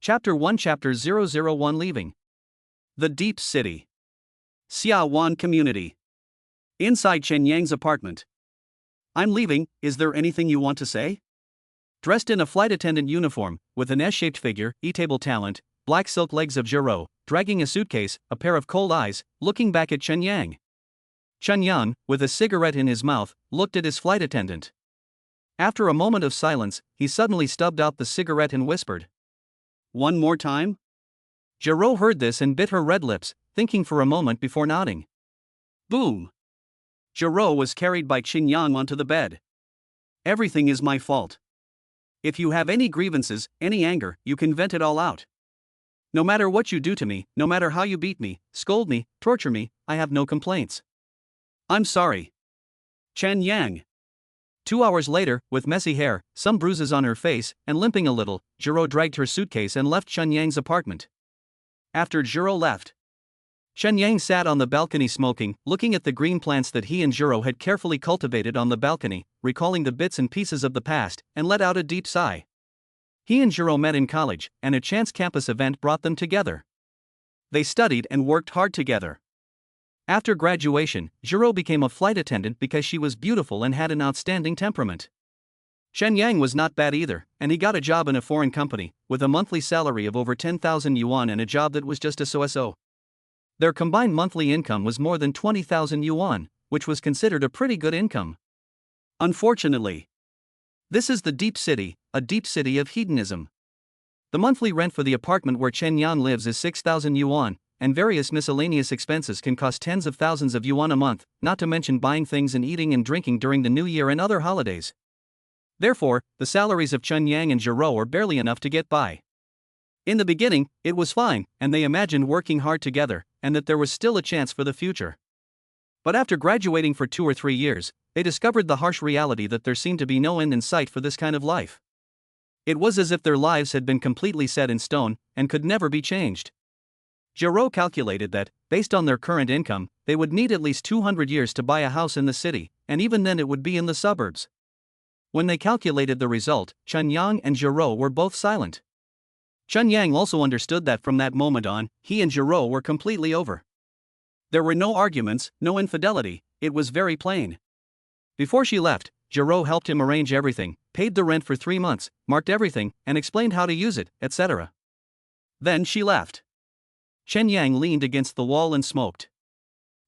Chapter 1 Chapter 001 Leaving. The Deep City. Xiaowan Community. Inside Chen Yang's apartment. I'm leaving, is there anything you want to say? Dressed in a flight attendant uniform, with an S-shaped figure, E-table talent, black silk legs of Zhiro, dragging a suitcase, a pair of cold eyes, looking back at Chen Yang. Chen Yang, with a cigarette in his mouth, looked at his flight attendant. After a moment of silence, he suddenly stubbed out the cigarette and whispered, "One more time?" Zhiro heard this and bit her red lips, thinking for a moment before nodding. Boom! Zhiro was carried by Chen Yang onto the bed. "Everything is my fault. If you have any grievances, any anger, you can vent it all out. No matter what you do to me, no matter how you beat me, scold me, torture me, I have no complaints. I'm sorry." Chen Yang. 2 hours later, with messy hair, some bruises on her face, and limping a little, Zhiro dragged her suitcase and left Chen Yang's apartment. After Zhiro left, Chen Yang sat on the balcony smoking, looking at the green plants that he and Zhiro had carefully cultivated on the balcony, recalling the bits and pieces of the past, and let out a deep sigh. He and Zhiro met in college, and a chance campus event brought them together. They studied and worked hard together. After graduation, Zhiro became a flight attendant because she was beautiful and had an outstanding temperament. Chen Yang was not bad either, and he got a job in a foreign company, with a monthly salary of over 10,000 yuan and a job that was just a so-so. Their combined monthly income was more than 20,000 yuan, which was considered a pretty good income. Unfortunately, this is the deep city, a deep city of hedonism. The monthly rent for the apartment where Chen Yang lives is 6,000 yuan, and various miscellaneous expenses can cost tens of thousands of yuan a month, not to mention buying things and eating and drinking during the New Year and other holidays. Therefore, the salaries of Chen Yang and Zhiro are barely enough to get by. In the beginning, it was fine, and they imagined working hard together, and that there was still a chance for the future. But after graduating for 2 or 3 years, they discovered the harsh reality that there seemed to be no end in sight for this kind of life. It was as if their lives had been completely set in stone, and could never be changed. Zhiro calculated that, based on their current income, they would need at least 200 years to buy a house in the city, and even then it would be in the suburbs. When they calculated the result, Chen Yang and Zhiro were both silent. Chen Yang also understood that from that moment on, he and Zhiro were completely over. There were no arguments, no infidelity, it was very plain. Before she left, Zhiro helped him arrange everything, paid the rent for 3 months, marked everything, and explained how to use it, etc. Then she left. Chen Yang leaned against the wall and smoked.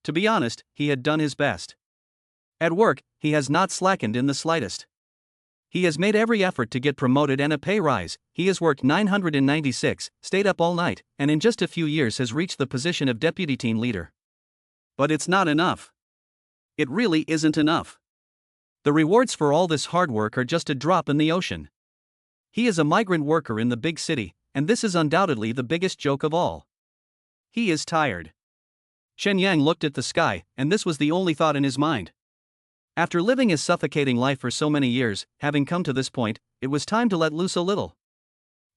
To be honest, he had done his best. At work, he has not slackened in the slightest. He has made every effort to get promoted and a pay rise. He has worked 996, stayed up all night, and in just a few years has reached the position of deputy team leader. But it's not enough. It really isn't enough. The rewards for all this hard work are just a drop in the ocean. He is a migrant worker in the big city, and this is undoubtedly the biggest joke of all. He is tired. Chen Yang looked at the sky, and this was the only thought in his mind. After living his suffocating life for so many years, having come to this point, it was time to let loose a little.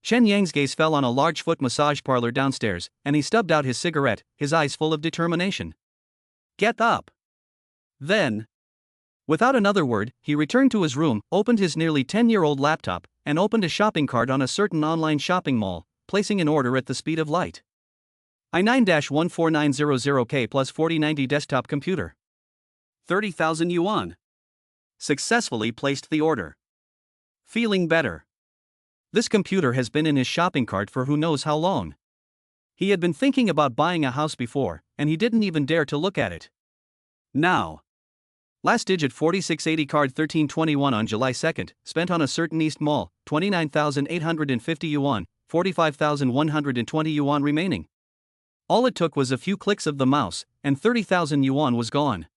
Chen Yang's gaze fell on a large foot massage parlor downstairs, and he stubbed out his cigarette, his eyes full of determination. "Get up!" Then, without another word, he returned to his room, opened his nearly 10-year-old laptop, and opened a shopping cart on a certain online shopping mall, placing an order at the speed of light. i9-14900K plus 4090 desktop computer. 30,000 yuan. Successfully placed the order. Feeling better. This computer has been in his shopping cart for who knows how long. He had been thinking about buying a house before, and he didn't even dare to look at it. Now. Last digit 4680 card 1321 on July 2nd, spent on a certain East Mall, 29,850 yuan, 45,120 yuan remaining. All it took was a few clicks of the mouse, and 30,000 yuan was gone.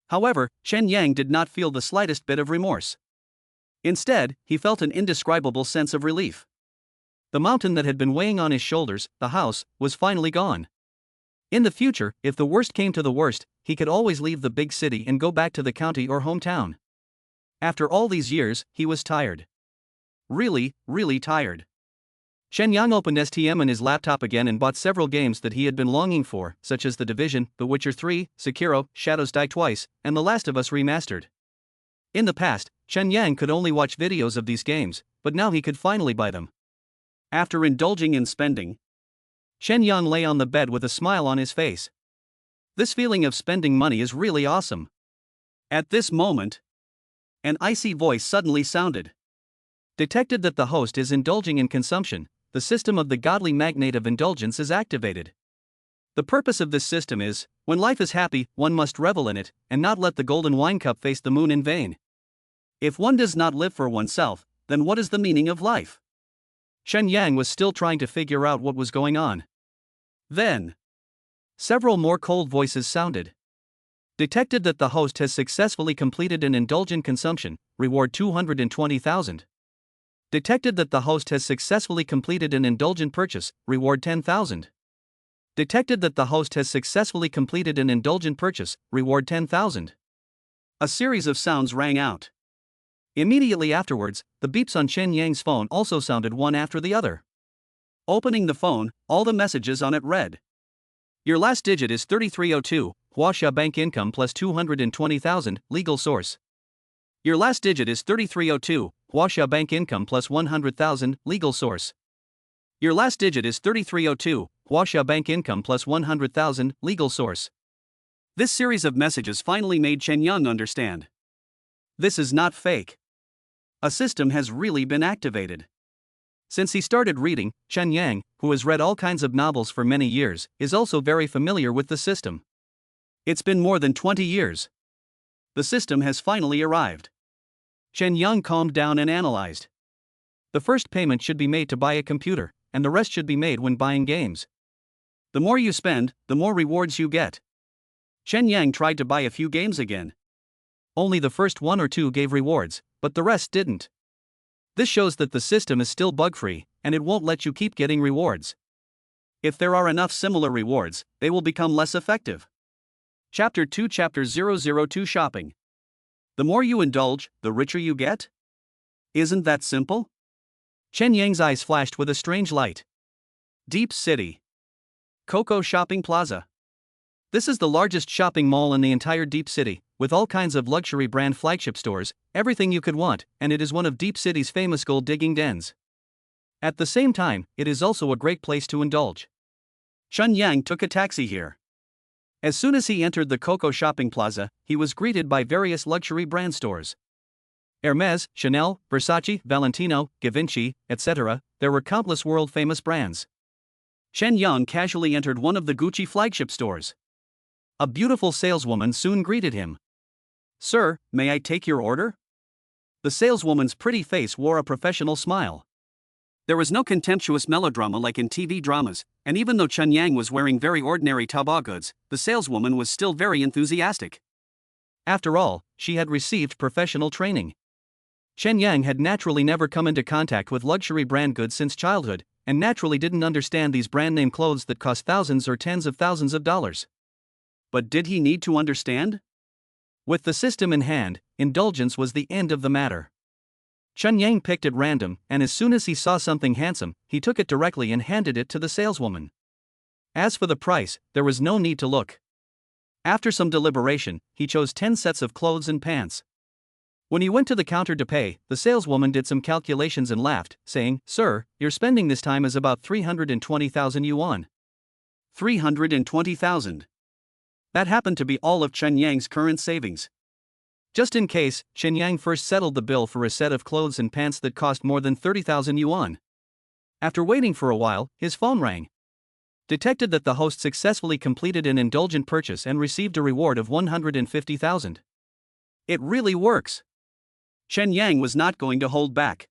However, Chen Yang did not feel the slightest bit of remorse. Instead, he felt an indescribable sense of relief. The mountain that had been weighing on his shoulders, the house, was finally gone. In the future, if the worst came to the worst, he could always leave the big city and go back to the county or hometown. After all these years, he was tired. Really, really tired. Chen Yang opened STM on his laptop again and bought several games that he had been longing for, such as The Division, The Witcher 3, Sekiro, Shadows Die Twice, and The Last of Us Remastered. In the past, Chen Yang could only watch videos of these games, but now he could finally buy them. After indulging in spending, Chen Yang lay on the bed with a smile on his face. This feeling of spending money is really awesome. At this moment, an icy voice suddenly sounded. Detected that the host is indulging in consumption, the system of the godly magnate of indulgence is activated. The purpose of this system is, when life is happy, one must revel in it, and not let the golden wine cup face the moon in vain. If one does not live for oneself, then what is the meaning of life? Chen Yang was still trying to figure out what was going on. Then, several more cold voices sounded. Detected that the host has successfully completed an indulgent consumption, reward 220,000. Detected that the host has successfully completed an indulgent purchase, reward 10,000. Detected that the host has successfully completed an indulgent purchase, reward 10,000. A series of sounds rang out. Immediately afterwards, the beeps on Chen Yang's phone also sounded one after the other. Opening the phone, all the messages on it read: your last digit is 3302, Huaxia Bank income plus 220,000, legal source. Your last digit is 3302, Huaxia Bank income plus 100,000, legal source. Your last digit is 3302, Huaxia Bank income plus 100,000, legal source. This series of messages finally made Chen Yang understand. This is not fake. A system has really been activated. Since he started reading, Chen Yang, who has read all kinds of novels for many years, is also very familiar with the system. It's been more than 20 years. The system has finally arrived. Chen Yang calmed down and analyzed. The first payment should be made to buy a computer, and the rest should be made when buying games. The more you spend, the more rewards you get. Chen Yang tried to buy a few games again. Only the first one or two gave rewards, but the rest didn't. This shows that the system is still bug-free, and it won't let you keep getting rewards. If there are enough similar rewards, they will become less effective. Chapter 2 Chapter 002 Shopping. The more you indulge, the richer you get? Isn't that simple? Chen Yang's eyes flashed with a strange light. Deep City. Coco Shopping Plaza. This is the largest shopping mall in the entire Deep City, with all kinds of luxury brand flagship stores, everything you could want, and it is one of Deep City's famous gold-digging dens. At the same time, it is also a great place to indulge. Chen Yang took a taxi here. As soon as he entered the Coco Shopping Plaza, he was greeted by various luxury brand stores. Hermes, Chanel, Versace, Valentino, Givenchy, etc., there were countless world-famous brands. Chen Yang casually entered one of the Gucci flagship stores. A beautiful saleswoman soon greeted him. Sir, may I take your order? The saleswoman's pretty face wore a professional smile. There was no contemptuous melodrama like in TV dramas, and even though Chen Yang was wearing very ordinary Taobao goods, the saleswoman was still very enthusiastic. After all, she had received professional training. Chen Yang had naturally never come into contact with luxury brand goods since childhood, and naturally didn't understand these brand-name clothes that cost thousands or tens of thousands of dollars. But did he need to understand? With the system in hand, indulgence was the end of the matter. Chen Yang picked at random, and as soon as he saw something handsome, he took it directly and handed it to the saleswoman. As for the price, there was no need to look. After some deliberation, he chose 10 sets of clothes and pants. When he went to the counter to pay, the saleswoman did some calculations and laughed, saying, Sir, your spending this time is about 320,000 yuan. 320,000. That happened to be all of Chen Yang's current savings. Just in case, Chen Yang first settled the bill for a set of clothes and pants that cost more than 30,000 yuan. After waiting for a while, his phone rang. Detected that the host successfully completed an indulgent purchase and received a reward of 150,000. It really works. Chen Yang was not going to hold back.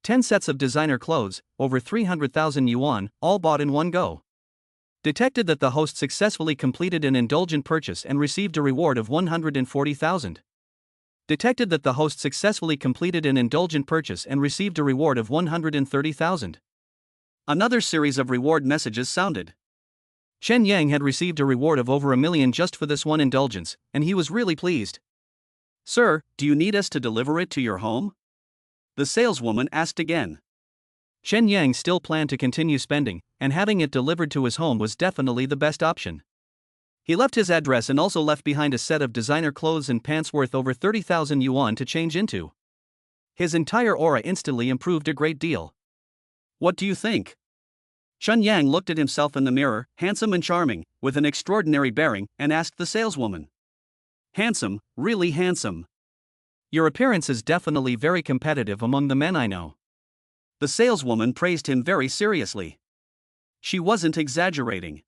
10 sets of designer clothes, over 300,000 yuan, all bought in one go. Detected that the host successfully completed an indulgent purchase and received a reward of 140,000. Detected that the host successfully completed an indulgent purchase and received a reward of 130,000. Another series of reward messages sounded. Chen Yang had received a reward of over 1 million just for this one indulgence, and he was really pleased. Sir, do you need us to deliver it to your home? The saleswoman asked again. Chen Yang still planned to continue spending, and having it delivered to his home was definitely the best option. He left his address and also left behind a set of designer clothes and pants worth over 30,000 yuan to change into. His entire aura instantly improved a great deal. What do you think? Chen Yang looked at himself in the mirror, handsome and charming, with an extraordinary bearing, and asked the saleswoman. Handsome, really handsome. Your appearance is definitely very competitive among the men I know. The saleswoman praised him very seriously. She wasn't exaggerating.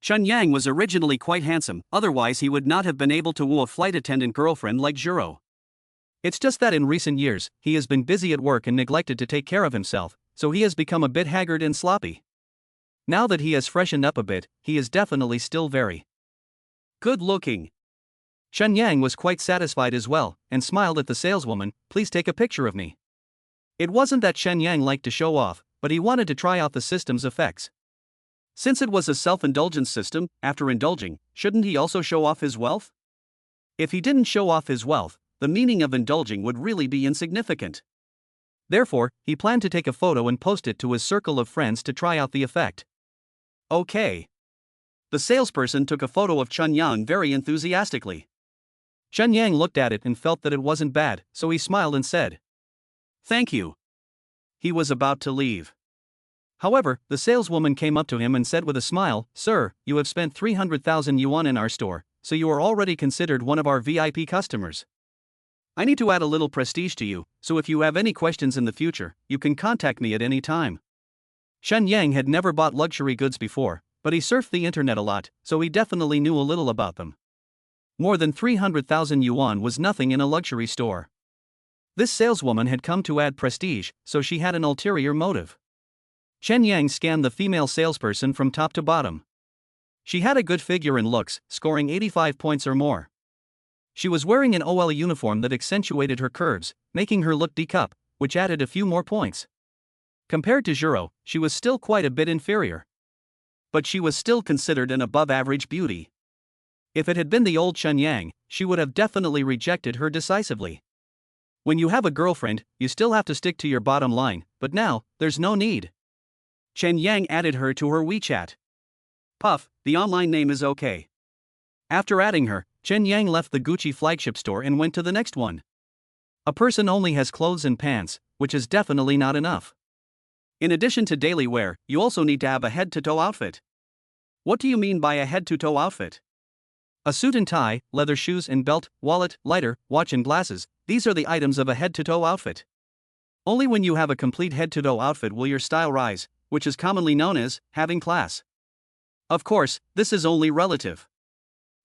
Chen Yang was originally quite handsome, otherwise he would not have been able to woo a flight attendant girlfriend like Zhuro. It's just that in recent years, he has been busy at work and neglected to take care of himself, so he has become a bit haggard and sloppy. Now that he has freshened up a bit, he is definitely still very good looking. Chen Yang was quite satisfied as well, and smiled at the saleswoman. Please take a picture of me. It wasn't that Chen Yang liked to show off, but he wanted to try out the system's effects. Since it was a self-indulgence system, after indulging, shouldn't he also show off his wealth? If he didn't show off his wealth, the meaning of indulging would really be insignificant. Therefore, he planned to take a photo and post it to his circle of friends to try out the effect. Okay. The salesperson took a photo of Chen Yang very enthusiastically. Chen Yang looked at it and felt that it wasn't bad, so he smiled and said, "Thank you." He was about to leave. However, the saleswoman came up to him and said with a smile, "Sir, you have spent 300,000 yuan in our store, so you are already considered one of our VIP customers. I need to add a little prestige to you, so if you have any questions in the future, you can contact me at any time." Chen Yang had never bought luxury goods before, but he surfed the internet a lot, so he definitely knew a little about them. More than 300,000 yuan was nothing in a luxury store. This saleswoman had come to add prestige, so she had an ulterior motive. Chen Yang scanned the female salesperson from top to bottom. She had a good figure and looks, scoring 85 points or more. She was wearing an OL uniform that accentuated her curves, making her look D-cup, which added a few more points. Compared to Zhuro, she was still quite a bit inferior. But she was still considered an above-average beauty. If it had been the old Chen Yang, she would have definitely rejected her decisively. When you have a girlfriend, you still have to stick to your bottom line, but now, there's no need. Chen Yang added her to her WeChat. Puff, the online name is okay. After adding her, Chen Yang left the Gucci flagship store and went to the next one. A person only has clothes and pants, which is definitely not enough. In addition to daily wear, you also need to have a head-to-toe outfit. What do you mean by a head-to-toe outfit? A suit and tie, leather shoes and belt, wallet, lighter, watch and glasses, these are the items of a head-to-toe outfit. Only when you have a complete head-to-toe outfit will your style rise, which is commonly known as having class. Of course, this is only relative.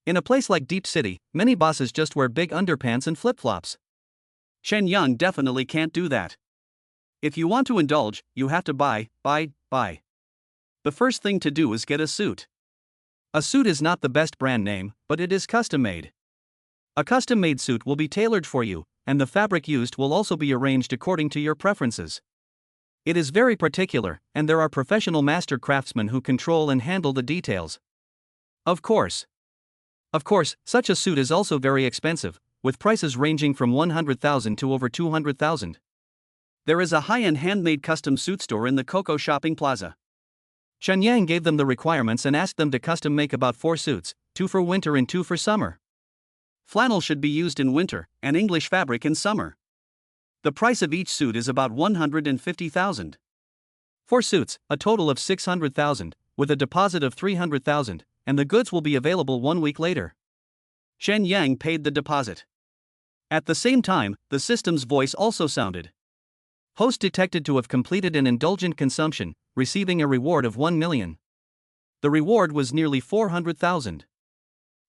In a place like Deep City, many bosses just wear big underpants and flip-flops. Chen Yang definitely can't do that. If you want to indulge, you have to buy. The first thing to do is get a suit. A suit is not the best brand name, but it is custom-made. A custom-made suit will be tailored for you, and the fabric used will also be arranged according to your preferences. It is very particular, and there are professional master craftsmen who control and handle the details. Of course, such a suit is also very expensive, with prices ranging from 100,000 to over 200,000. There is a high-end handmade custom suit store in the Coco Shopping Plaza. Chen Yang gave them the requirements and asked them to custom make about 4 suits, 2 for winter and 2 for summer. Flannel should be used in winter, and English fabric in summer. The price of each suit is about 150,000. 4 suits, a total of 600,000, with a deposit of 300,000, and the goods will be available 1 week later. Chen Yang paid the deposit. At the same time, the system's voice also sounded. Host detected to have completed an indulgent consumption, receiving a reward of 1 million. The reward was nearly 400,000.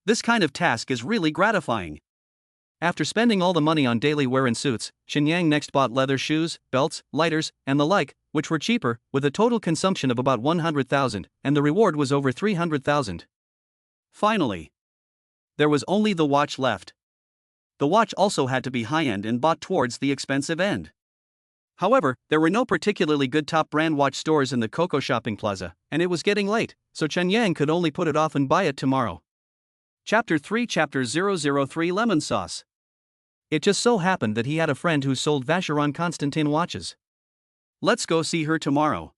This kind of task is really gratifying. After spending all the money on daily wear and suits, Chen Yang next bought leather shoes, belts, lighters, and the like, which were cheaper, with a total consumption of about 100,000, and the reward was over 300,000. Finally, there was only the watch left. The watch also had to be high-end and bought towards the expensive end. However, there were no particularly good top-brand watch stores in the Coco Shopping Plaza, and it was getting late, so Chen Yang could only put it off and buy it tomorrow. Chapter 3 Chapter 003 Lemon Sauce. It just so happened that he had a friend who sold Vacheron Constantin watches. Let's go see her tomorrow.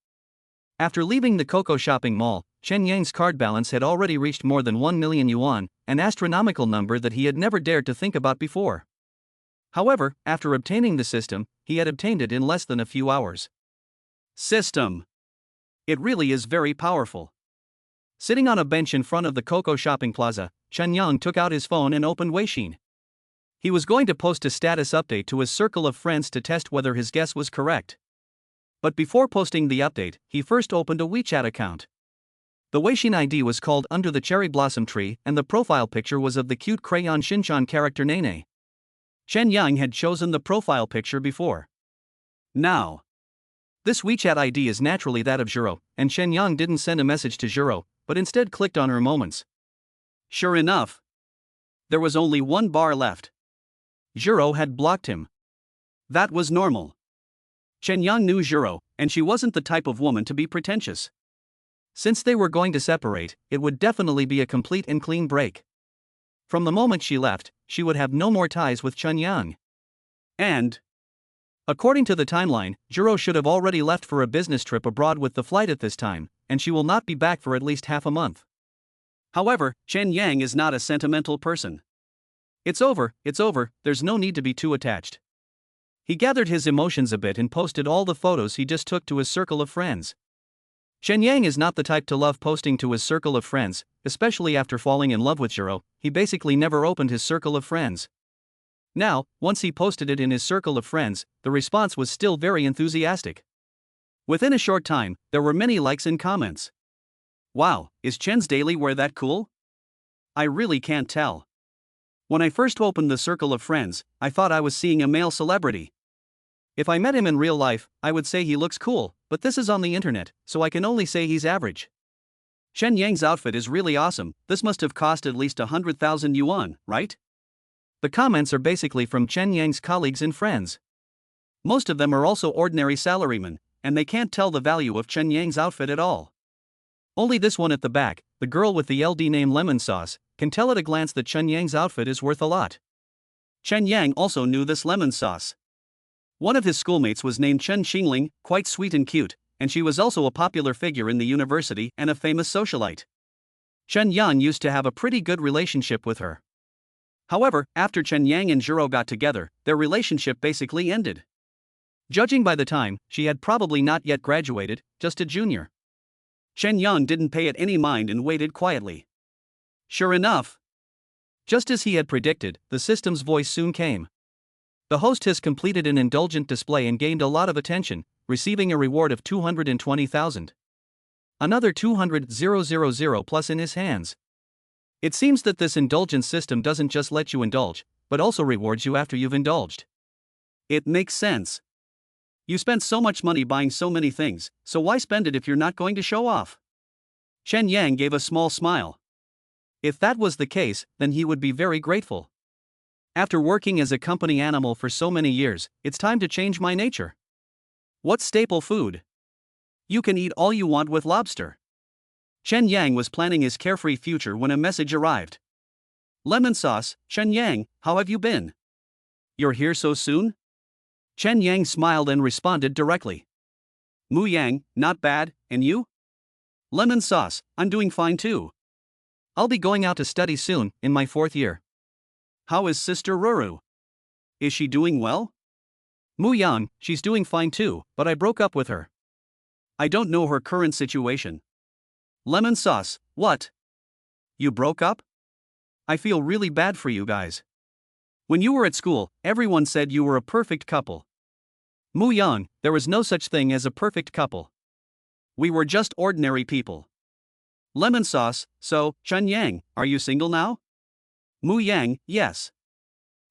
After leaving the Coco Shopping Mall, Chen Yang's card balance had already reached more than 1 million yuan, an astronomical number that he had never dared to think about before. However, after obtaining the system, he had obtained it in less than a few hours. System. It really is very powerful. Sitting on a bench in front of the Coco shopping plaza, Chen Yang took out his phone and opened Weixin. He was going to post a status update to his circle of friends to test whether his guess was correct. But before posting the update, he first opened a WeChat account. The Weixin ID was called Under the Cherry Blossom Tree, and the profile picture was of the cute crayon Shinchan character Nene. Chen Yang had chosen the profile picture before. Now, this WeChat ID is naturally that of Zhuro, and Chen Yang didn't send a message to Zhuro, but instead clicked on her moments. Sure enough, there was only one bar left. Zhuro had blocked him. That was normal. Chen Yang knew Zhuro, and she wasn't the type of woman to be pretentious. Since they were going to separate, it would definitely be a complete and clean break. From the moment she left, she would have no more ties with Chen Yang. And, according to the timeline, Zhuro should have already left for a business trip abroad with the flight at this time, and she will not be back for at least half a month. However, Chen Yang is not a sentimental person. It's over, there's no need to be too attached. He gathered his emotions a bit and posted all the photos he just took to his circle of friends. Chen Yang is not the type to love posting to his circle of friends, especially after falling in love with Zhuro. He basically never opened his circle of friends. Now, once he posted it in his circle of friends, the response was still very enthusiastic. Within a short time, there were many likes and comments. Wow, is Chen's daily wear that cool? I really can't tell. When I first opened the circle of friends, I thought I was seeing a male celebrity. If I met him in real life, I would say he looks cool, but this is on the internet, so I can only say he's average. Chen Yang's outfit is really awesome. This must have cost at least 100,000 yuan, right? The comments are basically from Chen Yang's colleagues and friends. Most of them are also ordinary salarymen, and they can't tell the value of Chen Yang's outfit at all. Only this one at the back, the girl with the LD name Lemon Sauce, can tell at a glance that Chen Yang's outfit is worth a lot. Chen Yang also knew this Lemon Sauce. One of his schoolmates was named Chen Xingling, quite sweet and cute, and she was also a popular figure in the university and a famous socialite. Chen Yang used to have a pretty good relationship with her. However, after Chen Yang and Zhuro got together, their relationship basically ended. Judging by the time, she had probably not yet graduated, just a junior. Chen Yang didn't pay it any mind and waited quietly. Sure enough, just as he had predicted, the system's voice soon came. The host has completed an indulgent display and gained a lot of attention, receiving a reward of 220,000. Another 200,000 plus in his hands. It seems that this indulgence system doesn't just let you indulge, but also rewards you after you've indulged. It makes sense. You spent so much money buying so many things, so why spend it if you're not going to show off? Chen Yang gave a small smile. If that was the case, then he would be very grateful. After working as a company animal for so many years, it's time to change my nature. What's staple food? You can eat all you want with lobster. Chen Yang was planning his carefree future when a message arrived. Lemon Sauce, Chen Yang, how have you been? You're here so soon? Chen Yang smiled and responded directly. Mu Yang, not bad, and you? Lemon Sauce, I'm doing fine too. I'll be going out to study soon, in my 4th year. How is Sister Ruru? Is she doing well? Mu Yang, she's doing fine too, but I broke up with her. I don't know her current situation. Lemon Sauce, what? You broke up? I feel really bad for you guys. When you were at school, everyone said you were a perfect couple. Mu Yang, there was no such thing as a perfect couple. We were just ordinary people. Lemon Sauce, so, Chen Yang, are you single now? Mu Yang, yes.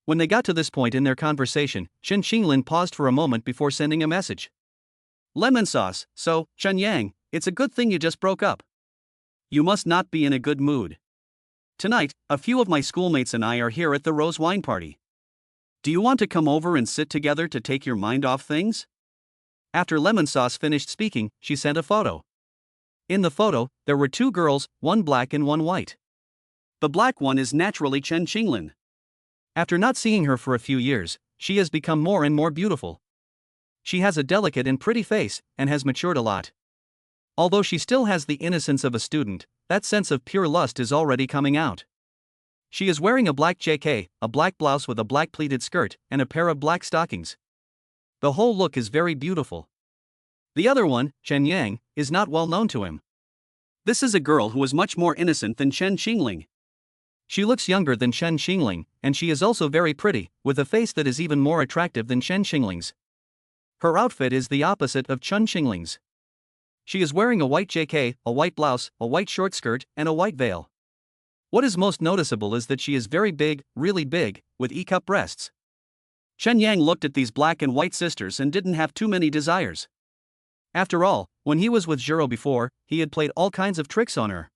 When they got to this point in their conversation, Chen Xinglin paused for a moment before sending a message. Lemon Sauce, so, Chen Yang, it's a good thing you just broke up. You must not be in a good mood. Tonight, a few of my schoolmates and I are here at the Rose Wine Party. Do you want to come over and sit together to take your mind off things? After Lemon Sauce finished speaking, she sent a photo. In the photo, there were 2 girls, one black and one white. The black one is naturally Chen Xinglin. After not seeing her for a few years, she has become more and more beautiful. She has a delicate and pretty face, and has matured a lot. Although she still has the innocence of a student, that sense of pure lust is already coming out. She is wearing a black JK, a black blouse with a black pleated skirt, and a pair of black stockings. The whole look is very beautiful. The other one, Chen Yang, is not well known to him. This is a girl who is much more innocent than Chen Xingling. She looks younger than Chen Xingling, and she is also very pretty, with a face that is even more attractive than Chen Xingling's. Her outfit is the opposite of Chen Xingling's. She is wearing a white JK, a white blouse, a white short skirt, and a white veil. What is most noticeable is that she is very big, really big, with E-cup breasts. Chen Yang looked at these black and white sisters and didn't have too many desires. After all, when he was with Zhiro before, he had played all kinds of tricks on her.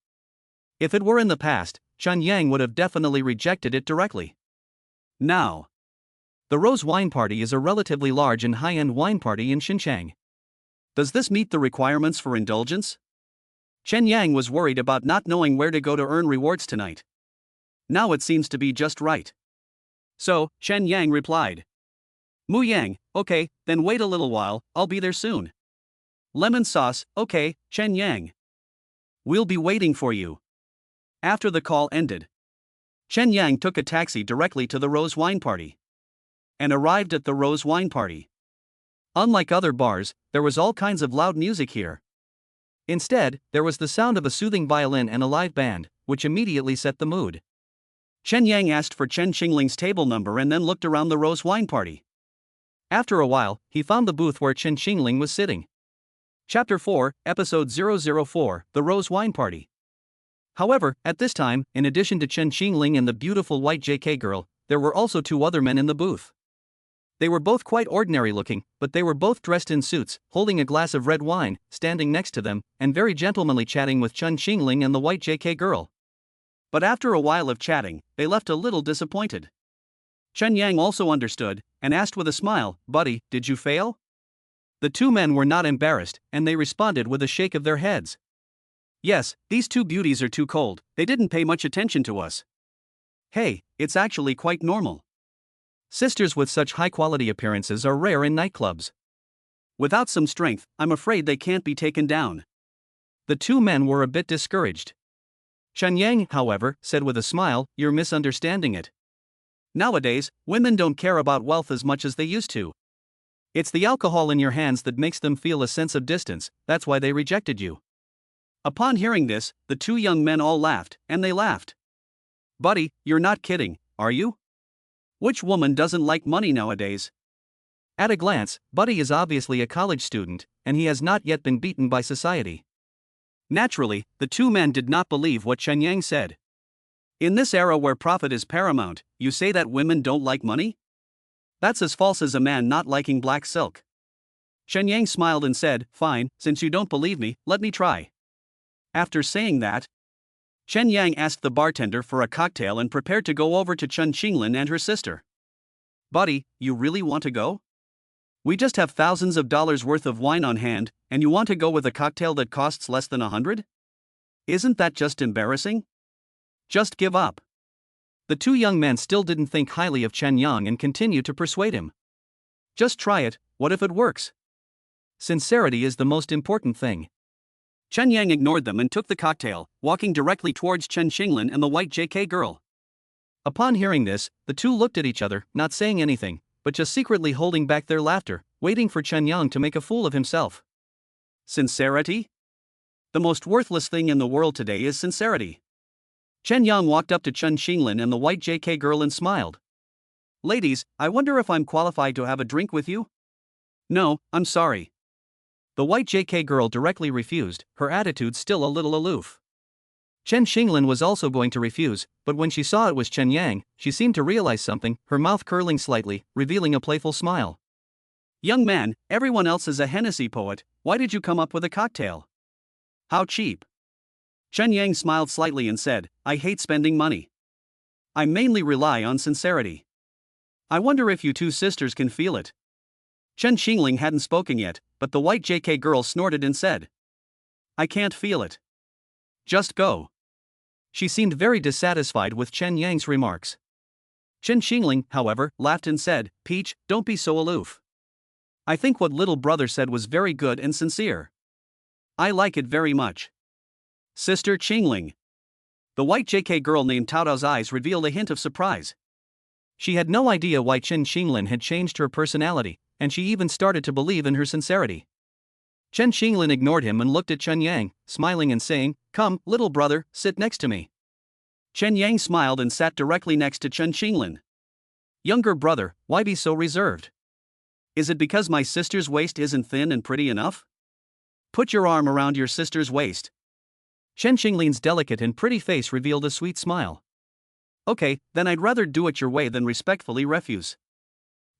If it were in the past, Chen Yang would have definitely rejected it directly. Now, the Rose Wine Party is a relatively large and high-end wine party in Xinjiang. Does this meet the requirements for indulgence? Chen Yang was worried about not knowing where to go to earn rewards tonight. Now it seems to be just right. So, Chen Yang replied. Mu Yang, okay, then wait a little while, I'll be there soon. Lemon sauce, okay, Chen Yang. We'll be waiting for you. After the call ended, Chen Yang took a taxi directly to the Rose Wine Party and arrived at the Rose Wine Party. Unlike other bars, there was all kinds of loud music here. Instead, there was the sound of a soothing violin and a live band, which immediately set the mood. Chen Yang asked for Chen Xingling's table number and then looked around the Rose Wine Party. After a while, he found the booth where Chen Xingling was sitting. Chapter 4, Episode 004, The Rose Wine Party. However, at this time, in addition to Chen Xingling and the beautiful white JK girl, there were also two other men in the booth. They were both quite ordinary looking, but they were both dressed in suits, holding a glass of red wine, standing next to them, and very gentlemanly chatting with Chen Xingling and the white JK girl. But after a while of chatting, they left a little disappointed. Chen Yang also understood, and asked with a smile, "Buddy, did you fail?" The two men were not embarrassed, and they responded with a shake of their heads. Yes, these two beauties are too cold, they didn't pay much attention to us. Hey, it's actually quite normal. Sisters with such high-quality appearances are rare in nightclubs. Without some strength, I'm afraid they can't be taken down. The two men were a bit discouraged. Chen Yang, however, said with a smile, "You're misunderstanding it. Nowadays, women don't care about wealth as much as they used to. It's the alcohol in your hands that makes them feel a sense of distance, that's why they rejected you." Upon hearing this, the two young men all laughed, and they laughed. Buddy, you're not kidding, are you? Which woman doesn't like money nowadays? At a glance, Buddy is obviously a college student, and he has not yet been beaten by society. Naturally, the two men did not believe what Chen Yang said. In this era where profit is paramount, you say that women don't like money? That's as false as a man not liking black silk. Chen Yang smiled and said, "Fine, since you don't believe me, let me try." After saying that, Chen Yang asked the bartender for a cocktail and prepared to go over to Chen Xinglin and her sister. Buddy, you really want to go? We just have thousands of dollars worth of wine on hand, and you want to go with a cocktail that costs less than 100? Isn't that just embarrassing? Just give up. The two young men still didn't think highly of Chen Yang and continued to persuade him. Just try it, what if it works? Sincerity is the most important thing. Chen Yang ignored them and took the cocktail, walking directly towards Chen Xinglin and the white JK girl. Upon hearing this, the two looked at each other, not saying anything, but just secretly holding back their laughter, waiting for Chen Yang to make a fool of himself. Sincerity? The most worthless thing in the world today is sincerity. Chen Yang walked up to Chen Xinglin and the white JK girl and smiled. Ladies, I wonder if I'm qualified to have a drink with you? No, I'm sorry. The white JK girl directly refused, her attitude still a little aloof. Chen Xinglin was also going to refuse, but when she saw it was Chen Yang, she seemed to realize something, her mouth curling slightly, revealing a playful smile. Young man, everyone else is a Hennessy poet, why did you come up with a cocktail? How cheap. Chen Yang smiled slightly and said, I hate spending money. I mainly rely on sincerity. I wonder if you two sisters can feel it. Chen Xingling hadn't spoken yet, but the white JK girl snorted and said, I can't feel it. Just go. She seemed very dissatisfied with Chen Yang's remarks. Chen Xingling, however, laughed and said, Peach, don't be so aloof. I think what little brother said was very good and sincere. I like it very much. Sister Xingling. The white JK girl named Tao Tao's eyes revealed a hint of surprise. She had no idea why Chen Xinglin had changed her personality, and she even started to believe in her sincerity. Chen Xinglin ignored him and looked at Chen Yang, smiling and saying, "Come, little brother, sit next to me." Chen Yang smiled and sat directly next to Chen Xinglin. "Younger brother, why be so reserved? Is it because my sister's waist isn't thin and pretty enough? Put your arm around your sister's waist." Chen Xinglin's delicate and pretty face revealed a sweet smile. "Okay, then I'd rather do it your way than respectfully refuse."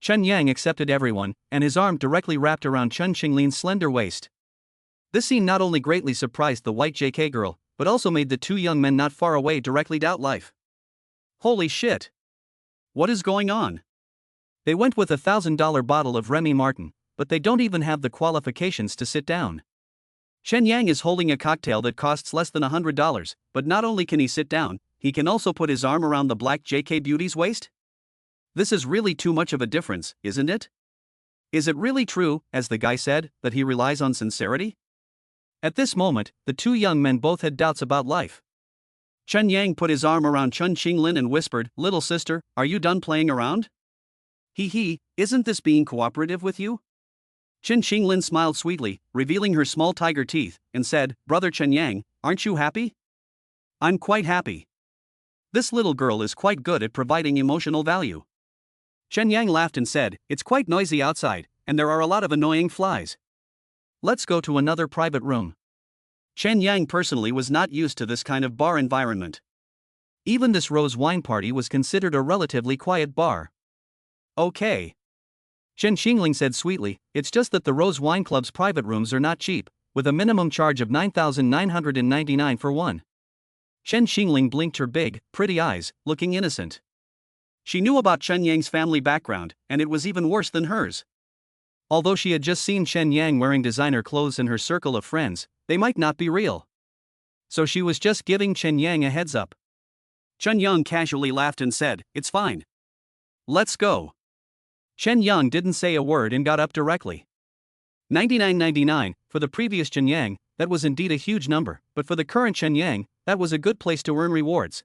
Chen Yang accepted everyone, and his arm directly wrapped around Chen Xinglin's slender waist. This scene not only greatly surprised the white JK girl, but also made the two young men not far away directly doubt life. Holy shit! What is going on? They went with $1,000 bottle of Remy Martin, but they don't even have the qualifications to sit down. Chen Yang is holding a cocktail that costs less than $100, but not only can he sit down, he can also put his arm around the black JK beauty's waist? This is really too much of a difference, isn't it? Is it really true, as the guy said, that he relies on sincerity? At this moment, the two young men both had doubts about life. Chen Yang put his arm around Chen Xinglin and whispered, "Little sister, are you done playing around? Hee, isn't this being cooperative with you?" Chen Xinglin smiled sweetly, revealing her small tiger teeth, and said, "Brother Chen Yang, aren't you happy?" "I'm quite happy. This little girl is quite good at providing emotional value." Chen Yang laughed and said, "It's quite noisy outside, and there are a lot of annoying flies. Let's go to another private room." Chen Yang personally was not used to this kind of bar environment. Even this rose wine party was considered a relatively quiet bar. "Okay." Chen Xingling said sweetly, "It's just that the Rose Wine Club's private rooms are not cheap, with a minimum charge of 9,999 for one." Chen Xingling blinked her big, pretty eyes, looking innocent. She knew about Chen Yang's family background, and it was even worse than hers. Although she had just seen Chen Yang wearing designer clothes in her circle of friends, they might not be real. So she was just giving Chen Yang a heads up. Chen Yang casually laughed and said, "It's fine. Let's go." Chen Yang didn't say a word and got up directly. 99.99, for the previous Chen Yang, that was indeed a huge number, but for the current Chen Yang, that was a good place to earn rewards.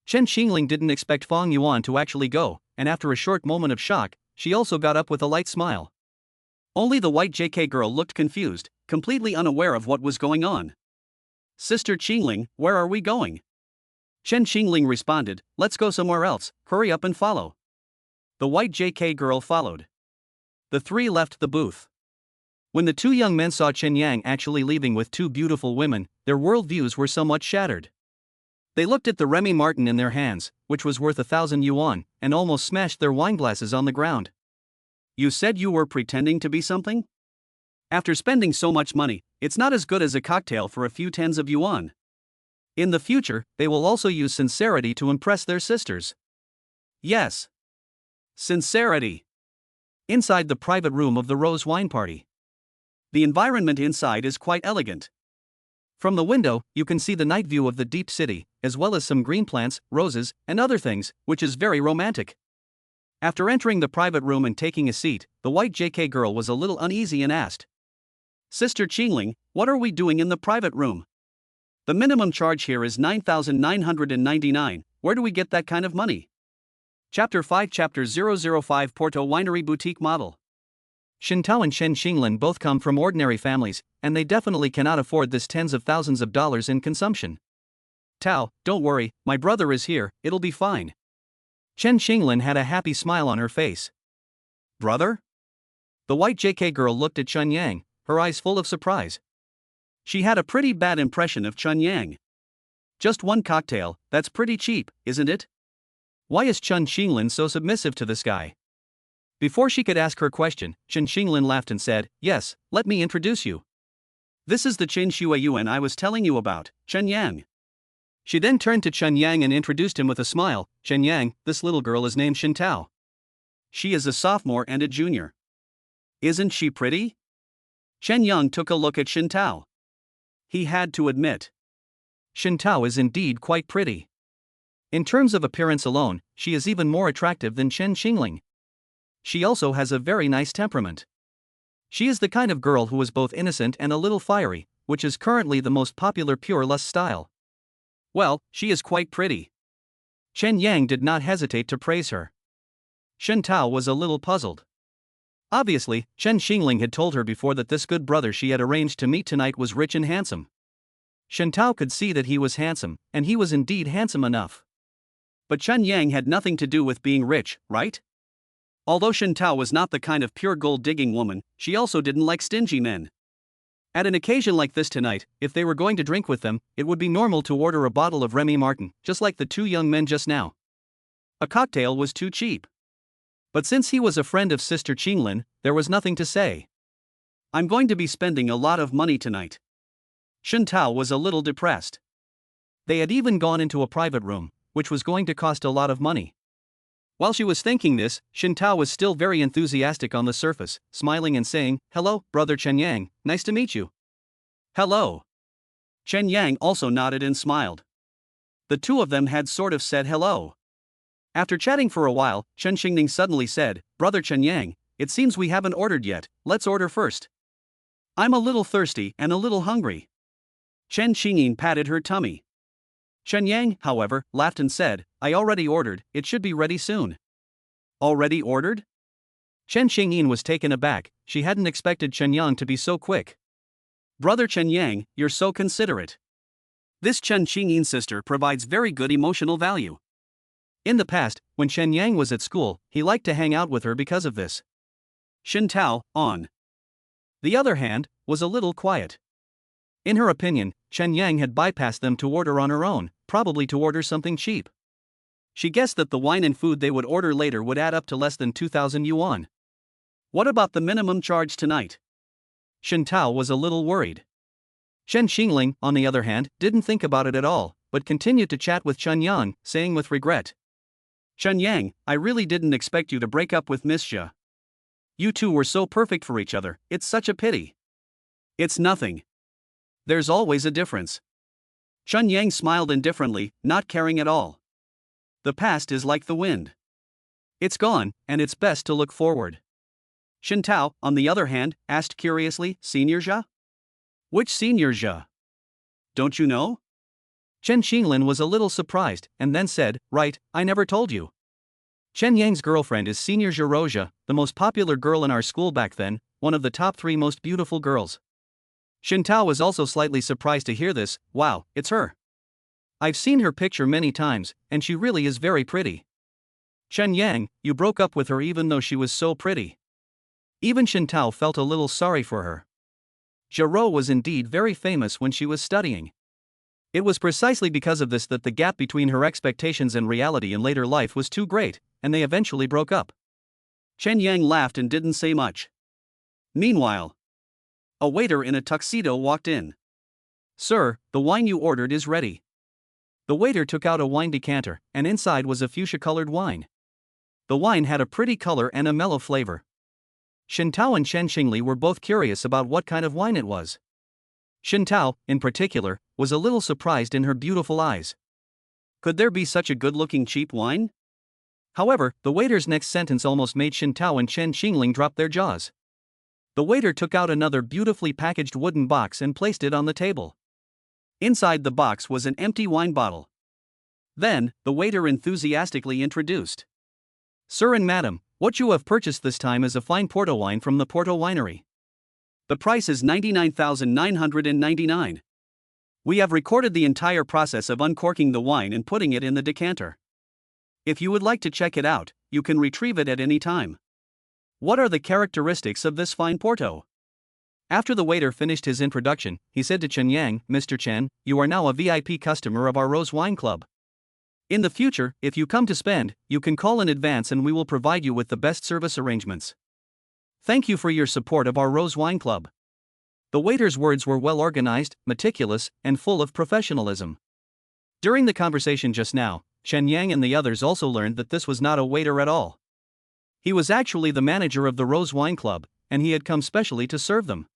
Chen Xingling didn't expect Fang Yuan to actually go, and after a short moment of shock, she also got up with a light smile. Only the white JK girl looked confused, completely unaware of what was going on. "Sister Xingling, where are we going?" Chen Xingling responded, "Let's go somewhere else, hurry up and follow." The white JK girl followed. The three left the booth. When the two young men saw Chen Yang actually leaving with two beautiful women, their worldviews were somewhat shattered. They looked at the Remy Martin in their hands, which was worth 1,000 yuan, and almost smashed their wineglasses on the ground. "You said you were pretending to be something? After spending so much money, it's not as good as a cocktail for a few tens of yuan." In the future, they will also use sincerity to impress their sisters. Yes. Sincerity. Inside the private room of the Rose Wine Party. The environment inside is quite elegant. From the window, you can see the night view of the deep city, as well as some green plants, roses, and other things, which is very romantic. After entering the private room and taking a seat, the white JK girl was a little uneasy and asked, "Sister Xingling, what are we doing in the private room? The minimum charge here is 9,999, where do we get that kind of money?" Chapter 5 Chapter 005 Porto Winery Boutique Model. Xin Tao and Chen Xinglin both come from ordinary families, and they definitely cannot afford this tens of thousands of dollars in consumption. "Tao, don't worry, my brother is here, it'll be fine." Chen Xinglin had a happy smile on her face. "Brother?" The white JK girl looked at Chen Yang, her eyes full of surprise. She had a pretty bad impression of Chen Yang. Just one cocktail, that's pretty cheap, isn't it? Why is Chen Xinglin so submissive to this guy? Before she could ask her question, Chen Xinglin laughed and said, "Yes, let me introduce you. This is the Chen Xueyuan I was telling you about, Chen Yang." She then turned to Chen Yang and introduced him with a smile. "Chen Yang, this little girl is named Xin Tao. She is a sophomore and a junior. Isn't she pretty?" Chen Yang took a look at Xin Tao. He had to admit, Xin Tao is indeed quite pretty. In terms of appearance alone, she is even more attractive than Chen Xingling. She also has a very nice temperament. She is the kind of girl who is both innocent and a little fiery, which is currently the most popular pure lust style. Well, she is quite pretty. Chen Yang did not hesitate to praise her. Xin Tao was a little puzzled. Obviously, Chen Xingling had told her before that this good brother she had arranged to meet tonight was rich and handsome. Shen Tao could see that he was handsome, and he was indeed handsome enough. But Chen Yang had nothing to do with being rich, right? Although Shen Tao was not the kind of pure gold-digging woman, she also didn't like stingy men. At an occasion like this tonight, if they were going to drink with them, it would be normal to order a bottle of Remy Martin, just like the two young men just now. A cocktail was too cheap. But since he was a friend of Sister Qinglin, there was nothing to say. I'm going to be spending a lot of money tonight. Shen Tao was a little depressed. They had even gone into a private room, which was going to cost a lot of money. While she was thinking this, Shen Tao was still very enthusiastic on the surface, smiling and saying, "Hello, brother Chen Yang, nice to meet you." "Hello." Chen Yang also nodded and smiled. The two of them had sort of said hello. After chatting for a while, Chen Xingning suddenly said, "Brother Chen Yang, it seems we haven't ordered yet, let's order first. I'm a little thirsty and a little hungry." Chen Xingning patted her tummy. Chen Yang, however, laughed and said, "I already ordered, it should be ready soon." "Already ordered?" Chen Xingyin was taken aback, she hadn't expected Chen Yang to be so quick. "Brother Chen Yang, you're so considerate. This Chen Xingyin sister provides very good emotional value." In the past, when Chen Yang was at school, he liked to hang out with her because of this. Shen Tao, on the other hand, was a little quiet. In her opinion, Chen Yang had bypassed them to order on her own, probably to order something cheap. She guessed that the wine and food they would order later would add up to less than 2,000 yuan. What about the minimum charge tonight? Shen Tao was a little worried. Chen Xingling, on the other hand, didn't think about it at all, but continued to chat with Chen Yang, saying with regret, "Chen Yang, I really didn't expect you to break up with Miss Xia. You two were so perfect for each other, it's such a pity." "It's nothing. There's always a difference." Chen Yang smiled indifferently, not caring at all. The past is like the wind. It's gone, and it's best to look forward. Shen Tao, on the other hand, asked curiously, "Senior Xia? Which Senior Xia? Don't you know?" Chen Xinglin was a little surprised, and then said, "Right, I never told you. Chen Yang's girlfriend is Senior Xia, the most popular girl in our school back then, one of the top 3 most beautiful girls." Shen Tao was also slightly surprised to hear this. "Wow, it's her. I've seen her picture many times, and she really is very pretty." "Chen Yang, you broke up with her even though she was so pretty." Even Shen Tao felt a little sorry for her. Xia was indeed very famous when she was studying. It was precisely because of this that the gap between her expectations and reality in later life was too great, and they eventually broke up. Chen Yang laughed and didn't say much. Meanwhile, a waiter in a tuxedo walked in. "Sir, the wine you ordered is ready." The waiter took out a wine decanter, and inside was a fuchsia-colored wine. The wine had a pretty color and a mellow flavor. Shen Tao and Chen Xingli were both curious about what kind of wine it was. Shen Tao, in particular, was a little surprised in her beautiful eyes. Could there be such a good-looking cheap wine? However, the waiter's next sentence almost made Shen Tao and Chen Xingling drop their jaws. The waiter took out another beautifully packaged wooden box and placed it on the table. Inside the box was an empty wine bottle. Then, the waiter enthusiastically introduced, "Sir and madam, what you have purchased this time is a fine Porto wine from the Porto Winery. The price is 99,999. We have recorded the entire process of uncorking the wine and putting it in the decanter. If you would like to check it out, you can retrieve it at any time. What are the characteristics of this fine Porto?" After the waiter finished his introduction, he said to Chen Yang, "Mr. Chen, you are now a VIP customer of our Rose Wine Club. In the future, if you come to spend, you can call in advance and we will provide you with the best service arrangements. Thank you for your support of our Rose Wine Club." The waiter's words were well organized, meticulous, and full of professionalism. During the conversation just now, Chen Yang and the others also learned that this was not a waiter at all. He was actually the manager of the Rose Wine Club, and he had come specially to serve them.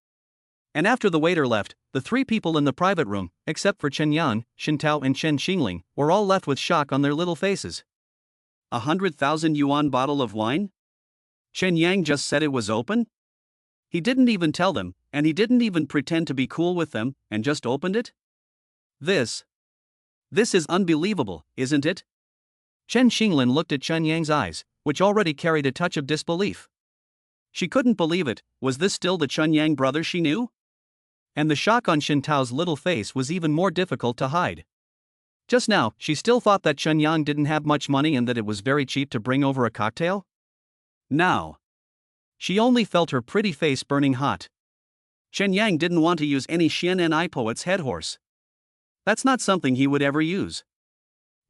And after the waiter left, the 3 people in the private room, except for Chen Yang, Shen Tao and Chen Xingling, were all left with shock on their little faces. 100,000 yuan bottle of wine? Chen Yang just said it was open? He didn't even tell them, and he didn't even pretend to be cool with them, and just opened it? This is unbelievable, isn't it? Chen Xinglin looked at Chen Yang's eyes, which already carried a touch of disbelief. She couldn't believe it. Was this still the Chunyang brother she knew? And the shock on Xintao's little face was even more difficult to hide. Just now, she still thought that Chunyang didn't have much money and that it was very cheap to bring over a cocktail. Now, she only felt her pretty face burning hot. Chen Yang didn't want to use any Xian poet's head horse. That's not something he would ever use.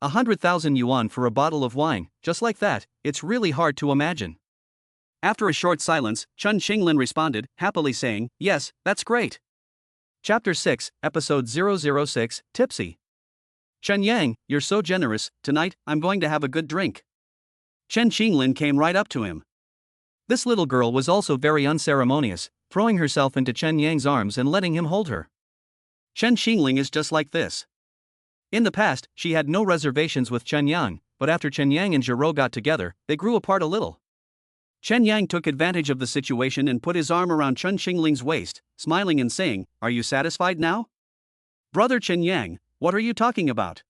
100,000 yuan for a bottle of wine, just like that, it's really hard to imagine. After a short silence, Chun Qinglin responded, happily saying, yes, that's great. Chapter 6, Episode 006, Tipsy. Chen Yang, you're so generous, tonight, I'm going to have a good drink. Chen Qinglin came right up to him. This little girl was also very unceremonious, throwing herself into Chen Yang's arms and letting him hold her. Chen Qingling is just like this. In the past, she had no reservations with Chen Yang, but after Chen Yang and Giraud got together, they grew apart a little. Chen Yang took advantage of the situation and put his arm around Chen Qingling's waist, smiling and saying, are you satisfied now? Brother Chen Yang, what are you talking about?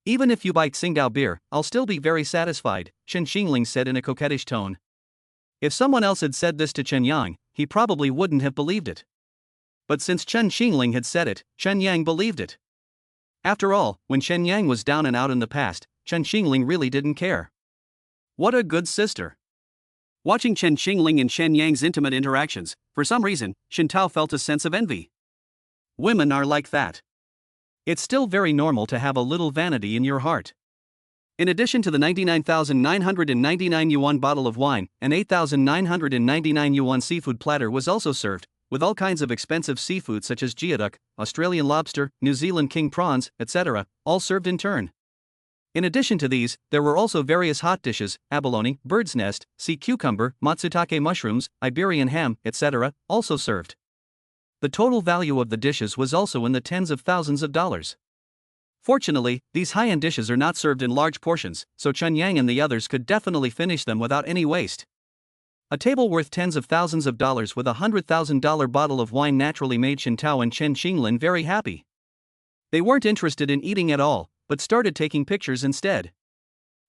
Even if you buy Tsingtao beer, I'll still be very satisfied, Chen Qingling said in a coquettish tone. If someone else had said this to Chen Yang, he probably wouldn't have believed it. But since Chen Qingling had said it, Chen Yang believed it. After all, when Chen Yang was down and out in the past, Chen Qingling really didn't care. What a good sister. Watching Chen Qingling and Chen Yang's intimate interactions, for some reason, Xintao felt a sense of envy. Women are like that. It's still very normal to have a little vanity in your heart. In addition to the 99,999 yuan bottle of wine, an 8,999 yuan seafood platter was also served, with all kinds of expensive seafood such as geoduck, Australian lobster, New Zealand king prawns, etc., all served in turn. In addition to these, there were also various hot dishes, abalone, bird's nest, sea cucumber, matsutake mushrooms, Iberian ham, etc., also served. The total value of the dishes was also in the tens of thousands of dollars. Fortunately, these high-end dishes are not served in large portions, so Chen Yang and the others could definitely finish them without any waste. A table worth tens of thousands of dollars with a $100,000 bottle of wine naturally made Xintao and Chen Qinglin very happy. They weren't interested in eating at all, but started taking pictures instead.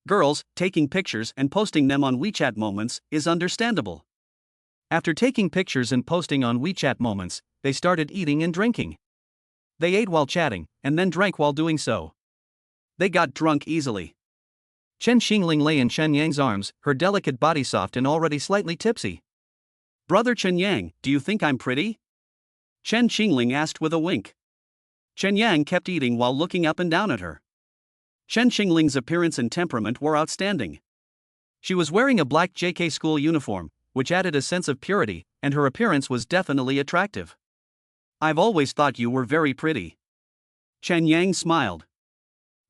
Girls, taking pictures and posting them on WeChat Moments is understandable. After taking pictures and posting on WeChat Moments, they started eating and drinking. They ate while chatting, and then drank while doing so. They got drunk easily. Chen Qingling lay in Chen Yang's arms, her delicate body soft and already slightly tipsy. Brother Chen Yang, do you think I'm pretty? Chen Qingling asked with a wink. Chen Yang kept eating while looking up and down at her. Chen Qingling's appearance and temperament were outstanding. She was wearing a black JK school uniform, which added a sense of purity, and her appearance was definitely attractive. I've always thought you were very pretty. Chen Yang smiled.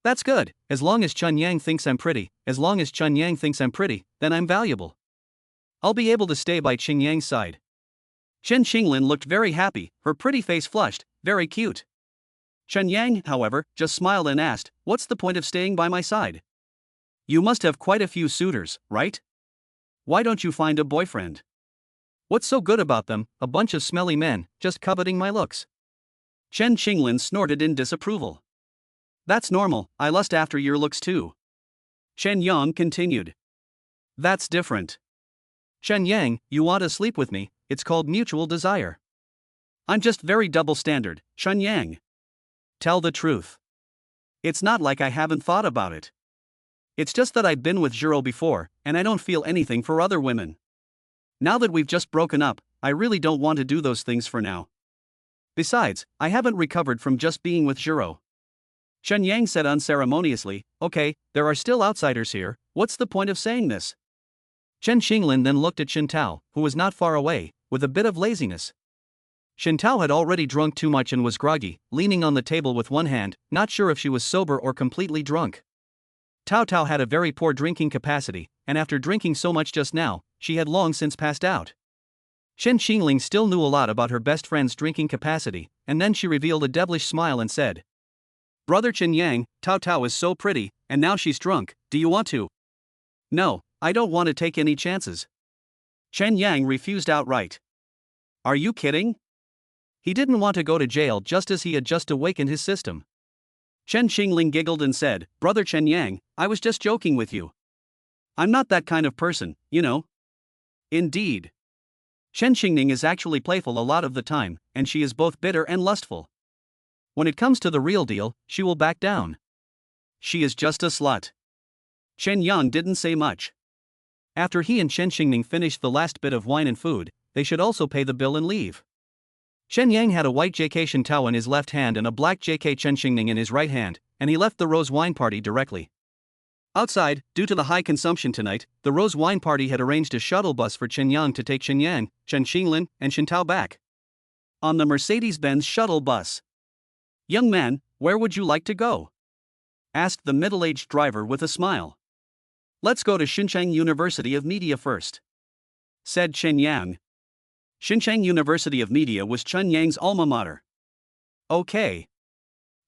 That's good, as long as Chen Yang thinks I'm pretty, then I'm valuable. I'll be able to stay by Chen Yang's side. Chen Qinglin looked very happy, her pretty face flushed, very cute. Chen Yang, however, just smiled and asked, what's the point of staying by my side? You must have quite a few suitors, right? Why don't you find a boyfriend? What's so good about them, a bunch of smelly men, just coveting my looks? Chen Qinglin snorted in disapproval. That's normal, I lust after your looks too. Chen Yang continued. That's different. Chen Yang, you want to sleep with me, it's called mutual desire. I'm just very double standard, Chen Yang. Tell the truth. It's not like I haven't thought about it. It's just that I've been with Giraud before, and I don't feel anything for other women. Now that we've just broken up, I really don't want to do those things for now. Besides, I haven't recovered from just being with Giraud. Chen Yang said unceremoniously, okay, there are still outsiders here, what's the point of saying this? Chen Qinglin then looked at Xintao, who was not far away, with a bit of laziness. Xintao had already drunk too much and was groggy, leaning on the table with one hand, not sure if she was sober or completely drunk. Tao Tao had a very poor drinking capacity, and after drinking so much just now, she had long since passed out. Chen Qingling still knew a lot about her best friend's drinking capacity, and then she revealed a devilish smile and said, Brother Chen Yang, Tao Tao is so pretty, and now she's drunk, do you want to? No, I don't want to take any chances. Chen Yang refused outright. Are you kidding? He didn't want to go to jail just as he had just awakened his system. Chen Qingling giggled and said, Brother Chen Yang, I was just joking with you. I'm not that kind of person, you know. Indeed. Chen Xingning is actually playful a lot of the time, and she is both bitter and lustful. When it comes to the real deal, she will back down. She is just a slut. Chen Yang didn't say much. After he and Chen Xingning finished the last bit of wine and food, they should also pay the bill and leave. Chen Yang had a white JK Shen Tao in his left hand and a black JK Chen Xingning in his right hand, and he left the rose wine party directly. Outside, due to the high consumption tonight, the rose wine party had arranged a shuttle bus for Chen Yang to take Chen Yang, Chen Xinglin, and Shen Tao back. On the Mercedes-Benz shuttle bus. "Young man, where would you like to go?" asked the middle-aged driver with a smile. "Let's go to Xinchang University of Media first," said Chen Yang. Xinchang University of Media was Chen Yang's alma mater. "Okay."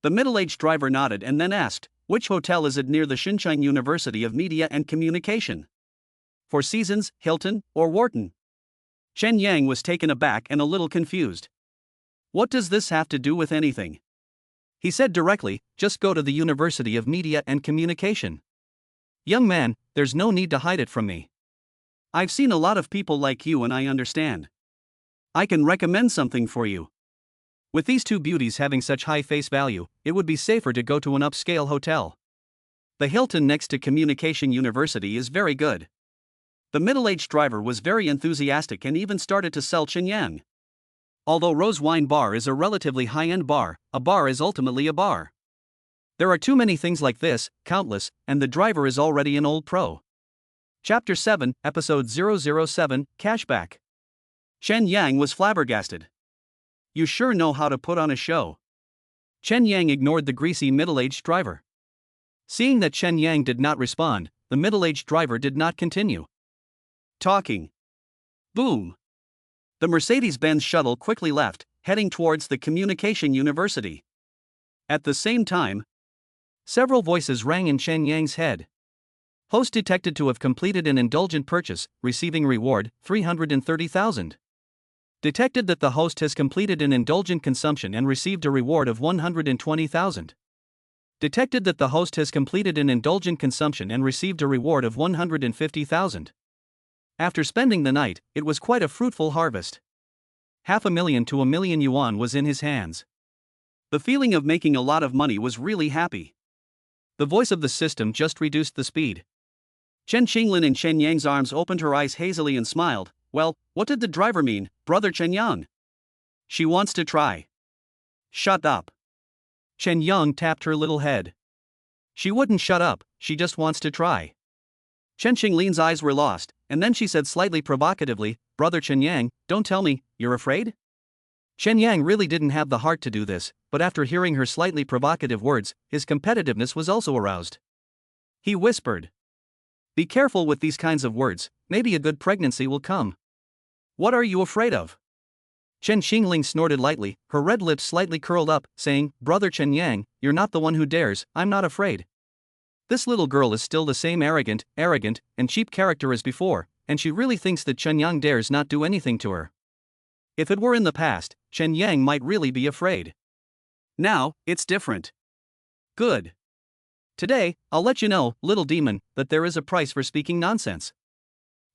The middle-aged driver nodded and then asked, "Which hotel is it near the Xinchang University of Media and Communication? Four Seasons, Hilton, or Wharton?" Chen Yang was taken aback and a little confused. "What does this have to do with anything?" He said directly, "Just go to the University of Media and Communication." "Young man, there's no need to hide it from me. I've seen a lot of people like you and I understand. I can recommend something for you. With these two beauties having such high face value, it would be safer to go to an upscale hotel. The Hilton next to Communication University is very good." The middle-aged driver was very enthusiastic and even started to sell Chen Yang. Although Rose Wine Bar is a relatively high-end bar, a bar is ultimately a bar. There are too many things like this, countless, and the driver is already an old pro. Chapter 7, Episode 007, Cashback. Chen Yang was flabbergasted. "You sure know how to put on a show." Chen Yang ignored the greasy middle-aged driver. Seeing that Chen Yang did not respond, the middle-aged driver did not continue talking. Boom! The Mercedes-Benz shuttle quickly left, heading towards the Communication University. At the same time, several voices rang in Chen Yang's head. Host detected to have completed an indulgent purchase, receiving reward, 330,000. Detected that the host has completed an indulgent consumption and received a reward of 120,000. Detected that the host has completed an indulgent consumption and received a reward of 150,000. After spending the night, it was quite a fruitful harvest. 500,000 to 1,000,000 yuan was in his hands. The feeling of making a lot of money was really happy. The voice of the system just reduced the speed. Chen Xinglin in Chen Yang's arms opened her eyes hazily and smiled. "Well, what did the driver mean, brother Chen Yang? She wants to try." "Shut up." Chen Yang tapped her little head. "She wouldn't shut up, she just wants to try." Chen Xinglin's eyes were lost, and then she said slightly provocatively, "Brother Chen Yang, don't tell me, you're afraid?" Chen Yang really didn't have the heart to do this, but after hearing her slightly provocative words, his competitiveness was also aroused. He whispered, "Be careful with these kinds of words, maybe a good pregnancy will come." "What are you afraid of?" Chen Xingling snorted lightly, her red lips slightly curled up, saying, "Brother Chen Yang, you're not the one who dares, I'm not afraid. This little girl is still the same arrogant, and cheap character as before, and she really thinks that Chen Yang dares not do anything to her. If it were in the past, Chen Yang might really be afraid. Now, it's different. Good. Today, I'll let you know, little demon, that there is a price for speaking nonsense."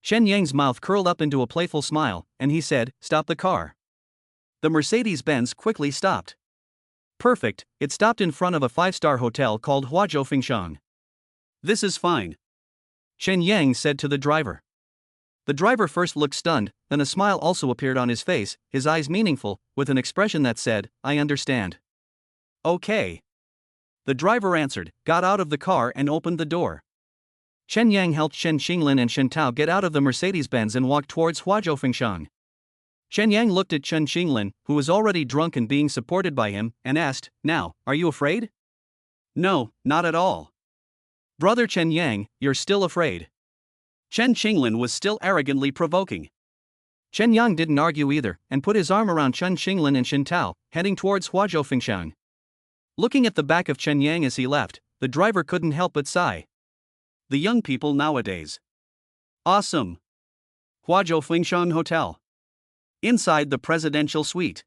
Chen Yang's mouth curled up into a playful smile, and he said, "Stop the car." The Mercedes-Benz quickly stopped. Perfect, it stopped in front of a 5-star hotel called Huazhou Fengshang. "This is fine," Chen Yang said to the driver. The driver first looked stunned, then a smile also appeared on his face, his eyes meaningful, with an expression that said, "I understand." "Okay." The driver answered, got out of the car and opened the door. Chen Yang helped Chen Xinglin and Shen Tao get out of the Mercedes-Benz and walked towards Huazhou Fengshang. Chen Yang looked at Chen Xinglin, who was already drunk and being supported by him, and asked, "Now, are you afraid?" "No, not at all." "Brother Chen Yang, you're still afraid." Chen Xinglin was still arrogantly provoking. Chen Yang didn't argue either, and put his arm around Chen Xinglin and Shen Tao, heading towards Huazhou Fengshang. Looking at the back of Chen Yang as he left, the driver couldn't help but sigh. The young people nowadays. Awesome. Huazhou Fengshang Hotel. Inside the presidential suite.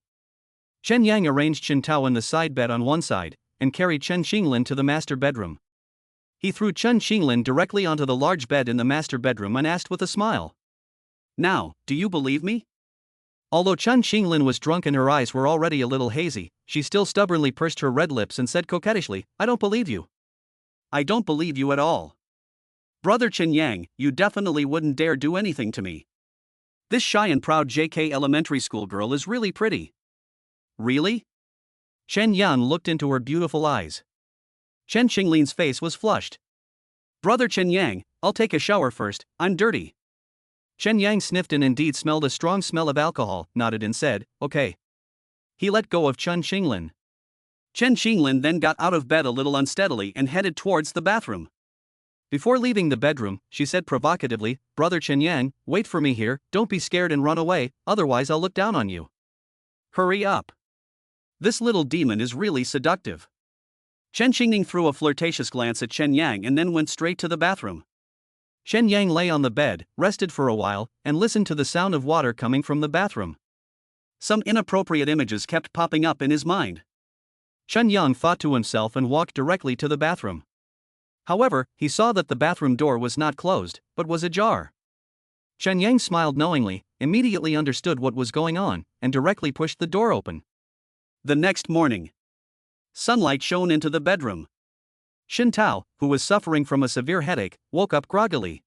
Chen Yang arranged Shen Tao in the side bed on one side, and carried Chen Xinglin to the master bedroom. He threw Chen Xinglin directly onto the large bed in the master bedroom and asked with a smile, "Now, do you believe me?" Although Chen Xinglin was drunk and her eyes were already a little hazy, she still stubbornly pursed her red lips and said coquettishly, "I don't believe you. I don't believe you at all. Brother Chen Yang, you definitely wouldn't dare do anything to me. This shy and proud JK elementary school girl is really pretty." "Really?" Chen Yan looked into her beautiful eyes. Chen Xinglin's face was flushed. "Brother Chen Yang, I'll take a shower first, I'm dirty." Chen Yang sniffed and indeed smelled a strong smell of alcohol, nodded and said, "Okay." He let go of Chen Xinglin. Chen Xinglin then got out of bed a little unsteadily and headed towards the bathroom. Before leaving the bedroom, she said provocatively, "Brother Chen Yang, wait for me here, don't be scared and run away, otherwise I'll look down on you." "Hurry up. This little demon is really seductive." Chen Xingning threw a flirtatious glance at Chen Yang and then went straight to the bathroom. Chen Yang lay on the bed, rested for a while, and listened to the sound of water coming from the bathroom. Some inappropriate images kept popping up in his mind. Chen Yang thought to himself and walked directly to the bathroom. However, he saw that the bathroom door was not closed, but was ajar. Chen Yang smiled knowingly, immediately understood what was going on, and directly pushed the door open. The next morning, sunlight shone into the bedroom. Xin Tao, who was suffering from a severe headache, woke up groggily.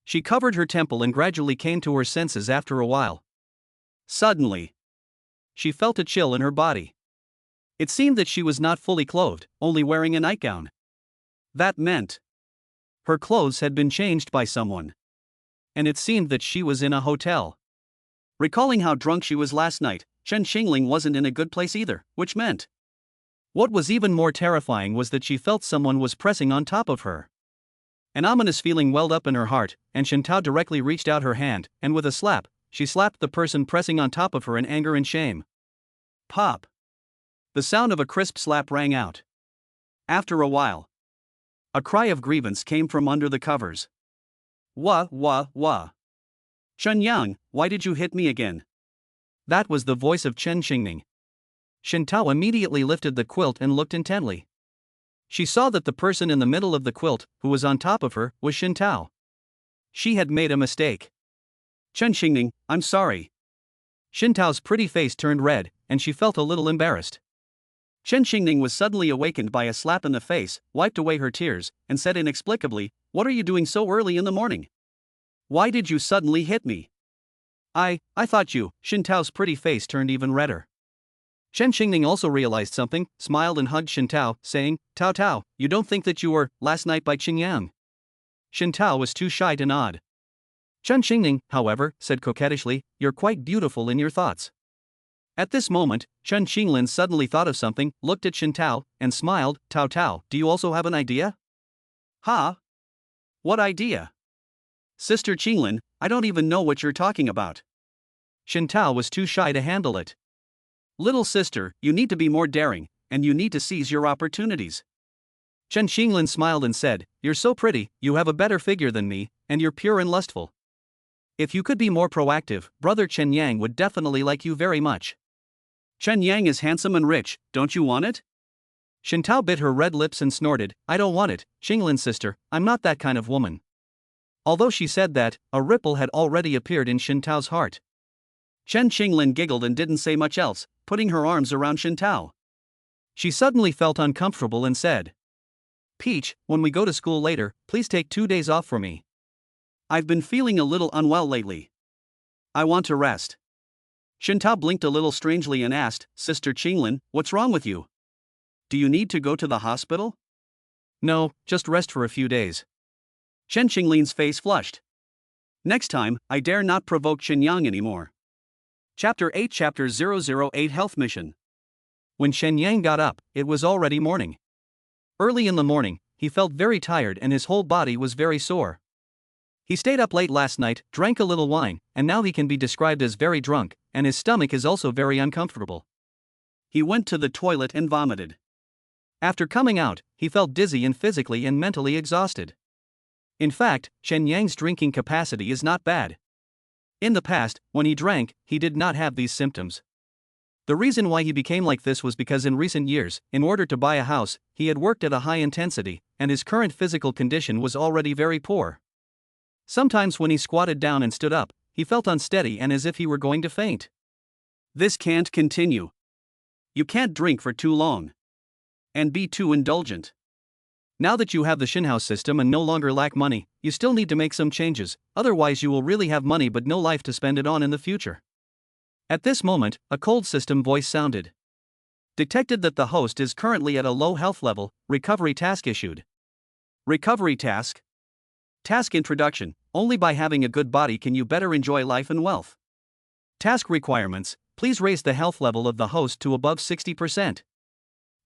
She covered her temple and gradually came to her senses after a while. Suddenly, she felt a chill in her body. It seemed that she was not fully clothed, only wearing a nightgown. That meant her clothes had been changed by someone. And it seemed that she was in a hotel. Recalling how drunk she was last night, Chen Xingling wasn't in a good place either, which meant what was even more terrifying was that she felt someone was pressing on top of her. An ominous feeling welled up in her heart, and Xin Tao directly reached out her hand, and with a slap, she slapped the person pressing on top of her in anger and shame. Pop! The sound of a crisp slap rang out. After a while, a cry of grievance came from under the covers. "Wah, wah, wah. Chen Yang, why did you hit me again?" That was the voice of Chen Xingning. Xin Tao immediately lifted the quilt and looked intently. She saw that the person in the middle of the quilt, who was on top of her, was Xin Tao. She had made a mistake. "Chen Xingning, I'm sorry." Xin Tao's pretty face turned red, and she felt a little embarrassed. Chen Xingning was suddenly awakened by a slap in the face, wiped away her tears, and said inexplicably, "What are you doing so early in the morning? Why did you suddenly hit me?" I thought you." Xin Tao's pretty face turned even redder. Chen Xingning also realized something, smiled and hugged Xin Tao, saying, "Tao Tao, you don't think that you were, last night by Qing Yang?" Xin Tao was too shy to nod. Chen Xingning, however, said coquettishly, "You're quite beautiful in your thoughts." At this moment, Chen Xinglin suddenly thought of something, looked at Xin Tao, and smiled, "Tao Tao, do you also have an idea?" "Huh? What idea?" "Sister Qinglin, I don't even know what you're talking about." Xin Tao was too shy to handle it. "Little sister, you need to be more daring, and you need to seize your opportunities." Chen Xinglin smiled and said, "You're so pretty, you have a better figure than me, and you're pure and lustful. If you could be more proactive, brother Chen Yang would definitely like you very much." "Chen Yang is handsome and rich, don't you want it?" Xin Tao bit her red lips and snorted, "I don't want it, Xinglin sister, I'm not that kind of woman." Although she said that, a ripple had already appeared in Xin Tao's heart. Chen Xinglin giggled and didn't say much else, putting her arms around Xin Tao. She suddenly felt uncomfortable and said, "Peach, when we go to school later, please take 2 days off for me. I've been feeling a little unwell lately. I want to rest." Xin Tao blinked a little strangely and asked, "Sister Qinglin, what's wrong with you? Do you need to go to the hospital?" "No, just rest for a few days." Chen Xinglin's face flushed. "Next time, I dare not provoke Chen Yang anymore." Chapter 8 Chapter 008 Health Mission. When Shen Yang got up, it was already morning. Early in the morning, he felt very tired and his whole body was very sore. He stayed up late last night, drank a little wine, and now he can be described as very drunk, and his stomach is also very uncomfortable. He went to the toilet and vomited. After coming out, he felt dizzy and physically and mentally exhausted. In fact, Shen Yang's drinking capacity is not bad. In the past, when he drank, he did not have these symptoms. The reason why he became like this was because in recent years, in order to buy a house, he had worked at a high intensity, and his current physical condition was already very poor. Sometimes when he squatted down and stood up, he felt unsteady and as if he were going to faint. This can't continue. You can't drink for too long. And be too indulgent. Now that you have the Shinhouse system and no longer lack money, you still need to make some changes, otherwise you will really have money but no life to spend it on in the future. At this moment, a cold system voice sounded. Detected that the host is currently at a low health level, recovery task issued. Recovery task. Task introduction: only by having a good body can you better enjoy life and wealth. Task requirements: please raise the health level of the host to above 60%.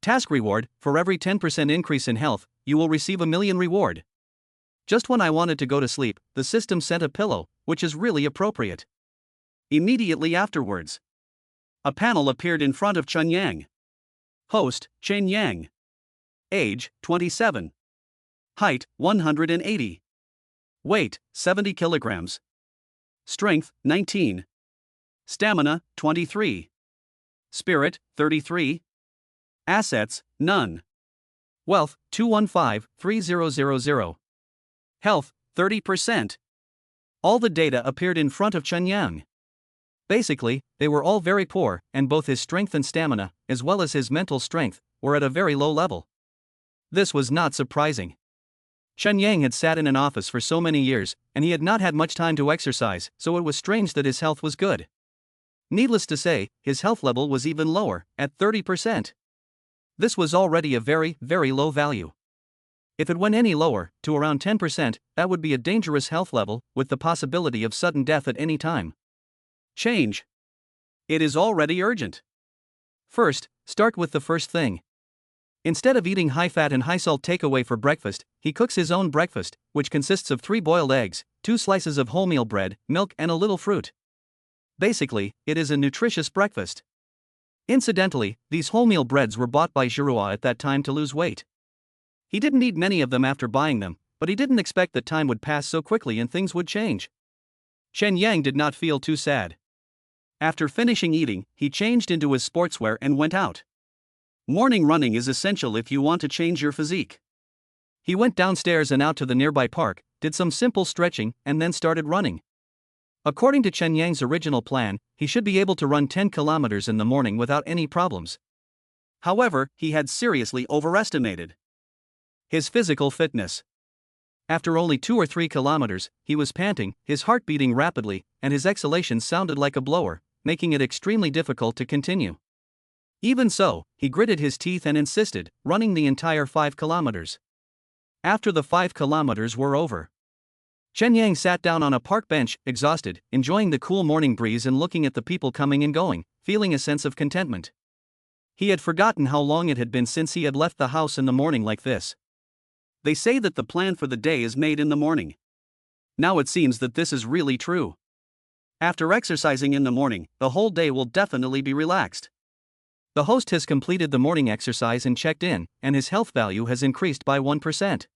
Task reward: for every 10% increase in health, you will receive $1 million reward. Just when I wanted to go to sleep, the system sent a pillow, which is really appropriate. Immediately afterwards, a panel appeared in front of Chun Yang. Host: Chen Yang. Age: 27. Height: 180. Weight: 70 kilograms. Strength: 19. Stamina: 23. Spirit: 33. Assets: none. Wealth: 215,3000. Health: 30%. All the data appeared in front of Chun Yang. Basically, they were all very poor, and both his strength and stamina, as well as his mental strength, were at a very low level. This was not surprising. Chun Yang had sat in an office for so many years, and he had not had much time to exercise, so it was strange that his health was good. Needless to say, his health level was even lower, at 30%. This was already a very, very low value. If it went any lower, to around 10%, that would be a dangerous health level, with the possibility of sudden death at any time. Change. It is already urgent. First, start with the first thing. Instead of eating high-fat and high-salt takeaway for breakfast, he cooks his own breakfast, which consists of 3 boiled eggs, 2 slices of wholemeal bread, milk and a little fruit. Basically, it is a nutritious breakfast. Incidentally, these wholemeal breads were bought by Giroux at that time to lose weight. He didn't eat many of them after buying them, but he didn't expect that time would pass so quickly and things would change. Chen Yang did not feel too sad. After finishing eating, he changed into his sportswear and went out. Morning running is essential if you want to change your physique. He went downstairs and out to the nearby park, did some simple stretching, and then started running. According to Chen Yang's original plan, he should be able to run 10 kilometers in the morning without any problems. However, he had seriously overestimated his physical fitness. After only 2 or 3 kilometers, he was panting, his heart beating rapidly, and his exhalations sounded like a blower, making it extremely difficult to continue. Even so, he gritted his teeth and insisted, running the entire 5 kilometers. After the 5 kilometers were over, Chen Yang sat down on a park bench, exhausted, enjoying the cool morning breeze and looking at the people coming and going, feeling a sense of contentment. He had forgotten how long it had been since he had left the house in the morning like this. They say that the plan for the day is made in the morning. Now it seems that this is really true. After exercising in the morning, the whole day will definitely be relaxed. The host has completed the morning exercise and checked in, and his health value has increased by 1%.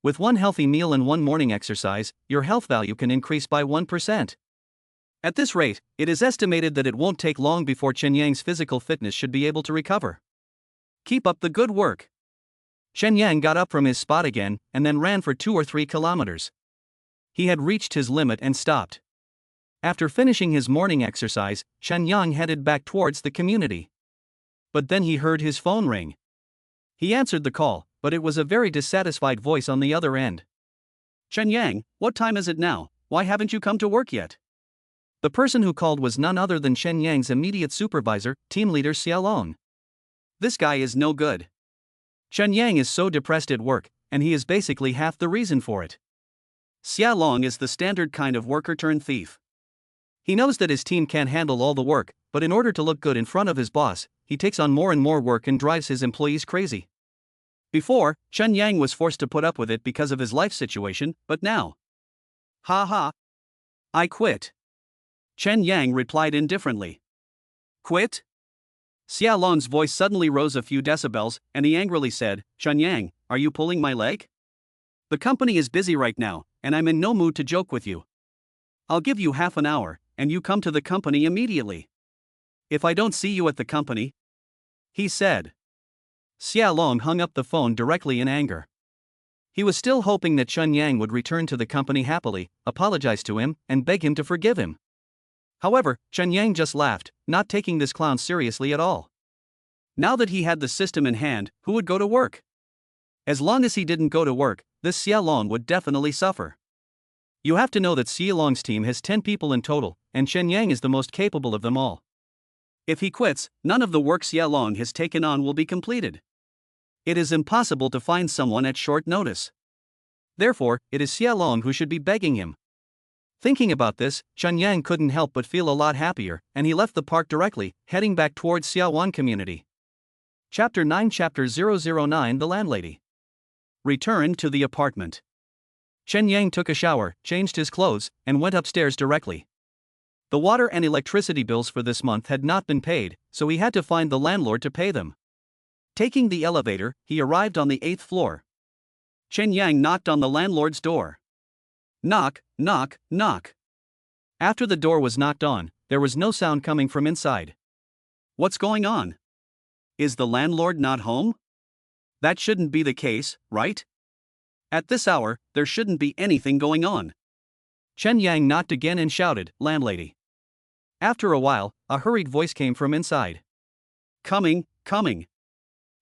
With 1 healthy meal and 1 morning exercise, your health value can increase by 1%. At this rate, it is estimated that it won't take long before Chen Yang's physical fitness should be able to recover. Keep up the good work. Chen Yang got up from his spot again, and then ran for 2 or 3 kilometers. He had reached his limit and stopped. After finishing his morning exercise, Chen Yang headed back towards the community. But then he heard his phone ring. He answered the call, but it was a very dissatisfied voice on the other end. Chen Yang, what time is it now? Why haven't you come to work yet? The person who called was none other than Chen Yang's immediate supervisor, team leader Xia Long. This guy is no good. Chen Yang is so depressed at work, and he is basically half the reason for it. Xia Long is the standard kind of worker turned thief. He knows that his team can't handle all the work, but in order to look good in front of his boss, he takes on more and more work and drives his employees crazy. Before, Chen Yang was forced to put up with it because of his life situation, but now, ha ha, I quit. Chen Yang replied indifferently. Quit? Xia Long's voice suddenly rose a few decibels, and he angrily said, Chen Yang, are you pulling my leg? The company is busy right now, and I'm in no mood to joke with you. I'll give you half an hour, and you come to the company immediately. If I don't see you at the company, he said. Xia Long hung up the phone directly in anger. He was still hoping that Chen Yang would return to the company happily, apologize to him, and beg him to forgive him. However, Chen Yang just laughed, not taking this clown seriously at all. Now that he had the system in hand, who would go to work? As long as he didn't go to work, this Xia Long would definitely suffer. You have to know that Xia Long's team has 10 people in total, and Chen Yang is the most capable of them all. If he quits, none of the work Xia Long has taken on will be completed. It is impossible to find someone at short notice. Therefore, it is Xia Long who should be begging him. Thinking about this, Chen Yang couldn't help but feel a lot happier, and he left the park directly, heading back towards Xiaowan community. Chapter 9 Chapter 009 The Landlady. Return to the apartment. Chen Yang took a shower, changed his clothes, and went upstairs directly. The water and electricity bills for this month had not been paid, so he had to find the landlord to pay them. Taking the elevator, he arrived on the 8th floor. Chen Yang knocked on the landlord's door. Knock, knock, knock. After the door was knocked on, there was no sound coming from inside. What's going on? Is the landlord not home? That shouldn't be the case, right? At this hour, there shouldn't be anything going on. Chen Yang knocked again and shouted, "Landlady." After a while, a hurried voice came from inside. Coming, coming.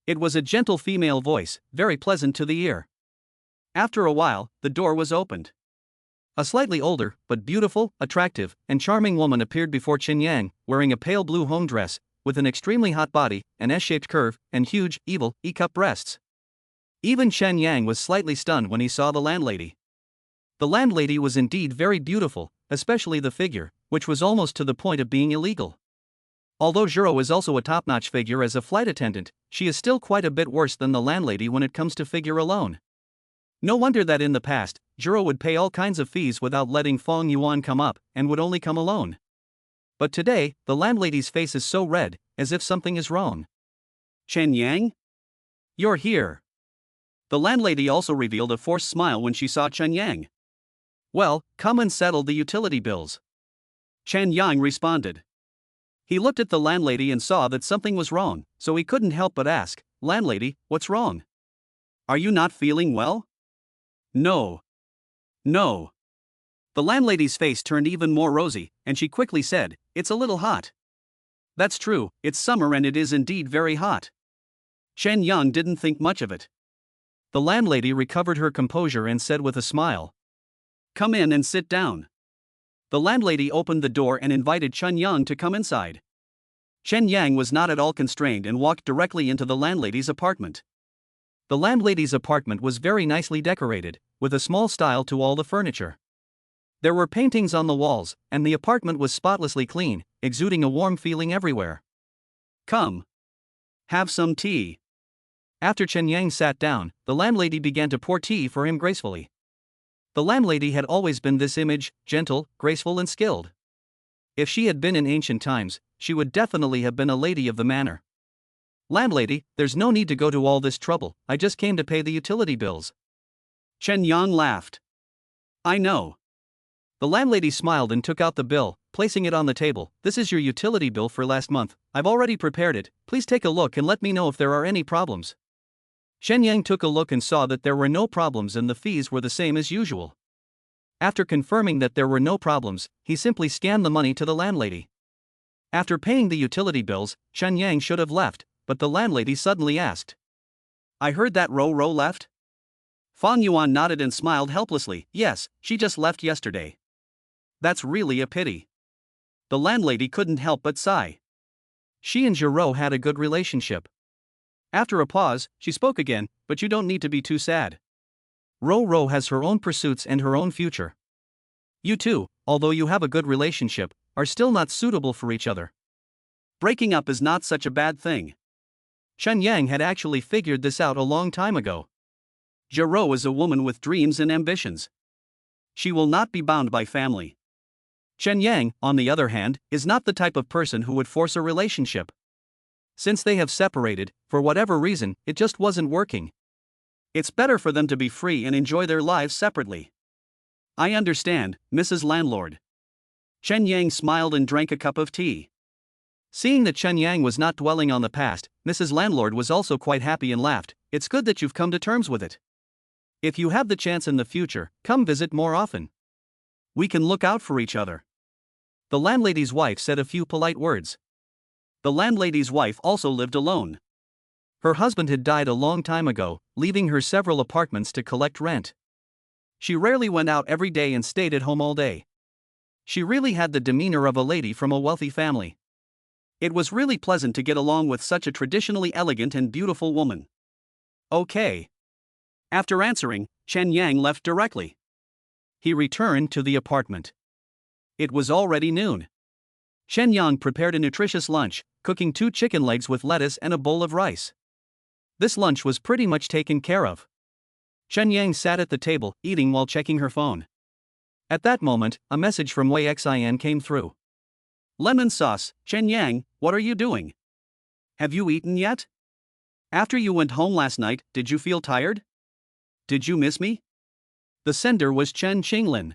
It was a gentle female voice, very pleasant to the ear. After a while, the door was opened. A slightly older, but beautiful, attractive, and charming woman appeared before Chen Yang, wearing a pale blue home dress, with an extremely hot body, an S-shaped curve, and huge, evil, E-cup breasts. Even Chen Yang was slightly stunned when he saw the landlady. The landlady was indeed very beautiful, especially the figure, which was almost to the point of being illegal. Although Zhiro is also a top-notch figure as a flight attendant, she is still quite a bit worse than the landlady when it comes to figure alone. No wonder that in the past, Zhiro would pay all kinds of fees without letting Fong Yuan come up, and would only come alone. But today, the landlady's face is so red, as if something is wrong. Chen Yang? You're here. The landlady also revealed a forced smile when she saw Chen Yang. Well, come and settle the utility bills. Chen Yang responded. He looked at the landlady and saw that something was wrong, so he couldn't help but ask, "Landlady, what's wrong? Are you not feeling well?" No. No. The landlady's face turned even more rosy, and she quickly said, "It's a little hot." That's true, it's summer and it is indeed very hot. Chen Yang didn't think much of it. The landlady recovered her composure and said with a smile, "Come in and sit down." The landlady opened the door and invited Chen Yang to come inside. Chen Yang was not at all constrained and walked directly into the landlady's apartment. The landlady's apartment was very nicely decorated, with a small style to all the furniture. There were paintings on the walls, and the apartment was spotlessly clean, exuding a warm feeling everywhere. Come. Have some tea. After Chen Yang sat down, the landlady began to pour tea for him gracefully. The landlady had always been this image, gentle, graceful and skilled. If she had been in ancient times, she would definitely have been a lady of the manor. Landlady, there's no need to go to all this trouble, I just came to pay the utility bills. Chen Yang laughed. I know. The landlady smiled and took out the bill, placing it on the table. This is your utility bill for last month, I've already prepared it, please take a look and let me know if there are any problems. Chen Yang took a look and saw that there were no problems and the fees were the same as usual. After confirming that there were no problems, he simply scanned the money to the landlady. After paying the utility bills, Chen Yang should have left, but the landlady suddenly asked. I heard that Ro left? Fong Yuan nodded and smiled helplessly. Yes, she just left yesterday. That's really a pity. The landlady couldn't help but sigh. She and Zhiro had a good relationship. After a pause, she spoke again, but you don't need to be too sad. Ro has her own pursuits and her own future. You two, although you have a good relationship, are still not suitable for each other. Breaking up is not such a bad thing. Chen Yang had actually figured this out a long time ago. Zhiro is a woman with dreams and ambitions. She will not be bound by family. Chen Yang, on the other hand, is not the type of person who would force a relationship. Since they have separated, for whatever reason, it just wasn't working. It's better for them to be free and enjoy their lives separately. I understand, Mrs. Landlord. Chen Yang smiled and drank a cup of tea. Seeing that Chen Yang was not dwelling on the past, Mrs. Landlord was also quite happy and laughed. It's good that you've come to terms with it. If you have the chance in the future, come visit more often. We can look out for each other. The landlady's wife said a few polite words. The landlady's wife also lived alone. Her husband had died a long time ago, leaving her several apartments to collect rent. She rarely went out every day and stayed at home all day. She really had the demeanor of a lady from a wealthy family. It was really pleasant to get along with such a traditionally elegant and beautiful woman. Okay. After answering, Chen Yang left directly. He returned to the apartment. It was already noon. Chen Yang prepared a nutritious lunch, cooking 2 chicken legs with lettuce and a bowl of rice. This lunch was pretty much taken care of. Chen Yang sat at the table, eating while checking her phone. At that moment, a message from Wei Xin came through. Lemon sauce, Chen Yang, what are you doing? Have you eaten yet? After you went home last night, did you feel tired? Did you miss me? The sender was Chen Qinglin.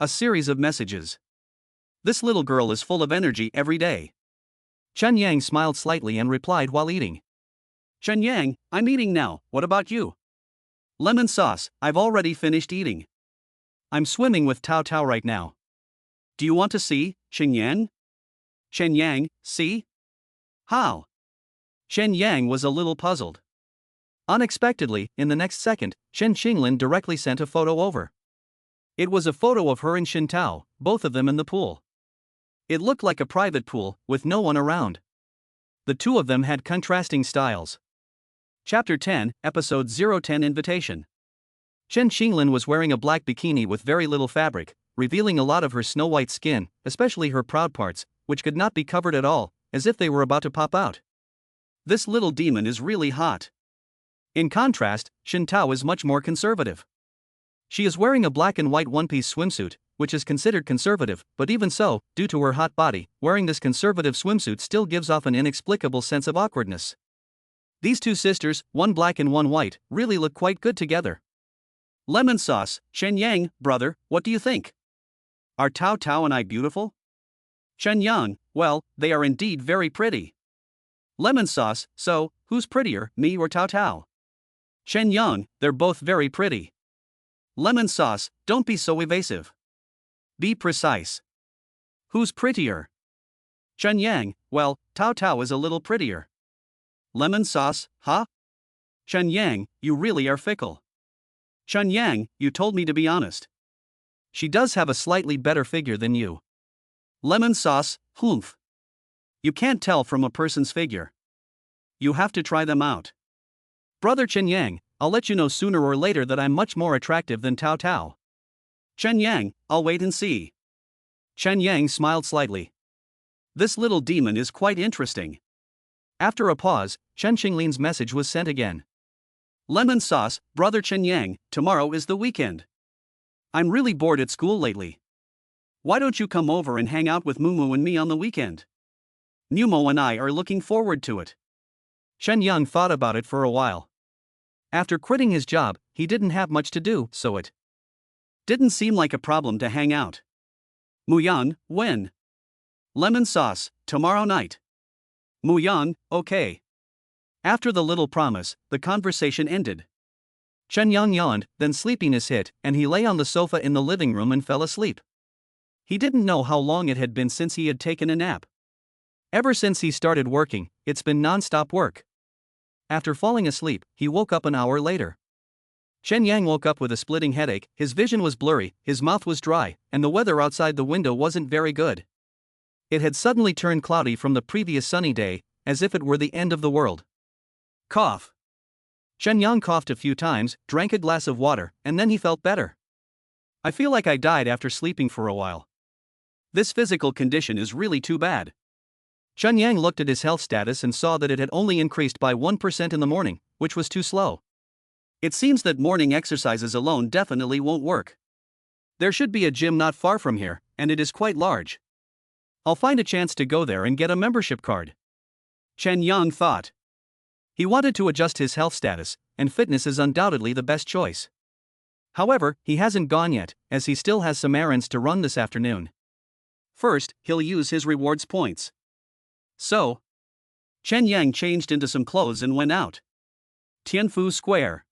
A series of messages. This little girl is full of energy every day. Chen Yang smiled slightly and replied while eating. Chen Yang, I'm eating now, what about you? Lemon sauce, I've already finished eating. I'm swimming with Tao Tao right now. Do you want to see, Chen Yang? Chen Yang, see? How? Chen Yang was a little puzzled. Unexpectedly, in the next second, Chen Qinglin directly sent a photo over. It was a photo of her and Shin Tao, both of them in the pool. It looked like a private pool, with no one around. The two of them had contrasting styles. Chapter 10, Episode 010 Invitation. Chen Qinglin was wearing a black bikini with very little fabric, revealing a lot of her snow-white skin, especially her proud parts, which could not be covered at all, as if they were about to pop out. This little demon is really hot. In contrast, Shin Tao is much more conservative. She is wearing a black and white one-piece swimsuit, which is considered conservative, but even so, due to her hot body, wearing this conservative swimsuit still gives off an inexplicable sense of awkwardness. These two sisters, one black and one white, really look quite good together. Lemon sauce, Chen Yang, brother, what do you think? Are Tao Tao and I beautiful? Chen Yang, well, they are indeed very pretty. Lemon sauce, so, who's prettier, me or Tao Tao? Chen Yang, they're both very pretty. Lemon sauce, don't be so evasive. Be precise. Who's prettier? Chen Yang, well, Tao Tao is a little prettier. Lemon sauce, huh? Chen Yang, you really are fickle. Chen Yang, you told me to be honest. She does have a slightly better figure than you. Lemon sauce, humph. You can't tell from a person's figure. You have to try them out. Brother Chen Yang, I'll let you know sooner or later that I'm much more attractive than Tao Tao. Chen Yang, I'll wait and see. Chen Yang smiled slightly. This little demon is quite interesting. After a pause, Chen Qinglin's message was sent again. Lemon sauce, brother Chen Yang, tomorrow is the weekend. I'm really bored at school lately. Why don't you come over and hang out with Mumu and me on the weekend? Mumu and I are looking forward to it. Chen Yang thought about it for a while. After quitting his job, he didn't have much to do, so it didn't seem like a problem to hang out. Muyan, when? Lemon sauce, tomorrow night. Muyan, okay. After the little promise, the conversation ended. Chen Yang yawned, then sleepiness hit, and he lay on the sofa in the living room and fell asleep. He didn't know how long it had been since he had taken a nap. Ever since he started working, it's been non-stop work. After falling asleep, he woke up an hour later. Chen Yang woke up with a splitting headache, his vision was blurry, his mouth was dry, and the weather outside the window wasn't very good. It had suddenly turned cloudy from the previous sunny day, as if it were the end of the world. Cough. Chen Yang coughed a few times, drank a glass of water, and then he felt better. I feel like I died after sleeping for a while. This physical condition is really too bad. Chen Yang looked at his health status and saw that it had only increased by 1% in the morning, which was too slow. It seems that morning exercises alone definitely won't work. There should be a gym not far from here, and it is quite large. I'll find a chance to go there and get a membership card. Chen Yang thought. He wanted to adjust his health status, and fitness is undoubtedly the best choice. However, he hasn't gone yet, as he still has some errands to run this afternoon. First, he'll use his rewards points. So, Chen Yang changed into some clothes and went out. Tianfu Square.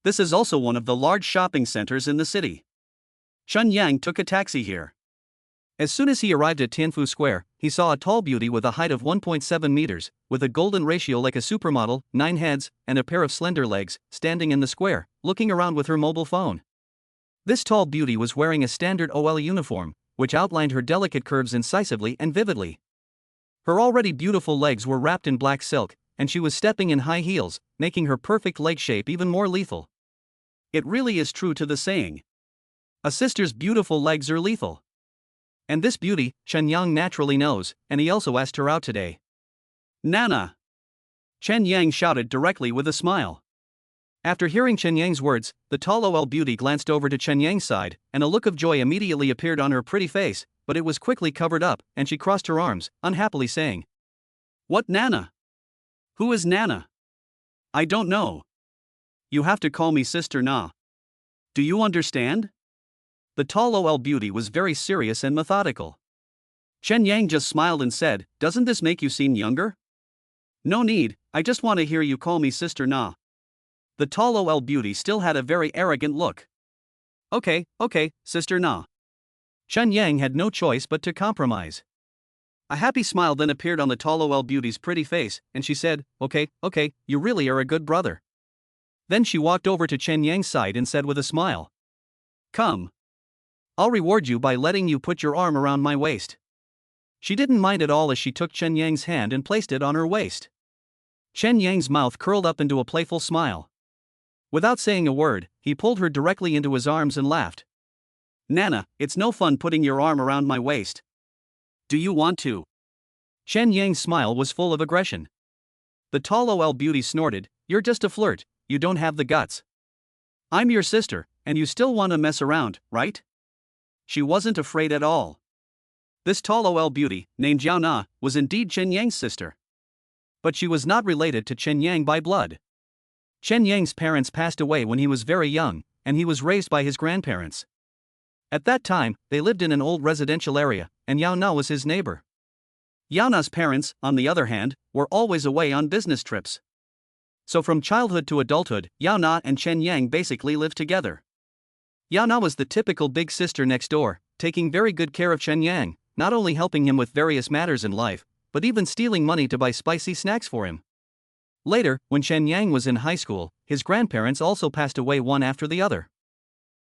This is also one of the large shopping centers in the city. Chen Yang took a taxi here. As soon as he arrived at Tianfu Square, he saw a tall beauty with a height of 1.7 meters, with a golden ratio like a supermodel, 9 heads, and a pair of slender legs, standing in the square, looking around with her mobile phone. This tall beauty was wearing a standard OL uniform, which outlined her delicate curves incisively and vividly. Her already beautiful legs were wrapped in black silk, and she was stepping in high heels, making her perfect leg shape even more lethal. It really is true to the saying, a sister's beautiful legs are lethal. And this beauty, Chen Yang naturally knows, and he also asked her out today. Nana! Chen Yang shouted directly with a smile. After hearing Chen Yang's words, the tall OL beauty glanced over to Chen Yang's side, and a look of joy immediately appeared on her pretty face, but it was quickly covered up, and she crossed her arms, unhappily saying, "What Nana? Who is Nana? I don't know. You have to call me Sister Na. Do you understand?" The tall OL beauty was very serious and methodical. Chen Yang just smiled and said, "Doesn't this make you seem younger?" "No need, I just want to hear you call me Sister Na." The tall OL beauty still had a very arrogant look. Okay, Sister Na." Chen Yang had no choice but to compromise. A happy smile then appeared on the tall OL beauty's pretty face, and she said, Okay, you really are a good brother." Then she walked over to Chen Yang's side and said with a smile, "Come. I'll reward you by letting you put your arm around my waist." She didn't mind at all as she took Chen Yang's hand and placed it on her waist. Chen Yang's mouth curled up into a playful smile. Without saying a word, he pulled her directly into his arms and laughed. "Nana, it's no fun putting your arm around my waist. Do you want to?" Chen Yang's smile was full of aggression. The tall OL beauty snorted, "You're just a flirt, you don't have the guts. I'm your sister, and you still want to mess around, right?" She wasn't afraid at all. This tall OL beauty, named Jiao Na, was indeed Chen Yang's sister. But she was not related to Chen Yang by blood. Chen Yang's parents passed away when he was very young, and he was raised by his grandparents. At that time, they lived in an old residential area, and Yao Na was his neighbor. Yao Na's parents, on the other hand, were always away on business trips. So from childhood to adulthood, Yao Na and Chen Yang basically lived together. Yao Na was the typical big sister next door, taking very good care of Chen Yang, not only helping him with various matters in life, but even stealing money to buy spicy snacks for him. Later, when Chen Yang was in high school, his grandparents also passed away one after the other.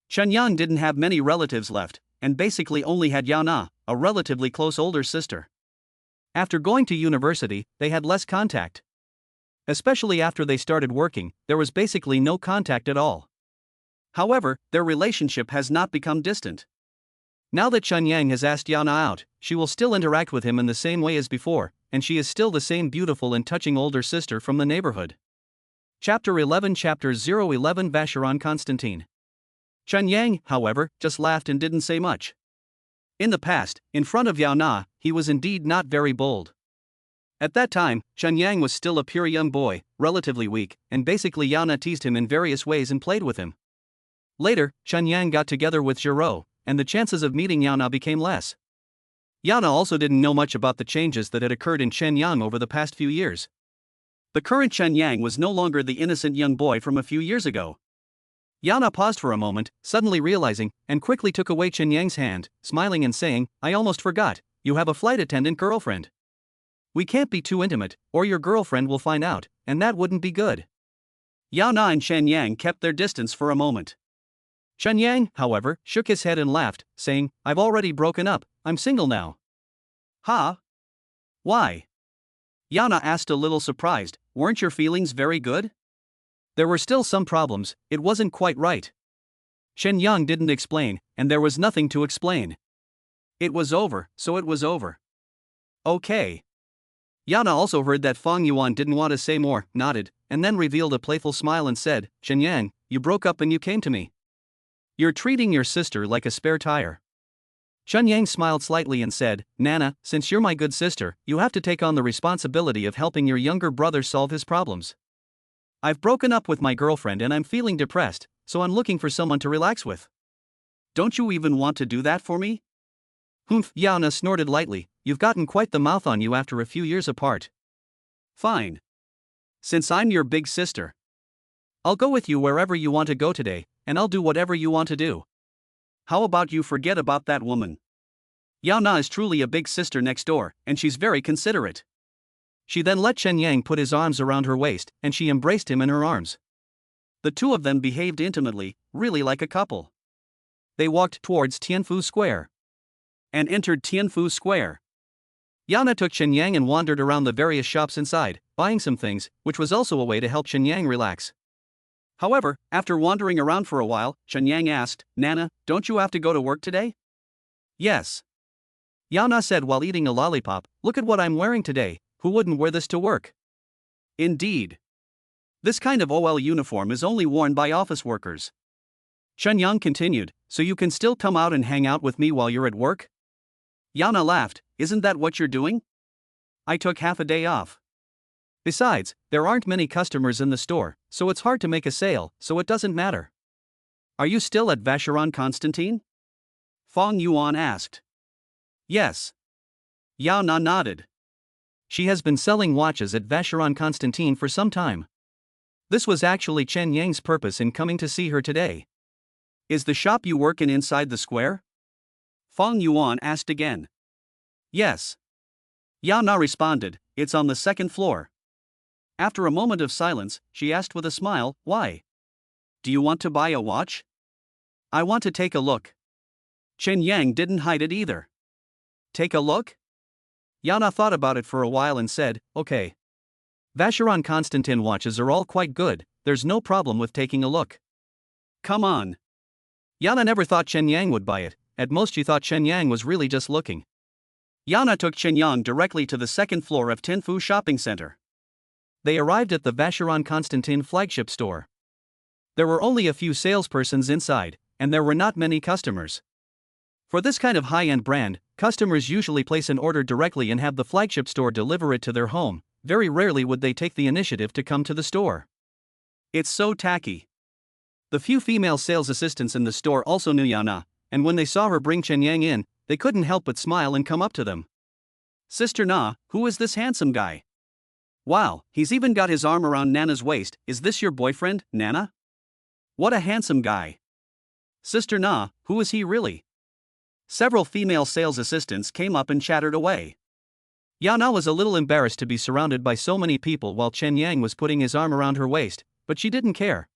Chen Yang didn't have many relatives left, and basically only had Yao Na, a relatively close older sister. After going to university, they had less contact. Especially after they started working, there was basically no contact at all. However, their relationship has not become distant. Now that Chen Yang has asked Yao Na out, she will still interact with him in the same way as before, and she is still the same beautiful and touching older sister from the neighborhood. Chapter 11 Chapter 011 Vacheron Constantine. Chen Yang, however, just laughed and didn't say much. In the past, in front of Yao Na, he was indeed not very bold. At that time, Chen Yang was still a pure young boy, relatively weak, and basically Yao Na teased him in various ways and played with him. Later, Chen Yang got together with Giraud, and the chances of meeting Yao Na became less. Yao Na also didn't know much about the changes that had occurred in Chen Yang over the past few years. The current Chen Yang was no longer the innocent young boy from a few years ago. Yao Na paused for a moment, suddenly realizing, and quickly took away Chen Yang's hand, smiling and saying, "I almost forgot, you have a flight attendant girlfriend. We can't be too intimate, or your girlfriend will find out, and that wouldn't be good." Yao Na and Chen Yang kept their distance for a moment. Chen Yang, however, shook his head and laughed, saying, "I've already broken up, I'm single now." "Huh? Why?" Yao Na asked a little surprised, "Weren't your feelings very good?" There were still some problems, it wasn't quite right. Chen Yang didn't explain, and there was nothing to explain. It was over, so it was over. Okay. Yao Na also heard that Fang Yuan didn't want to say more, nodded, and then revealed a playful smile and said, "Chen Yang, you broke up and you came to me. You're treating your sister like a spare tire." Chen Yang smiled slightly and said, "Nana, since you're my good sister, you have to take on the responsibility of helping your younger brother solve his problems. I've broken up with my girlfriend and I'm feeling depressed, so I'm looking for someone to relax with. Don't you even want to do that for me?" "Humph," Yao Na snorted lightly, "you've gotten quite the mouth on you after a few years apart." "Fine. Since I'm your big sister, I'll go with you wherever you want to go today, and I'll do whatever you want to do. How about you forget about that woman?" Yao Na is truly a big sister next door, and she's very considerate. She then let Chen Yang put his arms around her waist, and she embraced him in her arms. The two of them behaved intimately, really like a couple. They walked towards Tianfu Square and entered Tianfu Square. Yana took Chen Yang and wandered around the various shops inside, buying some things, which was also a way to help Chen Yang relax. However, after wandering around for a while, Chen Yang asked, "Nana, don't you have to go to work today?" "Yes." Yana said while eating a lollipop, "Look at what I'm wearing today, who wouldn't wear this to work?" Indeed. This kind of OL uniform is only worn by office workers. Chen Yang continued, "So you can still come out and hang out with me while you're at work?" Yana laughed, "Isn't that what you're doing? I took half a day off. Besides, there aren't many customers in the store, so it's hard to make a sale, so it doesn't matter." "Are you still at Vacheron Constantine?" Fong Yuan asked. "Yes." Yao Na nodded. She has been selling watches at Vacheron Constantine for some time. This was actually Chen Yang's purpose in coming to see her today. "Is the shop you work in inside the square?" Fong Yuan asked again. "Yes." Yao Na responded, "It's on the second floor." After a moment of silence, she asked with a smile, "Why? Do you want to buy a watch?" "I want to take a look." Chen Yang didn't hide it either. "Take a look?" Yana thought about it for a while and said, "Okay. Vacheron Constantin watches are all quite good, there's no problem with taking a look." "Come on." Yana never thought Chen Yang would buy it, at most she thought Chen Yang was really just looking. Yana took Chen Yang directly to the second floor of Tianfu Shopping Center. They arrived at the Vacheron Constantin flagship store. There were only a few salespersons inside, and there were not many customers. For this kind of high-end brand, customers usually place an order directly and have the flagship store deliver it to their home. Very rarely would they take the initiative to come to the store. It's so tacky. The few female sales assistants in the store also knew Yana, and when they saw her bring Chen Yang in, they couldn't help but smile and come up to them. "Sister Na, who is this handsome guy? Wow, he's even got his arm around Nana's waist. Is this your boyfriend, Nana? What a handsome guy. Sister Na, who is he really?" Several female sales assistants came up and chattered away. Yana was a little embarrassed to be surrounded by so many people while Chen Yang was putting his arm around her waist, but she didn't care.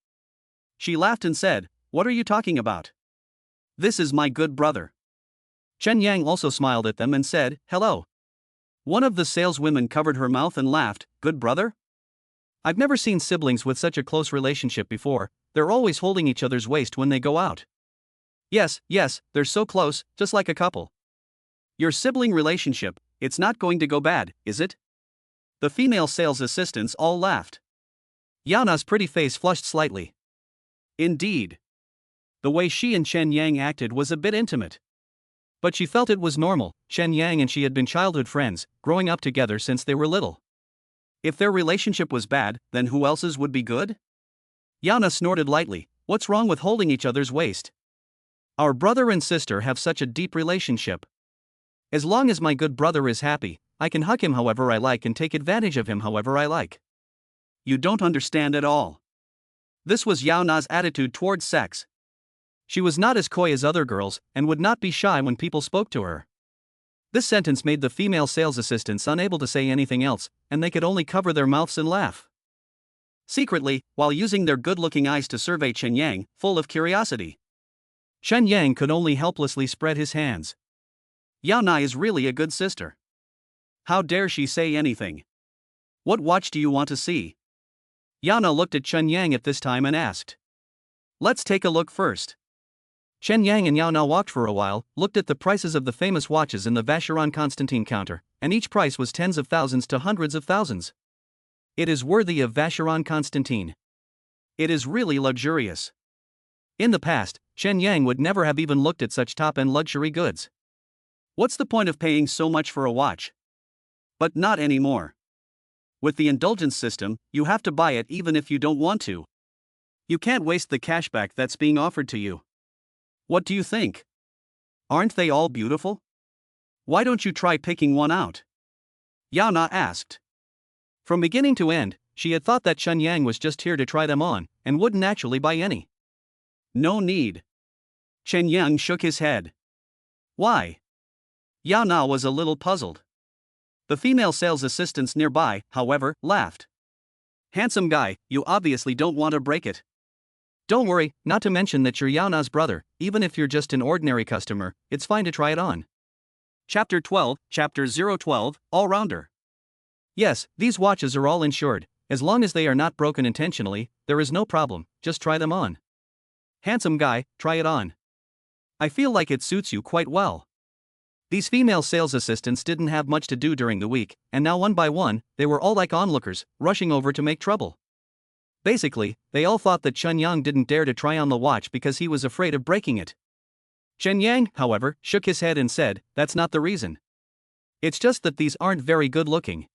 She laughed and said, "What are you talking about? This is my good brother." Chen Yang also smiled at them and said, "Hello." One of the saleswomen covered her mouth and laughed, "Good brother? I've never seen siblings with such a close relationship before, they're always holding each other's waist when they go out." Yes, they're so close, just like a couple. Your sibling relationship, it's not going to go bad, is it? The female sales assistants all laughed. Yana's pretty face flushed slightly. Indeed. The way she and Chen Yang acted was a bit intimate. But she felt it was normal. Chen Yang and she had been childhood friends, growing up together since they were little. If their relationship was bad, then who else's would be good? Yana snorted lightly, "What's wrong with holding each other's waist? Our brother and sister have such a deep relationship. As long as my good brother is happy, I can hug him however I like and take advantage of him however I like." You don't understand at all. This was Yao Na's attitude towards sex. She was not as coy as other girls, and would not be shy when people spoke to her. This sentence made the female sales assistants unable to say anything else, and they could only cover their mouths and laugh. Secretly, while using their good-looking eyes to survey Chen Yang, full of curiosity, Chen Yang could only helplessly spread his hands. Yao Na is really a good sister. How dare she say anything? "What watch do you want to see?" Yao Na looked at Chen Yang at this time and asked. "Let's take a look first." Chen Yang and Yao Na walked for a while, looked at the prices of the famous watches in the Vacheron Constantine counter, and each price was tens of thousands to hundreds of thousands. It is worthy of Vacheron Constantine. It is really luxurious. In the past, Chen Yang would never have even looked at such top-end luxury goods. What's the point of paying so much for a watch? But not anymore. With the indulgence system, you have to buy it even if you don't want to. You can't waste the cashback that's being offered to you. What do you think? Aren't they all beautiful? Why don't you try picking one out? Yao Na asked. From beginning to end, she had thought that Chen Yang was just here to try them on, and wouldn't actually buy any. No need. Chen Yang shook his head. Why? Yao Na was a little puzzled. The female sales assistants nearby, however, laughed. Handsome guy, you obviously don't want to break it. Don't worry, not to mention that you're Yao Na's brother, even if you're just an ordinary customer, it's fine to try it on. Chapter 12, Chapter 012, All-Rounder. Yes, these watches are all insured. As long as they are not broken intentionally, there is no problem, just try them on. Handsome guy, try it on. I feel like it suits you quite well. These female sales assistants didn't have much to do during the week, and now one by one, they were all like onlookers, rushing over to make trouble. Basically, they all thought that Chen Yang didn't dare to try on the watch because he was afraid of breaking it. Chen Yang, however, shook his head and said, that's not the reason. It's just that these aren't very good looking.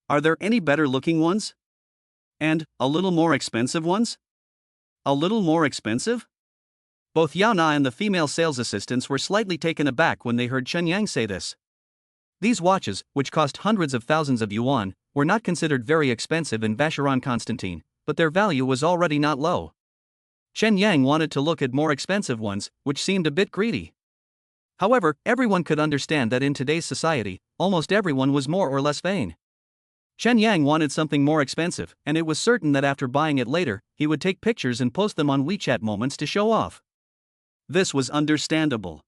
Are there any better looking ones? And, a little more expensive ones? A little more expensive? Both Yao Na and the female sales assistants were slightly taken aback when they heard Chen Yang say this. These watches, which cost hundreds of thousands of yuan, were not considered very expensive in Vacheron Constantine, but their value was already not low. Chen Yang wanted to look at more expensive ones, which seemed a bit greedy. However, everyone could understand that in today's society, almost everyone was more or less vain. Chen Yang wanted something more expensive, and it was certain that after buying it later, he would take pictures and post them on WeChat Moments to show off. This was understandable.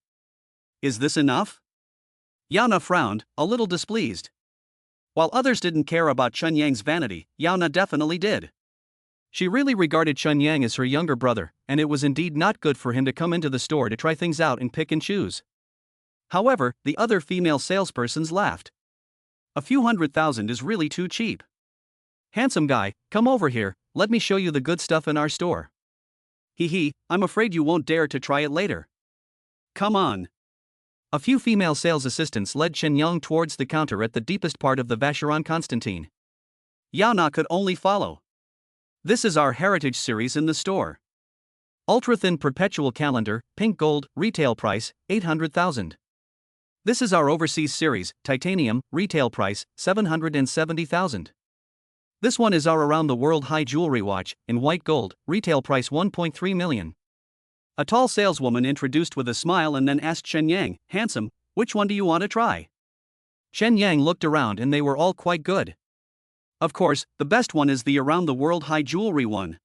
Is this enough? Yao Na frowned, a little displeased. While others didn't care about Chen Yang's vanity, Yao Na definitely did. She really regarded Chen Yang as her younger brother, and it was indeed not good for him to come into the store to try things out and pick and choose. However, the other female salespersons laughed. A few $100,000 is really too cheap. Handsome guy, come over here, let me show you the good stuff in our store. Hee, I'm afraid you won't dare to try it later. Come on. A few female sales assistants led Chen Yang towards the counter at the deepest part of the Vacheron Constantine. Yao Na could only follow. This is our heritage series in the store. Ultra-thin perpetual calendar, pink gold, retail price, 800,000. This is our overseas series, titanium, retail price, 770,000. This one is our around the world high jewelry watch, in white gold, retail price 1.3 million. A tall saleswoman introduced with a smile and then asked Chen Yang, handsome, which one do you want to try? Chen Yang looked around and they were all quite good. Of course, the best one is the around the world high jewelry one.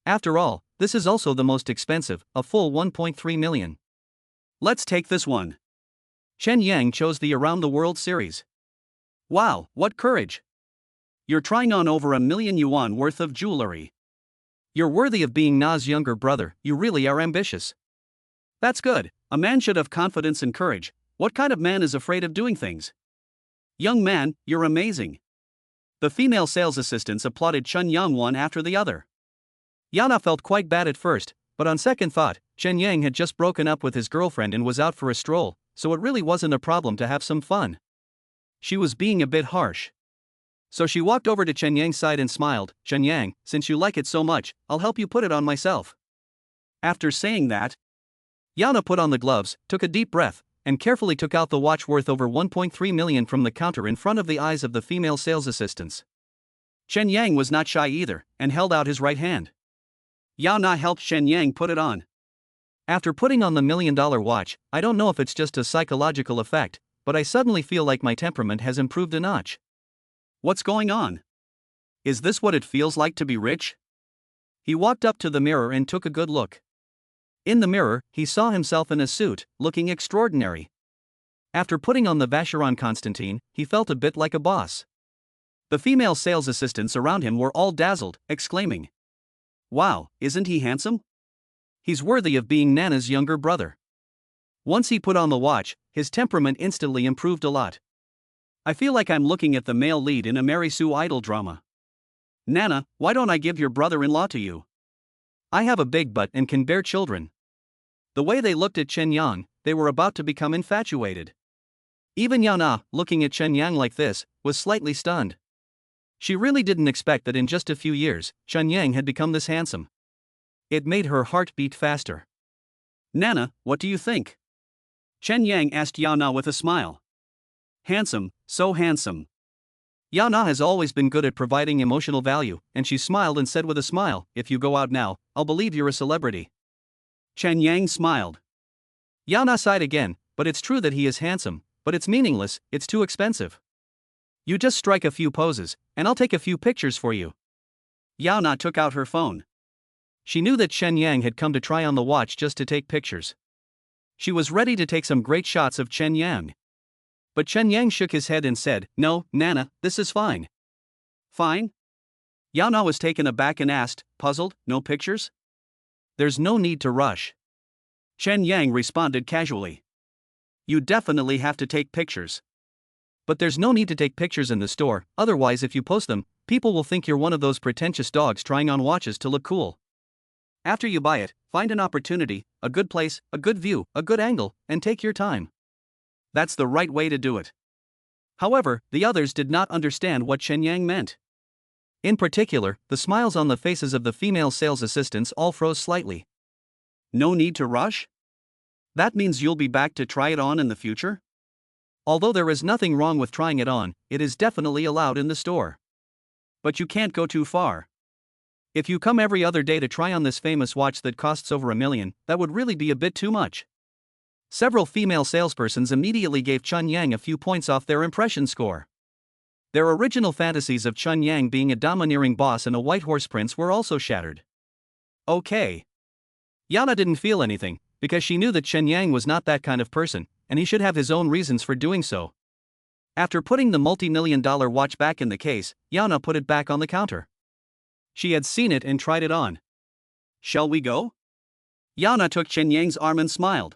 After all, this is also the most expensive, a full 1.3 million. Let's take this one. Chen Yang chose the Around the World series. Wow, what courage! You're trying on over $1 million yuan worth of jewelry. You're worthy of being Na's younger brother, you really are ambitious. That's good, a man should have confidence and courage. What kind of man is afraid of doing things? Young man, you're amazing. The female sales assistants applauded Chen Yang one after the other. Yao Na felt quite bad at first, but on second thought, Chen Yang had just broken up with his girlfriend and was out for a stroll, so it really wasn't a problem to have some fun. She was being a bit harsh. So she walked over to Chen Yang's side and smiled, Chen Yang, since you like it so much, I'll help you put it on myself. After saying that, Yao Na put on the gloves, took a deep breath, and carefully took out the watch worth over 1.3 million from the counter in front of the eyes of the female sales assistants. Chen Yang was not shy either, and held out his right hand. Yao Na helped Chen Yang put it on. After putting on the $1 million watch, I don't know if it's just a psychological effect, but I suddenly feel like my temperament has improved a notch. What's going on? Is this what it feels like to be rich? He walked up to the mirror and took a good look. In the mirror, he saw himself in a suit, looking extraordinary. After putting on the Vacheron Constantine, he felt a bit like a boss. The female sales assistants around him were all dazzled, exclaiming, "Wow, isn't he handsome? He's worthy of being Nana's younger brother." Once he put on the watch, his temperament instantly improved a lot. I feel like I'm looking at the male lead in a Mary Sue idol drama. Nana, why don't I give your brother-in-law to you? I have a big butt and can bear children. The way they looked at Chen Yang, they were about to become infatuated. Even Yao Na, looking at Chen Yang like this, was slightly stunned. She really didn't expect that in just a few years, Chen Yang had become this handsome. It made her heart beat faster. Nana, what do you think? Chen Yang asked Yao Na with a smile. Handsome, so handsome. Yao Na has always been good at providing emotional value, and she smiled and said with a smile, if you go out now, I'll believe you're a celebrity. Chen Yang smiled. Yao Na sighed again, but it's true that he is handsome, but it's meaningless, it's too expensive. You just strike a few poses, and I'll take a few pictures for you. Yao Na took out her phone. She knew that Chen Yang had come to try on the watch just to take pictures. She was ready to take some great shots of Chen Yang. But Chen Yang shook his head and said, "No, Nana, this is fine." "Fine?" Yao Na was taken aback and asked, puzzled, "No pictures?" "There's no need to rush." Chen Yang responded casually. "You definitely have to take pictures. But there's no need to take pictures in the store, otherwise if you post them, people will think you're one of those pretentious dogs trying on watches to look cool. After you buy it, find an opportunity, a good place, a good view, a good angle, and take your time. That's the right way to do it." However, the others did not understand what Chen Yang meant. In particular, the smiles on the faces of the female sales assistants all froze slightly. "No need to rush? That means you'll be back to try it on in the future?" Although there is nothing wrong with trying it on, it is definitely allowed in the store. But you can't go too far. If you come every other day to try on this famous watch that costs over $1 million, that would really be a bit too much. Several female salespersons immediately gave Chen Yang a few points off their impression score. Their original fantasies of Chen Yang being a domineering boss and a white horse prince were also shattered. Okay. Yana didn't feel anything, because she knew that Chen Yang was not that kind of person, and he should have his own reasons for doing so. After putting the multi-million-dollar watch back in the case, Yana put it back on the counter. She had seen it and tried it on. "Shall we go?" Yana took Chen Yang's arm and smiled.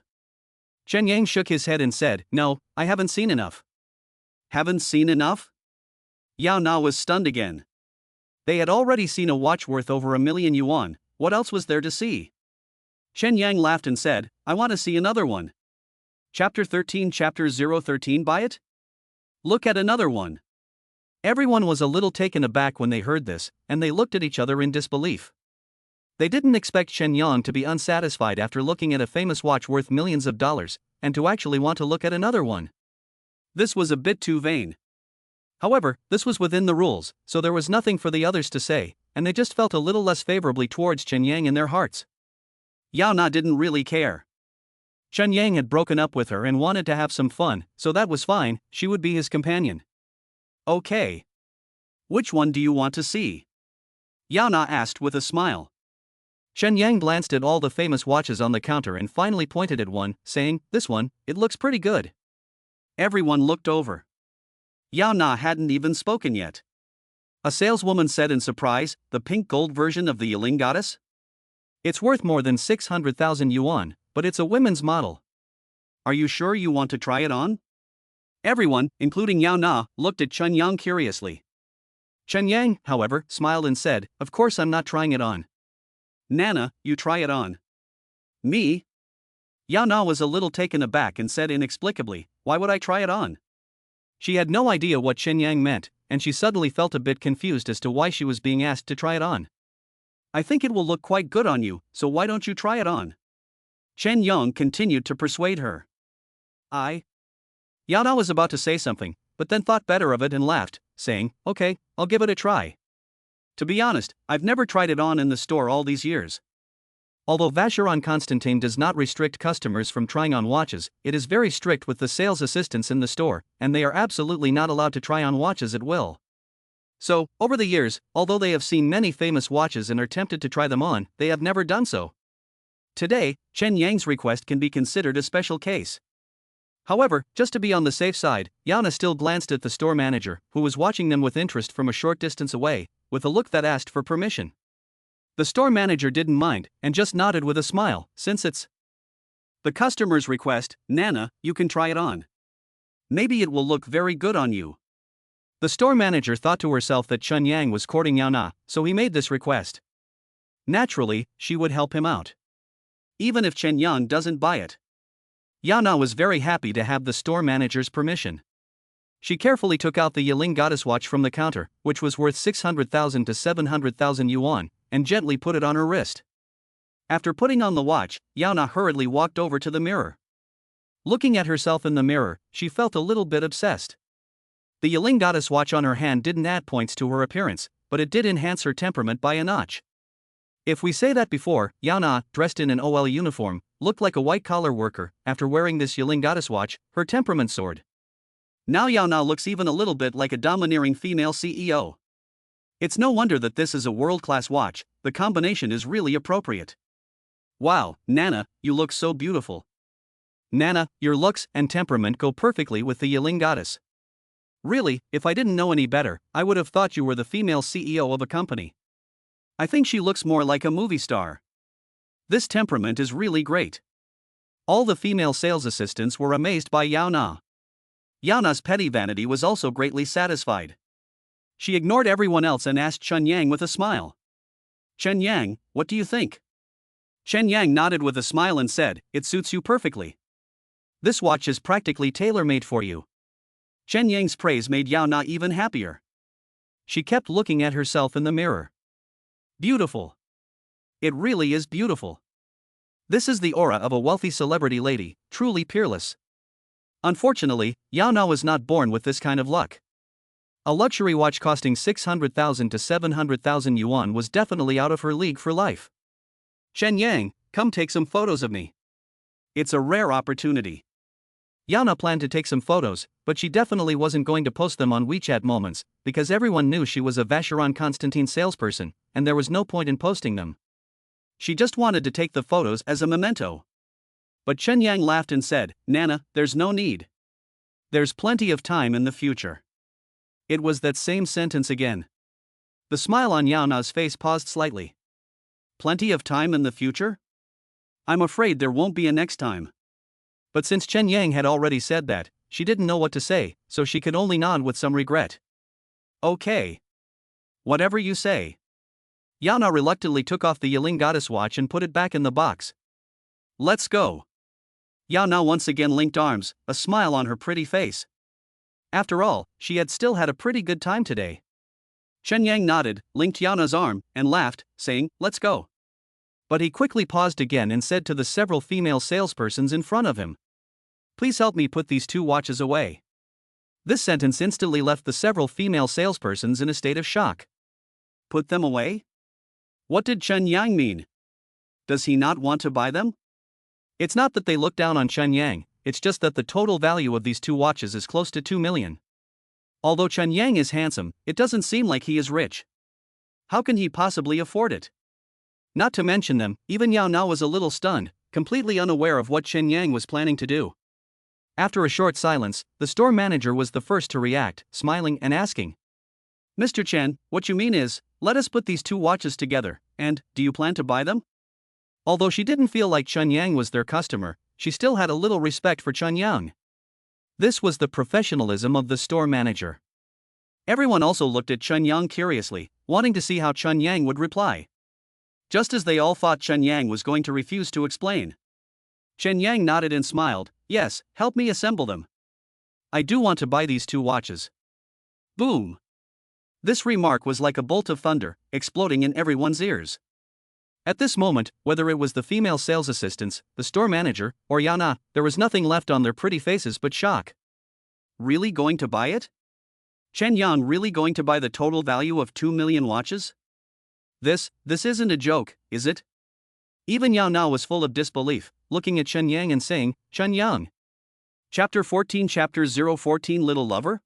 Chen Yang shook his head and said, "No, I haven't seen enough." "Haven't seen enough?" Yao Na was stunned again. They had already seen a watch worth over $1 million yuan, what else was there to see? Chen Yang laughed and said, "I want to see another one." Chapter 13 Chapter 013 Buy it? Look at another one. Everyone was a little taken aback when they heard this, and they looked at each other in disbelief. They didn't expect Chen Yang to be unsatisfied after looking at a famous watch worth millions of dollars, and to actually want to look at another one. This was a bit too vain. However, this was within the rules, so there was nothing for the others to say, and they just felt a little less favorably towards Chen Yang in their hearts. Yao Na didn't really care. Chen Yang had broken up with her and wanted to have some fun, so that was fine, she would be his companion. "Okay. Which one do you want to see?" Yao Na asked with a smile. Chen Yang glanced at all the famous watches on the counter and finally pointed at one, saying, "This one, it looks pretty good." Everyone looked over. Yao Na hadn't even spoken yet. A saleswoman said in surprise, "The pink gold version of the Yiling goddess? It's worth more than 600,000 yuan, but it's a women's model. Are you sure you want to try it on?" Everyone, including Yao Na, looked at Chen Yang curiously. Chen Yang, however, smiled and said, "Of course I'm not trying it on." "Nana, you try it on." "Me?" Yao Na was a little taken aback and said inexplicably, "Why would I try it on?" She had no idea what Chen Yang meant, and she suddenly felt a bit confused as to why she was being asked to try it on. "I think it will look quite good on you, so why don't you try it on?" Chen Yang continued to persuade her. Yao Na was about to say something, but then thought better of it and laughed, saying, "Okay, I'll give it a try. To be honest, I've never tried it on in the store all these years." Although Vacheron Constantin does not restrict customers from trying on watches, it is very strict with the sales assistants in the store, and they are absolutely not allowed to try on watches at will. So, over the years, although they have seen many famous watches and are tempted to try them on, they have never done so. Today, Chen Yang's request can be considered a special case. However, just to be on the safe side, Yao Na still glanced at the store manager, who was watching them with interest from a short distance away, with a look that asked for permission. The store manager didn't mind, and just nodded with a smile, since it's the customer's request. "Nana, you can try it on. Maybe it will look very good on you." The store manager thought to herself that Chen Yang was courting Yao Na, so he made this request. Naturally, she would help him out. Even if Chen Yang doesn't buy it. Yao Na was very happy to have the store manager's permission. She carefully took out the Yiling goddess watch from the counter, which was worth 600,000 to 700,000 yuan, and gently put it on her wrist. After putting on the watch, Yao Na hurriedly walked over to the mirror. Looking at herself in the mirror, she felt a little bit obsessed. The Yiling goddess watch on her hand didn't add points to her appearance, but it did enhance her temperament by a notch. If we say that before, Yao Na, dressed in an OL uniform, looked like a white-collar worker after wearing this Yiling goddess watch, her temperament soared. Now Yao Na looks even a little bit like a domineering female CEO. It's no wonder that this is a world-class watch, the combination is really appropriate. Wow, Nana, you look so beautiful. Nana, your looks and temperament go perfectly with the Yiling goddess. Really, if I didn't know any better, I would have thought you were the female CEO of a company. I think she looks more like a movie star. This temperament is really great. All the female sales assistants were amazed by Yao Na. Yao Na's petty vanity was also greatly satisfied. She ignored everyone else and asked Chen Yang with a smile. Chen Yang, what do you think? Chen Yang nodded with a smile and said, it suits you perfectly. This watch is practically tailor-made for you. Chen Yang's praise made Yao Na even happier. She kept looking at herself in the mirror. Beautiful. It really is beautiful. This is the aura of a wealthy celebrity lady, truly peerless. Unfortunately, Yao Na was not born with this kind of luck. A luxury watch costing 600,000 to 700,000 yuan was definitely out of her league for life. Chen Yang, come take some photos of me. It's a rare opportunity. Yao Na planned to take some photos, but she definitely wasn't going to post them on WeChat Moments, because everyone knew she was a Vacheron Constantin salesperson, and there was no point in posting them. She just wanted to take the photos as a memento. But Chen Yang laughed and said, Nana, there's no need. There's plenty of time in the future. It was that same sentence again. The smile on Yao Na's face paused slightly. Plenty of time in the future? I'm afraid there won't be a next time. But since Chen Yang had already said that, she didn't know what to say, so she could only nod with some regret. Okay. Whatever you say. Yao Na reluctantly took off the Yiling goddess watch and put it back in the box. Let's go. Yao Na once again linked arms, a smile on her pretty face. After all, she had still had a pretty good time today. Chen Yang nodded, linked Yao Na's arm, and laughed, saying, let's go. But he quickly paused again and said to the several female salespersons in front of him, please help me put these two watches away. This sentence instantly left the several female salespersons in a state of shock. Put them away? What did Chen Yang mean? Does he not want to buy them? It's not that they look down on Chen Yang, it's just that the total value of these two watches is close to 2 million. Although Chen Yang is handsome, it doesn't seem like he is rich. How can he possibly afford it? Not to mention them, even Yao Na was a little stunned, completely unaware of what Chen Yang was planning to do. After a short silence, the store manager was the first to react, smiling and asking, Mr. Chen, what you mean is, let us put these two watches together, and, do you plan to buy them? Although she didn't feel like Chen Yang was their customer, she still had a little respect for Chen Yang. This was the professionalism of the store manager. Everyone also looked at Chen Yang curiously, wanting to see how Chen Yang would reply. Just as they all thought Chen Yang was going to refuse to explain. Chen Yang nodded and smiled, yes, help me assemble them. I do want to buy these two watches. Boom. This remark was like a bolt of thunder, exploding in everyone's ears. At this moment, whether it was the female sales assistants, the store manager, or Yao Na, there was nothing left on their pretty faces but shock. Really going to buy it? Chen Yang really going to buy the total value of 2 million watches? This isn't a joke, is it? Even Yao Na was full of disbelief, looking at Chen Yang and saying, Chen Yang. Chapter 14 Chapter 014 Little Lover?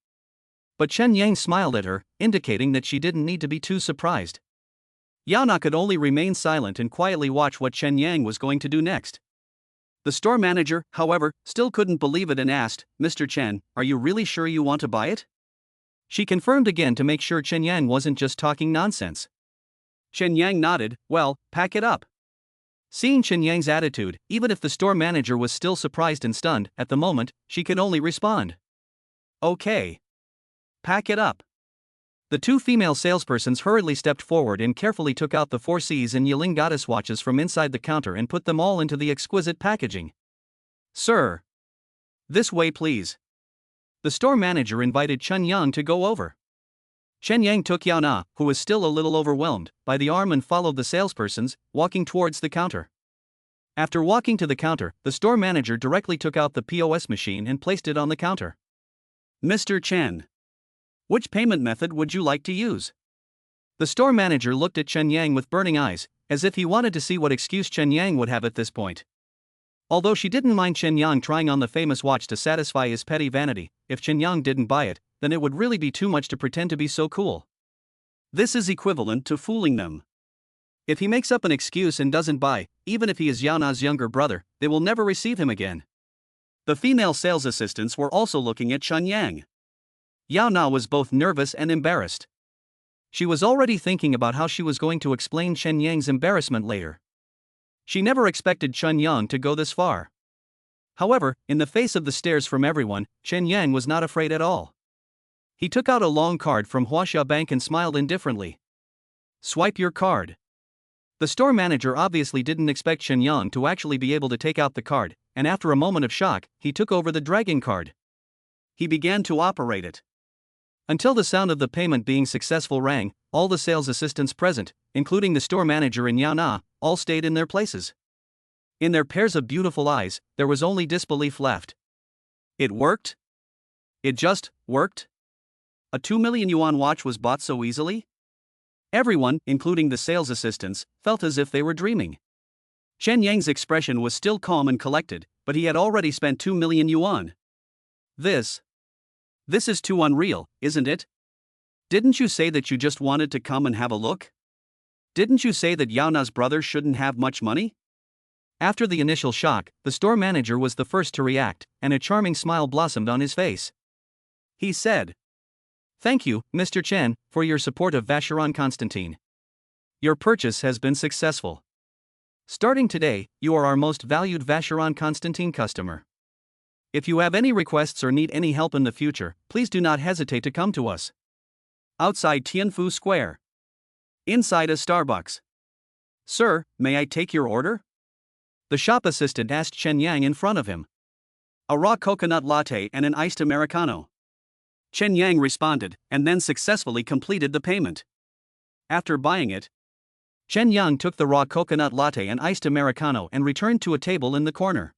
But Chen Yang smiled at her, indicating that she didn't need to be too surprised. Yao Na could only remain silent and quietly watch what Chen Yang was going to do next. The store manager, however, still couldn't believe it and asked, Mr. Chen, are you really sure you want to buy it? She confirmed again to make sure Chen Yang wasn't just talking nonsense. Chen Yang nodded, well, pack it up. Seeing Chen Yang's attitude, even if the store manager was still surprised and stunned, at the moment, she could only respond. Okay. Pack it up. The two female salespersons hurriedly stepped forward and carefully took out the 4Cs and Yiling goddess watches from inside the counter and put them all into the exquisite packaging. Sir. This way please. The store manager invited Chen Yang to go over. Chen Yang took Yao Na, who was still a little overwhelmed, by the arm and followed the salespersons, walking towards the counter. After walking to the counter, the store manager directly took out the POS machine and placed it on the counter. Mr. Chen. Which payment method would you like to use? The store manager looked at Chen Yang with burning eyes, as if he wanted to see what excuse Chen Yang would have at this point. Although she didn't mind Chen Yang trying on the famous watch to satisfy his petty vanity, if Chen Yang didn't buy it, then it would really be too much to pretend to be so cool. This is equivalent to fooling them. If he makes up an excuse and doesn't buy, even if he is Yao Na's younger brother, they will never receive him again. The female sales assistants were also looking at Chen Yang. Yao Na was both nervous and embarrassed. She was already thinking about how she was going to explain Chen Yang's embarrassment later. She never expected Chen Yang to go this far. However, in the face of the stares from everyone, Chen Yang was not afraid at all. He took out a long card from Huaxia Bank and smiled indifferently. Swipe your card. The store manager obviously didn't expect Chen Yang to actually be able to take out the card, and after a moment of shock, he took over the dragon card. He began to operate it. Until the sound of the payment being successful rang, all the sales assistants present, including the store manager and Yao Na, all stayed in their places. In their pairs of beautiful eyes, there was only disbelief left. It worked? It just worked? A 2 million yuan watch was bought so easily? Everyone, including the sales assistants, felt as if they were dreaming. Chen Yang's expression was still calm and collected, but he had already spent 2 million yuan. This is too unreal, isn't it? Didn't you say that you just wanted to come and have a look? Didn't you say that Yao Na's brother shouldn't have much money? After the initial shock, the store manager was the first to react, and a charming smile blossomed on his face. He said, "Thank you, Mr. Chen, for your support of Vacheron Constantine. Your purchase has been successful. Starting today, you are our most valued Vacheron Constantine customer. If you have any requests or need any help in the future, please do not hesitate to come to us." Outside Tianfu Square. Inside a Starbucks. "Sir, may I take your order?" The shop assistant asked Chen Yang in front of him. "A raw coconut latte and an iced Americano." Chen Yang responded, and then successfully completed the payment. After buying it, Chen Yang took the raw coconut latte and iced Americano and returned to a table in the corner.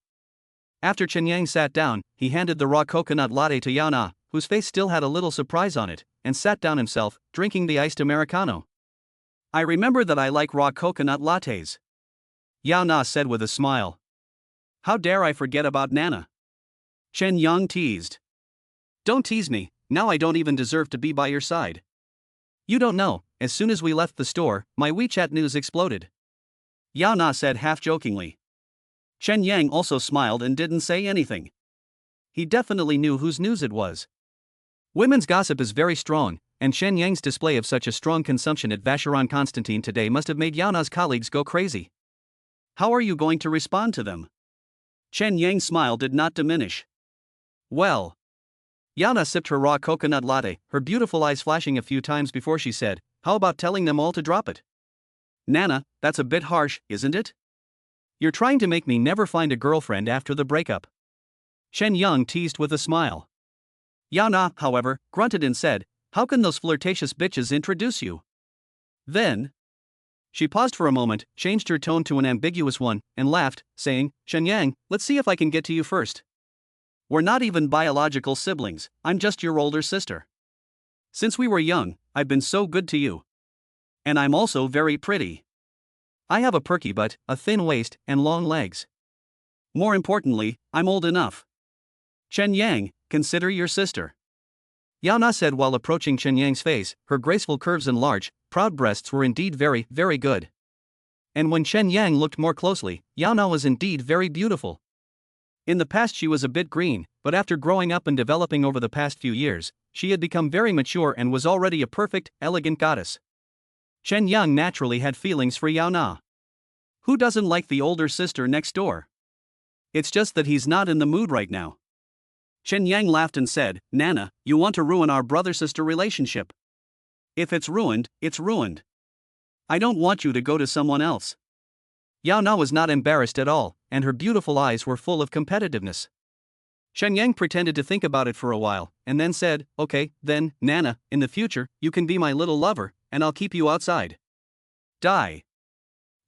After Chen Yang sat down, he handed the raw coconut latte to Yao Na, whose face still had a little surprise on it, and sat down himself, drinking the iced Americano. "I remember that I like raw coconut lattes," Yao Na said with a smile. "How dare I forget about Nana?" Chen Yang teased. "Don't tease me, now I don't even deserve to be by your side. You don't know, as soon as we left the store, my WeChat news exploded," Yao Na said half-jokingly. Chen Yang also smiled and didn't say anything. He definitely knew whose news it was. Women's gossip is very strong, and Chen Yang's display of such a strong consumption at Vacheron Constantine today must have made Yao Na's colleagues go crazy. How are you going to respond to them? Chen Yang's smile did not diminish. "Well." Yao Na sipped her raw coconut latte, her beautiful eyes flashing a few times before she said, "How about telling them all to drop it?" "Nana, that's a bit harsh, isn't it? You're trying to make me never find a girlfriend after the breakup." Chen Yang teased with a smile. Yao Na, however, grunted and said, "How can those flirtatious bitches introduce you?" Then, she paused for a moment, changed her tone to an ambiguous one, and laughed, saying, "Chen Yang, let's see if I can get to you first. We're not even biological siblings, I'm just your older sister. Since we were young, I've been so good to you. And I'm also very pretty. I have a perky butt, a thin waist, and long legs. More importantly, I'm old enough. Chen Yang, consider your sister." Yao Na said while approaching Chen Yang's face. Her graceful curves and large, proud breasts were indeed very, very good. And when Chen Yang looked more closely, Yao Na was indeed very beautiful. In the past she was a bit green, but after growing up and developing over the past few years, she had become very mature and was already a perfect, elegant goddess. Chen Yang naturally had feelings for Yao Na. Who doesn't like the older sister next door? It's just that he's not in the mood right now. Chen Yang laughed and said, "Nana, you want to ruin our brother-sister relationship. If it's ruined, it's ruined. I don't want you to go to someone else." Yao Na was not embarrassed at all, and her beautiful eyes were full of competitiveness. Chen Yang pretended to think about it for a while, and then said, "Okay, then, Nana, in the future, you can be my little lover, and I'll keep you outside." Die.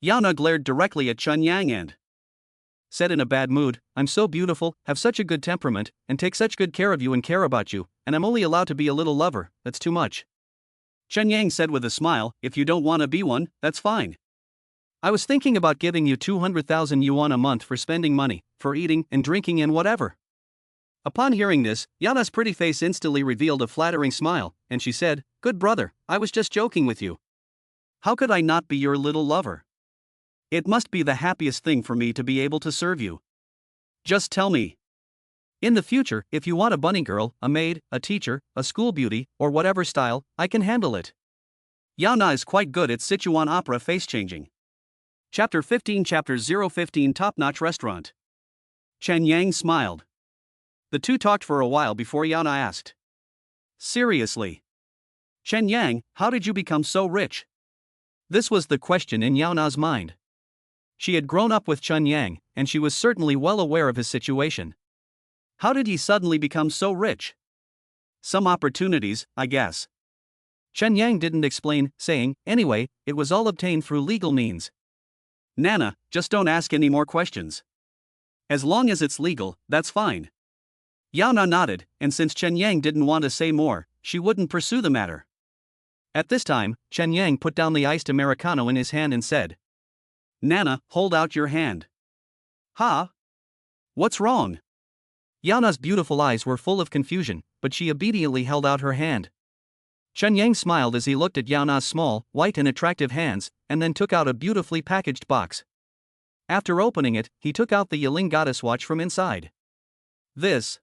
Yao Na glared directly at Chen Yang and said in a bad mood, "I'm so beautiful, have such a good temperament, and take such good care of you and care about you, and I'm only allowed to be a little lover, that's too much." Chen Yang said with a smile, "If you don't want to be one, that's fine. I was thinking about giving you 200,000 yuan a month for spending money, for eating and drinking and whatever. Upon hearing this, Yana's pretty face instantly revealed a flattering smile, and she said, "Good brother, I was just joking with you. How could I not be your little lover? It must be the happiest thing for me to be able to serve you. Just tell me. In the future, if you want a bunny girl, a maid, a teacher, a school beauty, or whatever style, I can handle it." Yana is quite good at Sichuan opera face changing. Chapter 15 Chapter 015 Top-notch restaurant. Chen Yang smiled. The two talked for a while before Yana asked, "Seriously? Chen Yang, how did you become so rich?" This was the question in Yana's mind. She had grown up with Chen Yang, and she was certainly well aware of his situation. How did he suddenly become so rich? Some opportunities, I guess. Chen Yang didn't explain, saying, "Anyway, it was all obtained through legal means." Nana, just don't ask any more questions. As long as it's legal, that's fine. Yana nodded, and since Chen Yang didn't want to say more, she wouldn't pursue the matter. At this time, Chen Yang put down the iced Americano in his hand and said, "Nana, hold out your hand." "Huh? What's wrong?" Yana's beautiful eyes were full of confusion, but she obediently held out her hand. Chen Yang smiled as he looked at Yana's small, white and attractive hands, and then took out a beautifully packaged box. After opening it, he took out the Yiling goddess watch from inside. This.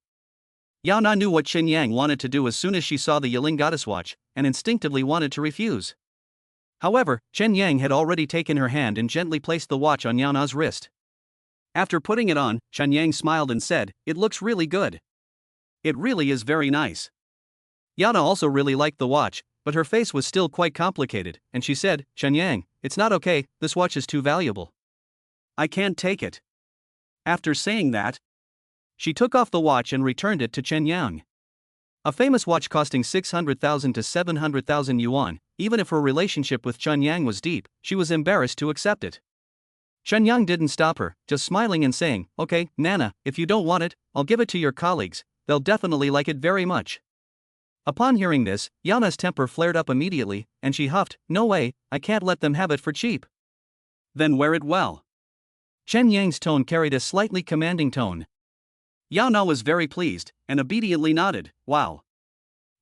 Yana knew what Chen Yang wanted to do as soon as she saw the Yiling goddess watch, and instinctively wanted to refuse. However, Chen Yang had already taken her hand and gently placed the watch on Yana's wrist. After putting it on, Chen Yang smiled and said, "It looks really good. It really is very nice." Yana also really liked the watch, but her face was still quite complicated, and she said, "Chen Yang, it's not okay, this watch is too valuable. I can't take it." After saying that, she took off the watch and returned it to Chen Yang. A famous watch costing 600,000 to 700,000 yuan, even if her relationship with Chen Yang was deep, she was embarrassed to accept it. Chen Yang didn't stop her, just smiling and saying, "Okay, Nana, if you don't want it, I'll give it to your colleagues, they'll definitely like it very much." Upon hearing this, Yana's temper flared up immediately, and she huffed, "No way, I can't let them have it for cheap." "Then wear it well." Chen Yang's tone carried a slightly commanding tone. Yana was very pleased, and obediently nodded, "Wow.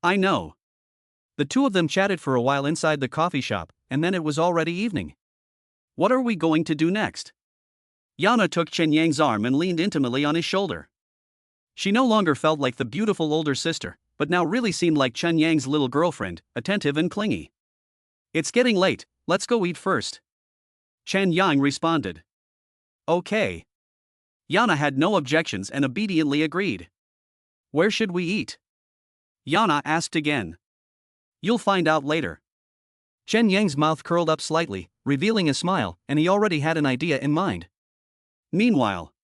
I know." The two of them chatted for a while inside the coffee shop, and then it was already evening. "What are we going to do next?" Yana took Chen Yang's arm and leaned intimately on his shoulder. She no longer felt like the beautiful older sister, but now really seemed like Chen Yang's little girlfriend, attentive and clingy. "It's getting late, let's go eat first." Chen Yang responded. "Okay." Yana had no objections and obediently agreed. "Where should we eat?" Yana asked again. "You'll find out later." Chen Yang's mouth curled up slightly, revealing a smile, and he already had an idea in mind. Meanwhile,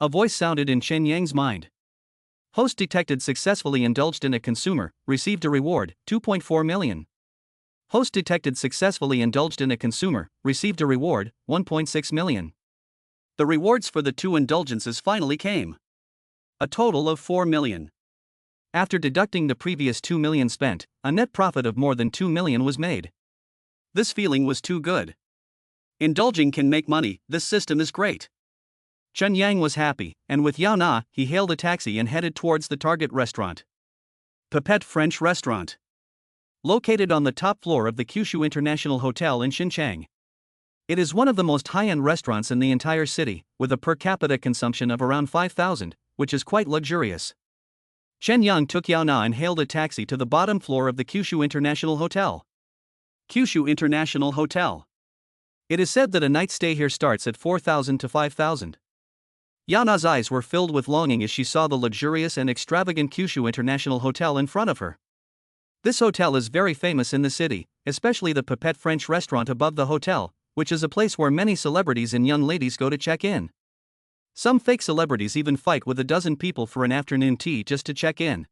a voice sounded in Chen Yang's mind. Host detected successfully indulged in a consumer, received a reward, 2.4 million. Host detected successfully indulged in a consumer, received a reward, 1.6 million. The rewards for the two indulgences finally came. A total of 4 million. After deducting the previous 2 million spent, a net profit of more than 2 million was made. This feeling was too good. Indulging can make money, this system is great. Chen Yang was happy, and with Yana, he hailed a taxi and headed towards the target restaurant. Pipette French Restaurant. Located on the top floor of the Kyushu International Hotel in Xinchang. It is one of the most high-end restaurants in the entire city, with a per capita consumption of around 5,000, which is quite luxurious. Chen Yang took Yana and hailed a taxi to the bottom floor of the Kyushu International Hotel. Kyushu International Hotel. It is said that a night's stay here starts at 4,000 to 5,000. Yana's eyes were filled with longing as she saw the luxurious and extravagant Kyushu International Hotel in front of her. This hotel is very famous in the city, especially the Pipette French Restaurant above the hotel, which is a place where many celebrities and young ladies go to check in. Some fake celebrities even fight with a dozen people for an afternoon tea just to check in.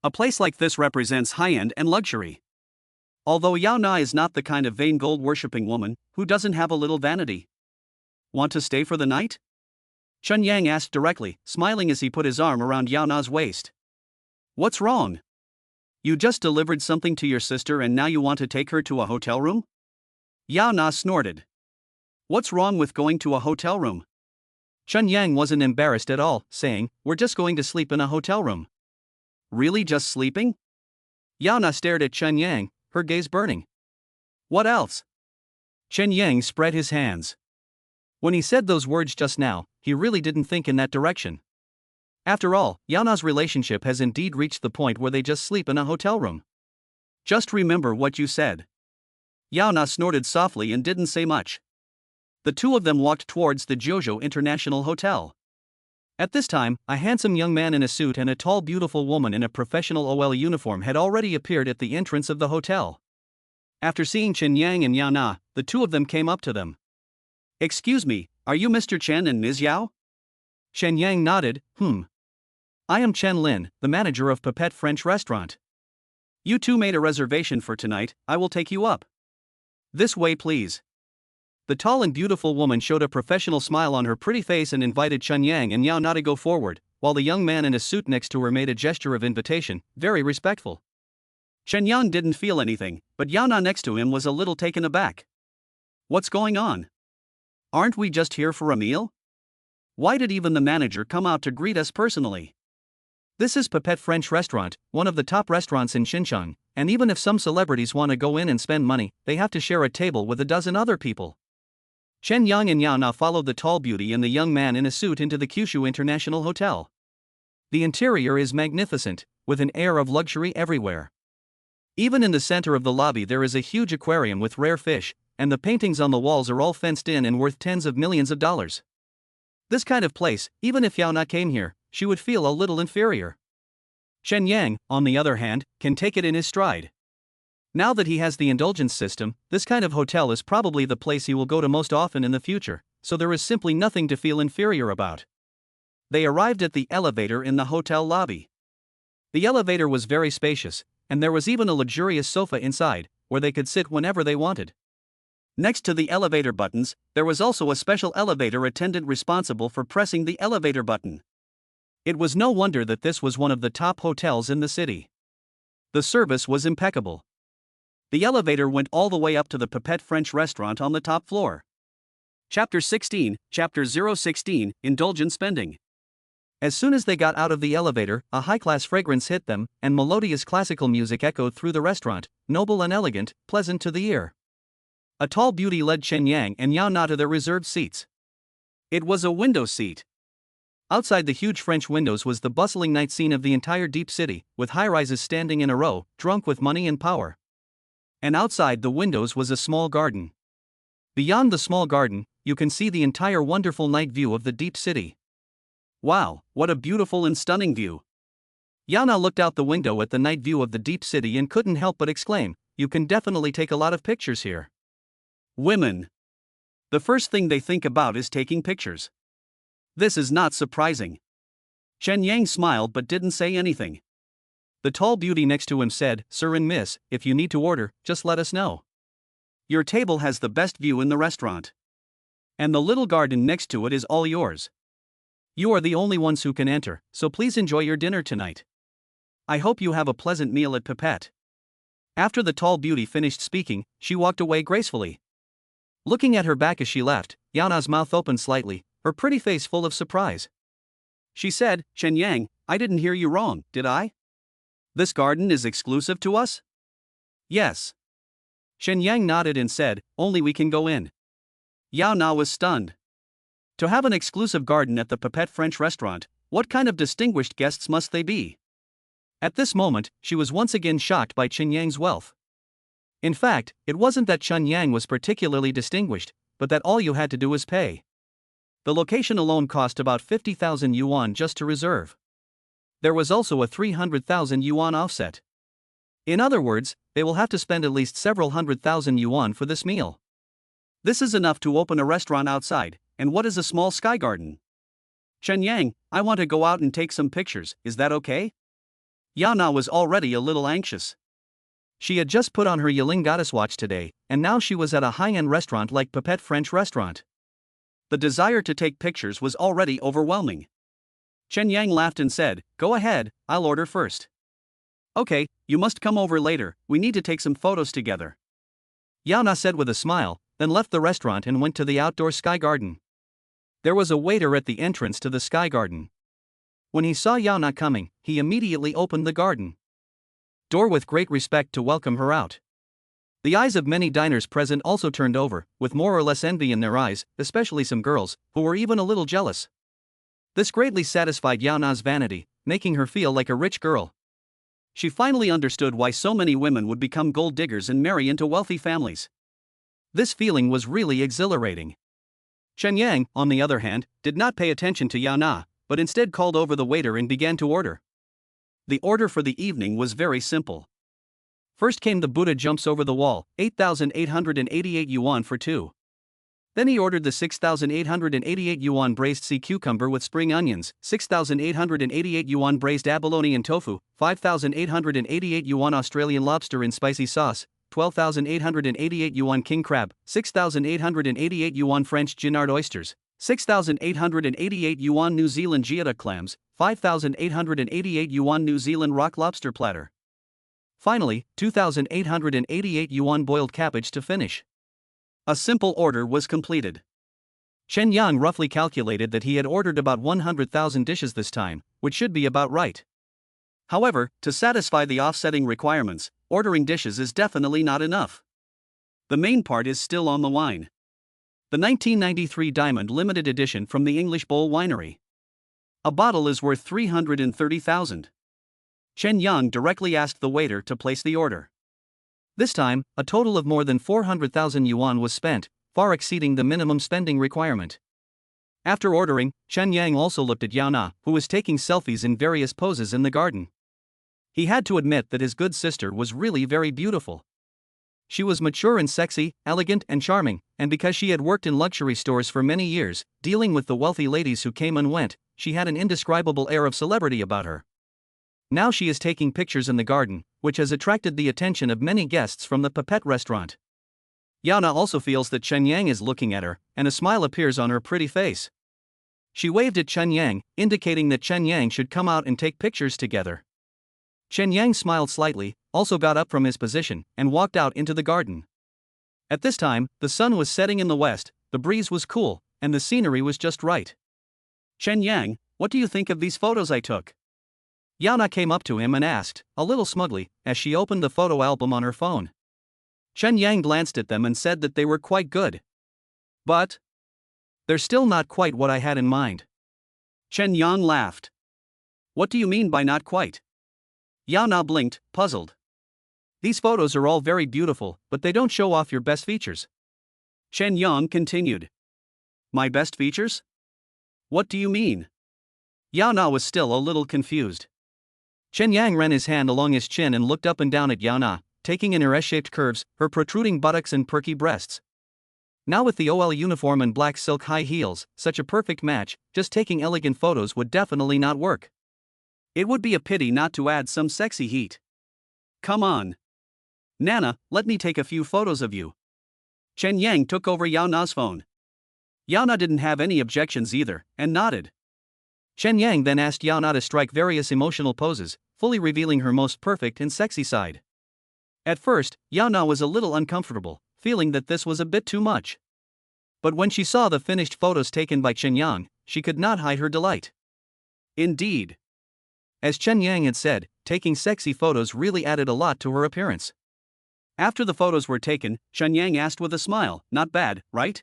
A place like this represents high-end and luxury. Although Yao Na is not the kind of vain gold-worshipping woman who doesn't have a little vanity. "Want to stay for the night?" Chen Yang asked directly, smiling as he put his arm around Yao Na's waist. "What's wrong? You just delivered something to your sister and now you want to take her to a hotel room?" Yao Na snorted. What's wrong with going to a hotel room? Chun Yang wasn't embarrassed at all, saying, we're just going to sleep in a hotel room. Really just sleeping? Yao Na stared at Chun Yang, her gaze burning. What else? Chen Yang spread his hands. When he said those words just now, he really didn't think in that direction. After all, Yao Na's relationship has indeed reached the point where they just sleep in a hotel room. Just remember what you said. Yao Na snorted softly and didn't say much. The two of them walked towards the Jojo International Hotel. At this time, a handsome young man in a suit and a tall beautiful woman in a professional OL uniform had already appeared at the entrance of the hotel. After seeing Chen Yang and Yao Na, the two of them came up to them. Excuse me, are you Mr. Chen and Ms. Yao? Chen Yang nodded, I am Chen Lin, the manager of Pipette French Restaurant. You two made a reservation for tonight, I will take you up. This way please. The tall and beautiful woman showed a professional smile on her pretty face and invited Chen Yang and Yao Na to go forward, while the young man in a suit next to her made a gesture of invitation, very respectful. Chen Yang didn't feel anything, but Yao Na next to him was a little taken aback. What's going on? Aren't we just here for a meal? Why did even the manager come out to greet us personally? This is Pipette French Restaurant, one of the top restaurants in Xinjiang, and even if some celebrities want to go in and spend money, they have to share a table with a dozen other people. Chen Yang and Yao Na followed the tall beauty and the young man in a suit into the Kyushu International Hotel. The interior is magnificent, with an air of luxury everywhere. Even in the center of the lobby there is a huge aquarium with rare fish, and the paintings on the walls are all fenced in and worth tens of millions of dollars. This kind of place, even if Yao Na came here, she would feel a little inferior. Chen Yang, on the other hand, can take it in his stride. Now that he has the indulgence system, this kind of hotel is probably the place he will go to most often in the future, so there is simply nothing to feel inferior about. They arrived at the elevator in the hotel lobby. The elevator was very spacious, and there was even a luxurious sofa inside, where they could sit whenever they wanted. Next to the elevator buttons, there was also a special elevator attendant responsible for pressing the elevator button. It was no wonder that this was one of the top hotels in the city. The service was impeccable. The elevator went all the way up to the Pipette French Restaurant on the top floor. Chapter 16, Chapter 016, Indulgent Spending. As soon as they got out of the elevator, a high-class fragrance hit them, and melodious classical music echoed through the restaurant, noble and elegant, pleasant to the ear. A tall beauty led Chen Yang and Yao Na to their reserved seats. It was a window seat. Outside the huge French windows was the bustling night scene of the entire deep city, with high-rises standing in a row, drunk with money and power. And outside the windows was a small garden. Beyond the small garden, you can see the entire wonderful night view of the deep city. Wow, what a beautiful and stunning view. Yao Na looked out the window at the night view of the deep city and couldn't help but exclaim, you can definitely take a lot of pictures here. Women. The first thing they think about is taking pictures. This is not surprising. Chen Yang smiled but didn't say anything. The tall beauty next to him said, Sir and Miss, if you need to order, just let us know. Your table has the best view in the restaurant. And the little garden next to it is all yours. You are the only ones who can enter, so please enjoy your dinner tonight. I hope you have a pleasant meal at Pipette. After the tall beauty finished speaking, she walked away gracefully. Looking at her back as she left, Yao Na's mouth opened slightly, her pretty face full of surprise. She said, Chen Yang, I didn't hear you wrong, did I? This garden is exclusive to us? Yes. Chen Yang nodded and said, only we can go in. Yao Na was stunned. To have an exclusive garden at the Pipette French Restaurant, what kind of distinguished guests must they be? At this moment, she was once again shocked by Chen Yang's wealth. In fact, it wasn't that Chen Yang was particularly distinguished, but that all you had to do was pay. The location alone cost about 50,000 yuan just to reserve. There was also a 300,000 yuan offset. In other words, they will have to spend at least several 100,000 yuan for this meal. This is enough to open a restaurant outside, and what is a small sky garden? Chen Yang, I want to go out and take some pictures, is that okay? Yao Na was already a little anxious. She had just put on her Yiling goddess watch today, and now she was at a high-end restaurant like Pipette French Restaurant. The desire to take pictures was already overwhelming. Chen Yang laughed and said, go ahead, I'll order first. Okay, you must come over later, we need to take some photos together. Yao Na said with a smile, then left the restaurant and went to the outdoor sky garden. There was a waiter at the entrance to the sky garden. When he saw Yana coming, he immediately opened the garden door with great respect to welcome her out. The eyes of many diners present also turned over, with more or less envy in their eyes, especially some girls, who were even a little jealous. This greatly satisfied Yana's vanity, making her feel like a rich girl. She finally understood why so many women would become gold diggers and marry into wealthy families. This feeling was really exhilarating. Chen Yang, on the other hand, did not pay attention to Yana, but instead called over the waiter and began to order. The order for the evening was very simple. First came the Buddha jumps over the wall, 8,888 yuan for two. Then he ordered the 6,888 yuan braised sea cucumber with spring onions, 6,888 yuan braised abalone and tofu, 5,888 yuan Australian lobster in spicy sauce, 12,888 yuan king crab, 6,888 yuan French Gignard oysters, 6,888 yuan New Zealand Giada clams, 5,888 yuan New Zealand rock lobster platter. Finally, 2,888 yuan boiled cabbage to finish. A simple order was completed. Chen Yang roughly calculated that he had ordered about 100,000 dishes this time, which should be about right. However, to satisfy the offsetting requirements, ordering dishes is definitely not enough. The main part is still on the wine. The 1993 Diamond Limited Edition from the English Bowl Winery. A bottle is worth 330,000. Chen Yang directly asked the waiter to place the order. This time, a total of more than 400,000 yuan was spent, far exceeding the minimum spending requirement. After ordering, Chen Yang also looked at Yana, who was taking selfies in various poses in the garden. He had to admit that his good sister was really very beautiful. She was mature and sexy, elegant and charming, and because she had worked in luxury stores for many years, dealing with the wealthy ladies who came and went, she had an indescribable air of celebrity about her. Now she is taking pictures in the garden, which has attracted the attention of many guests from the Papet restaurant. Yana also feels that Chen Yang is looking at her, and a smile appears on her pretty face. She waved at Chen Yang, indicating that Chen Yang should come out and take pictures together. Chen Yang smiled slightly, also got up from his position, and walked out into the garden. At this time, the sun was setting in the west, the breeze was cool, and the scenery was just right. Chen Yang, what do you think of these photos I took? Yana came up to him and asked, a little smugly, as she opened the photo album on her phone. Chen Yang glanced at them and said that they were quite good. But they're still not quite what I had in mind. Chen Yang laughed. What do you mean by not quite? Yana blinked, puzzled. These photos are all very beautiful, but they don't show off your best features. Chen Yang continued. My best features? What do you mean? Yana was still a little confused. Chen Yang ran his hand along his chin and looked up and down at Yana, taking in her S-shaped curves, her protruding buttocks and perky breasts. Now with the OL uniform and black silk high heels, such a perfect match, just taking elegant photos would definitely not work. It would be a pity not to add some sexy heat. Come on. Nana, let me take a few photos of you. Chen Yang took over Yana's phone. Yana didn't have any objections either, and nodded. Chen Yang then asked Yana to strike various emotional poses, fully revealing her most perfect and sexy side. At first, Yana was a little uncomfortable, feeling that this was a bit too much. But when she saw the finished photos taken by Chen Yang, she could not hide her delight. Indeed. As Chen Yang had said, taking sexy photos really added a lot to her appearance. After the photos were taken, Chen Yang asked with a smile, not bad, right?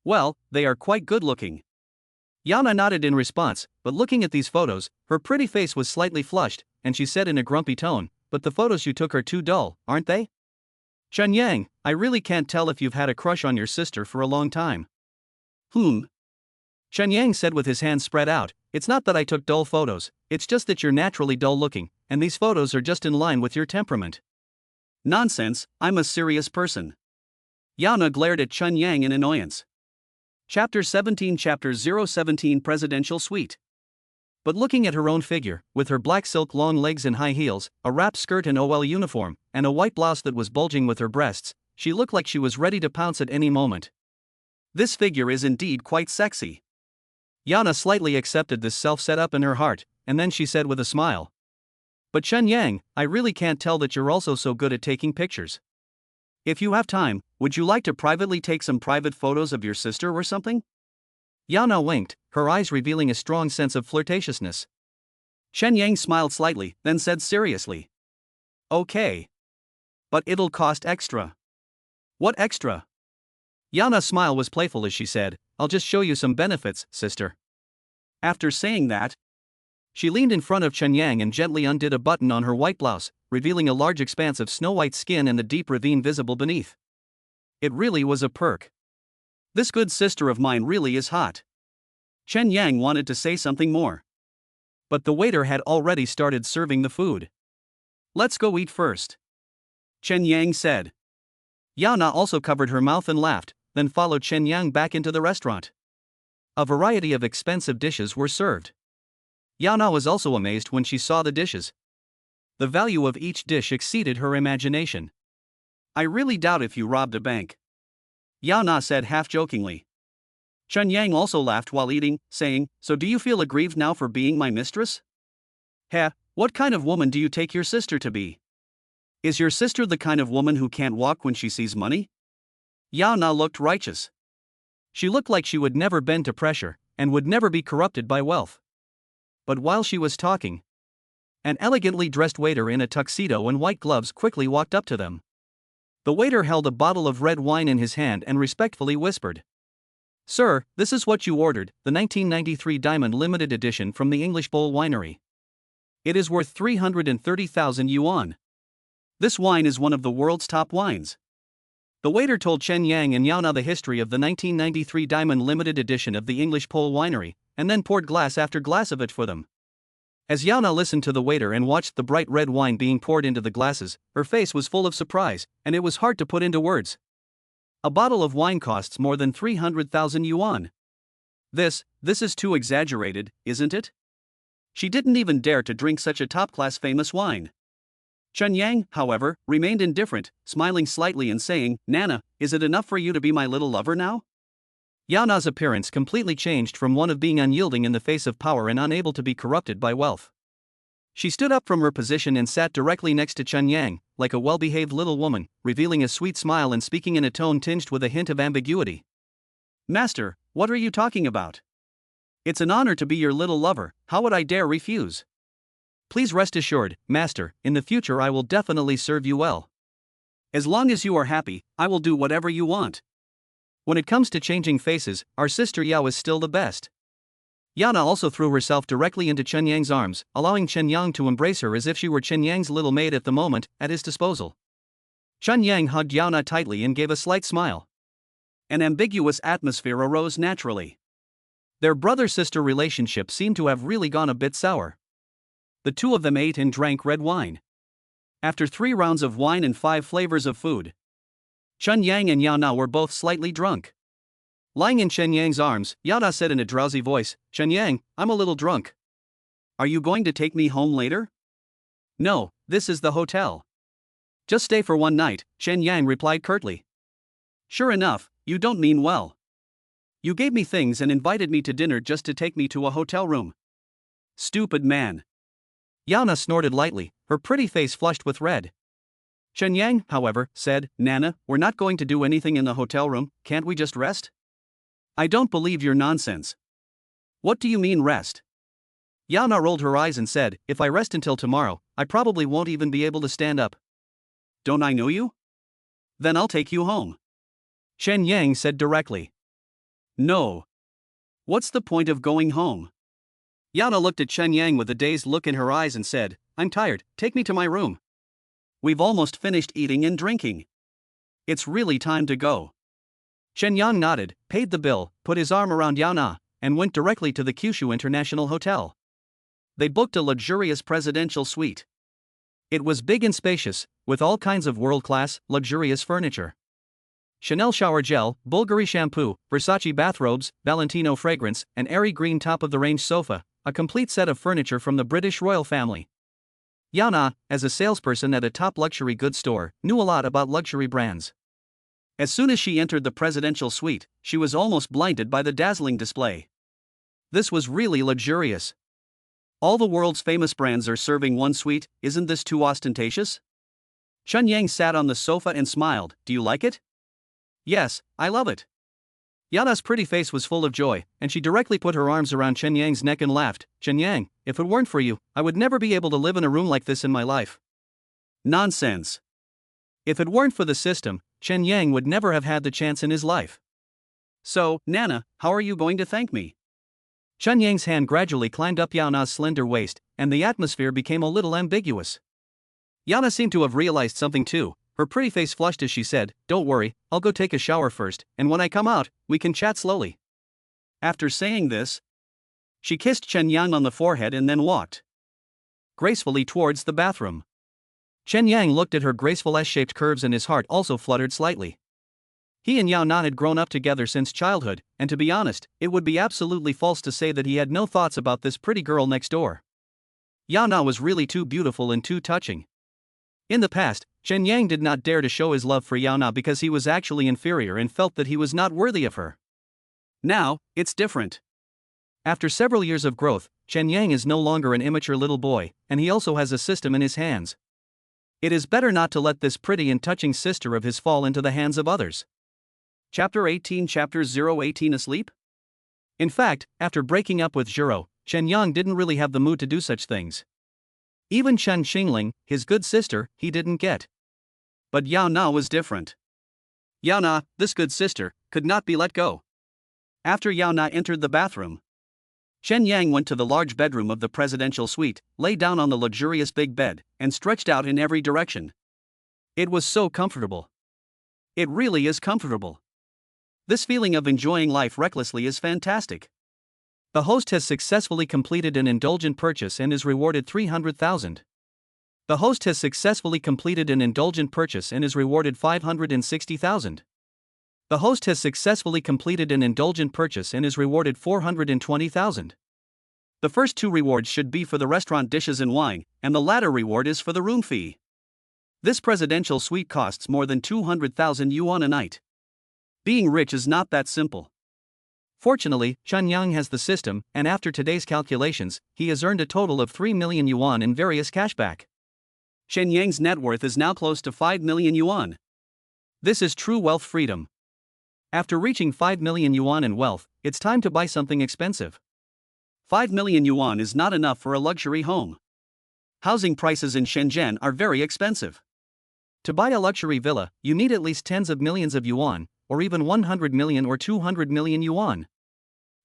Well, they are quite good looking. Yana nodded in response, but looking at these photos, her pretty face was slightly flushed, and she said in a grumpy tone, but the photos you took are too dull, aren't they? Chen Yang, I really can't tell if you've had a crush on your sister for a long time. Chen Yang said with his hands spread out, it's not that I took dull photos, it's just that you're naturally dull looking, and these photos are just in line with your temperament. Nonsense, I'm a serious person. Yana glared at Chen Yang in annoyance. Chapter 17 Chapter 017 Presidential Suite. But looking at her own figure, with her black silk long legs and high heels, a wrap skirt and OL uniform, and a white blouse that was bulging with her breasts, she looked like she was ready to pounce at any moment. This figure is indeed quite sexy. Yana slightly accepted this self-setup in her heart, and then she said with a smile. But Chen Yang, I really can't tell that you're also so good at taking pictures. If you have time, would you like to privately take some private photos of your sister or something? Yana winked, her eyes revealing a strong sense of flirtatiousness. Chen Yang smiled slightly, then said seriously. Okay. But it'll cost extra. What extra? Yana's smile was playful as she said, I'll just show you some benefits, sister. After saying that, she leaned in front of Chen Yang and gently undid a button on her white blouse, revealing a large expanse of snow-white skin and the deep ravine visible beneath. It really was a perk. This good sister of mine really is hot. Chen Yang wanted to say something more, but the waiter had already started serving the food. Let's go eat first, Chen Yang said. Yana also covered her mouth and laughed, then followed Chen Yang back into the restaurant. A variety of expensive dishes were served. Yana was also amazed when she saw the dishes. The value of each dish exceeded her imagination. I really doubt if you robbed a bank, Yana said half-jokingly. Chen Yang also laughed while eating, saying, So do you feel aggrieved now for being my mistress? Heh, what kind of woman do you take your sister to be? Is your sister the kind of woman who can't walk when she sees money? Yana looked righteous. She looked like she would never bend to pressure, and would never be corrupted by wealth. But while she was talking, an elegantly dressed waiter in a tuxedo and white gloves quickly walked up to them. The waiter held a bottle of red wine in his hand and respectfully whispered, Sir, this is what you ordered, the 1993 Diamond Limited Edition from the English Bowl Winery. It is worth 330,000 yuan. This wine is one of the world's top wines. The waiter told Chen Yang and Yana the history of the 1993 Diamond Limited Edition of the English Pole Winery, and then poured glass after glass of it for them. As Yana listened to the waiter and watched the bright red wine being poured into the glasses, her face was full of surprise, and it was hard to put into words. A bottle of wine costs more than 300,000 yuan. This is too exaggerated, isn't it? She didn't even dare to drink such a top-class famous wine. Chen Yang, however, remained indifferent, smiling slightly and saying, Nana, is it enough for you to be my little lover now? Yana's appearance completely changed from one of being unyielding in the face of power and unable to be corrupted by wealth. She stood up from her position and sat directly next to Chen Yang, like a well-behaved little woman, revealing a sweet smile and speaking in a tone tinged with a hint of ambiguity. Master, what are you talking about? It's an honor to be your little lover, how would I dare refuse? Please rest assured, Master, in the future I will definitely serve you well. As long as you are happy, I will do whatever you want. When it comes to changing faces, our sister Yao is still the best. Yana also threw herself directly into Chen Yang's arms, allowing Chen Yang to embrace her as if she were Chen Yang's little maid at the moment, at his disposal. Chen Yang hugged Yana tightly and gave a slight smile. An ambiguous atmosphere arose naturally. Their brother-sister relationship seemed to have really gone a bit sour. The two of them ate and drank red wine. After 3 rounds of wine and 5 flavors of food, Chen Yang and Yana were both slightly drunk. Lying in Chen Yang's arms, Yana said in a drowsy voice, Chen Yang, I'm a little drunk. Are you going to take me home later? No, this is the hotel. Just stay for one night, Chen Yang replied curtly. Sure enough, you don't mean well. You gave me things and invited me to dinner just to take me to a hotel room. Stupid man. Yana snorted lightly, her pretty face flushed with red. Chen Yang, however, said, Nana, we're not going to do anything in the hotel room, can't we just rest? I don't believe your nonsense. What do you mean rest? Yana rolled her eyes and said, If I rest until tomorrow, I probably won't even be able to stand up. Don't I know you? Then I'll take you home. Chen Yang said directly. No. What's the point of going home? Yana looked at Chen Yang with a dazed look in her eyes and said, I'm tired, take me to my room. We've almost finished eating and drinking. It's really time to go. Chen Yang nodded, paid the bill, put his arm around Yana, and went directly to the Kyushu International Hotel. They booked a luxurious presidential suite. It was big and spacious, with all kinds of world-class, luxurious furniture. Chanel shower gel, Bulgari shampoo, Versace bathrobes, Valentino fragrance, an airy green top-of-the-range sofa, a complete set of furniture from the British royal family. Yana, as a salesperson at a top luxury goods store, knew a lot about luxury brands. As soon as she entered the presidential suite, she was almost blinded by the dazzling display. This was really luxurious. All the world's famous brands are serving one suite, isn't this too ostentatious? Chen Yang sat on the sofa and smiled, do you like it? Yes, I love it. Yana's pretty face was full of joy, and she directly put her arms around Chen Yang's neck and laughed. Chen Yang, if it weren't for you, I would never be able to live in a room like this in my life. Nonsense. If it weren't for the system, Chen Yang would never have had the chance in his life. So, Nana, how are you going to thank me? Chen Yang's hand gradually climbed up Yana's slender waist, and the atmosphere became a little ambiguous. Yana seemed to have realized something too. Her pretty face flushed as she said, "Don't worry, I'll go take a shower first, and when I come out, we can chat slowly." After saying this, she kissed Chen Yang on the forehead and then walked gracefully towards the bathroom. Chen Yang looked at her graceful S-shaped curves and his heart also fluttered slightly. He and Yao Na had grown up together since childhood, and to be honest, it would be absolutely false to say that he had no thoughts about this pretty girl next door. Yao Na was really too beautiful and too touching. In the past, Chen Yang did not dare to show his love for Yao Na because he was actually inferior and felt that he was not worthy of her. Now, it's different. After several years of growth, Chen Yang is no longer an immature little boy, and he also has a system in his hands. It is better not to let this pretty and touching sister of his fall into the hands of others. Chapter 18 Chapter 018 Asleep? In fact, after breaking up with Zhuro, Chen Yang didn't really have the mood to do such things. Even Chen Xingling, his good sister, he didn't get. But Yao Na was different. Yao Na, this good sister, could not be let go. After Yao Na entered the bathroom, Chen Yang went to the large bedroom of the presidential suite, lay down on the luxurious big bed, and stretched out in every direction. It was so comfortable. It really is comfortable. This feeling of enjoying life recklessly is fantastic. The host has successfully completed an indulgent purchase and is rewarded 300,000. The host has successfully completed an indulgent purchase and is rewarded 560,000. The host has successfully completed an indulgent purchase and is rewarded 420,000. The first two rewards should be for the restaurant dishes and wine, and the latter reward is for the room fee. This presidential suite costs more than 200,000 yuan a night. Being rich is not that simple. Fortunately, Chen Yang has the system, and after today's calculations, he has earned a total of 3 million yuan in various cashback. Chen Yang's net worth is now close to 5 million yuan. This is true wealth freedom. After reaching 5 million yuan in wealth, it's time to buy something expensive. 5 million yuan is not enough for a luxury home. Housing prices in Shenzhen are very expensive. To buy a luxury villa, you need at least tens of millions of yuan, or even 100 million or 200 million yuan.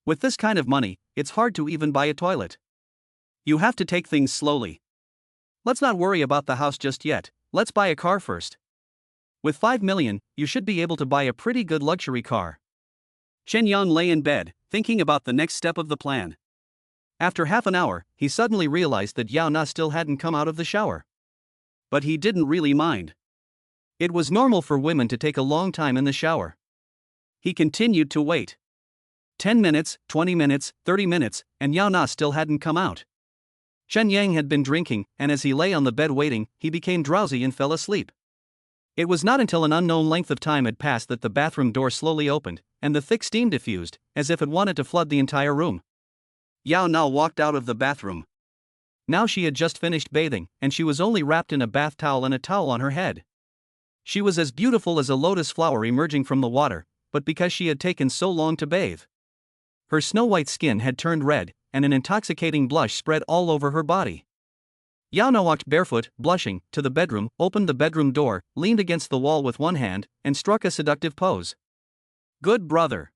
With this kind of money, it's hard to even buy a toilet. You have to take things slowly. Let's not worry about the house just yet, let's buy a car first. With 5 million, you should be able to buy a pretty good luxury car. Chen Yang lay in bed, thinking about the next step of the plan. After half an hour, he suddenly realized that Yao Na still hadn't come out of the shower. But he didn't really mind. It was normal for women to take a long time in the shower. He continued to wait. 10 minutes, 20 minutes, 30 minutes, and Yao Na still hadn't come out. Chen Yang had been drinking, and as he lay on the bed waiting, he became drowsy and fell asleep. It was not until an unknown length of time had passed that the bathroom door slowly opened, and the thick steam diffused, as if it wanted to flood the entire room. Yao Na walked out of the bathroom. Now she had just finished bathing, and she was only wrapped in a bath towel and a towel on her head. She was as beautiful as a lotus flower emerging from the water, but because she had taken so long to bathe, her snow-white skin had turned red, and an intoxicating blush spread all over her body. Yao Na walked barefoot, blushing, to the bedroom, opened the bedroom door, leaned against the wall with one hand, and struck a seductive pose. Good brother.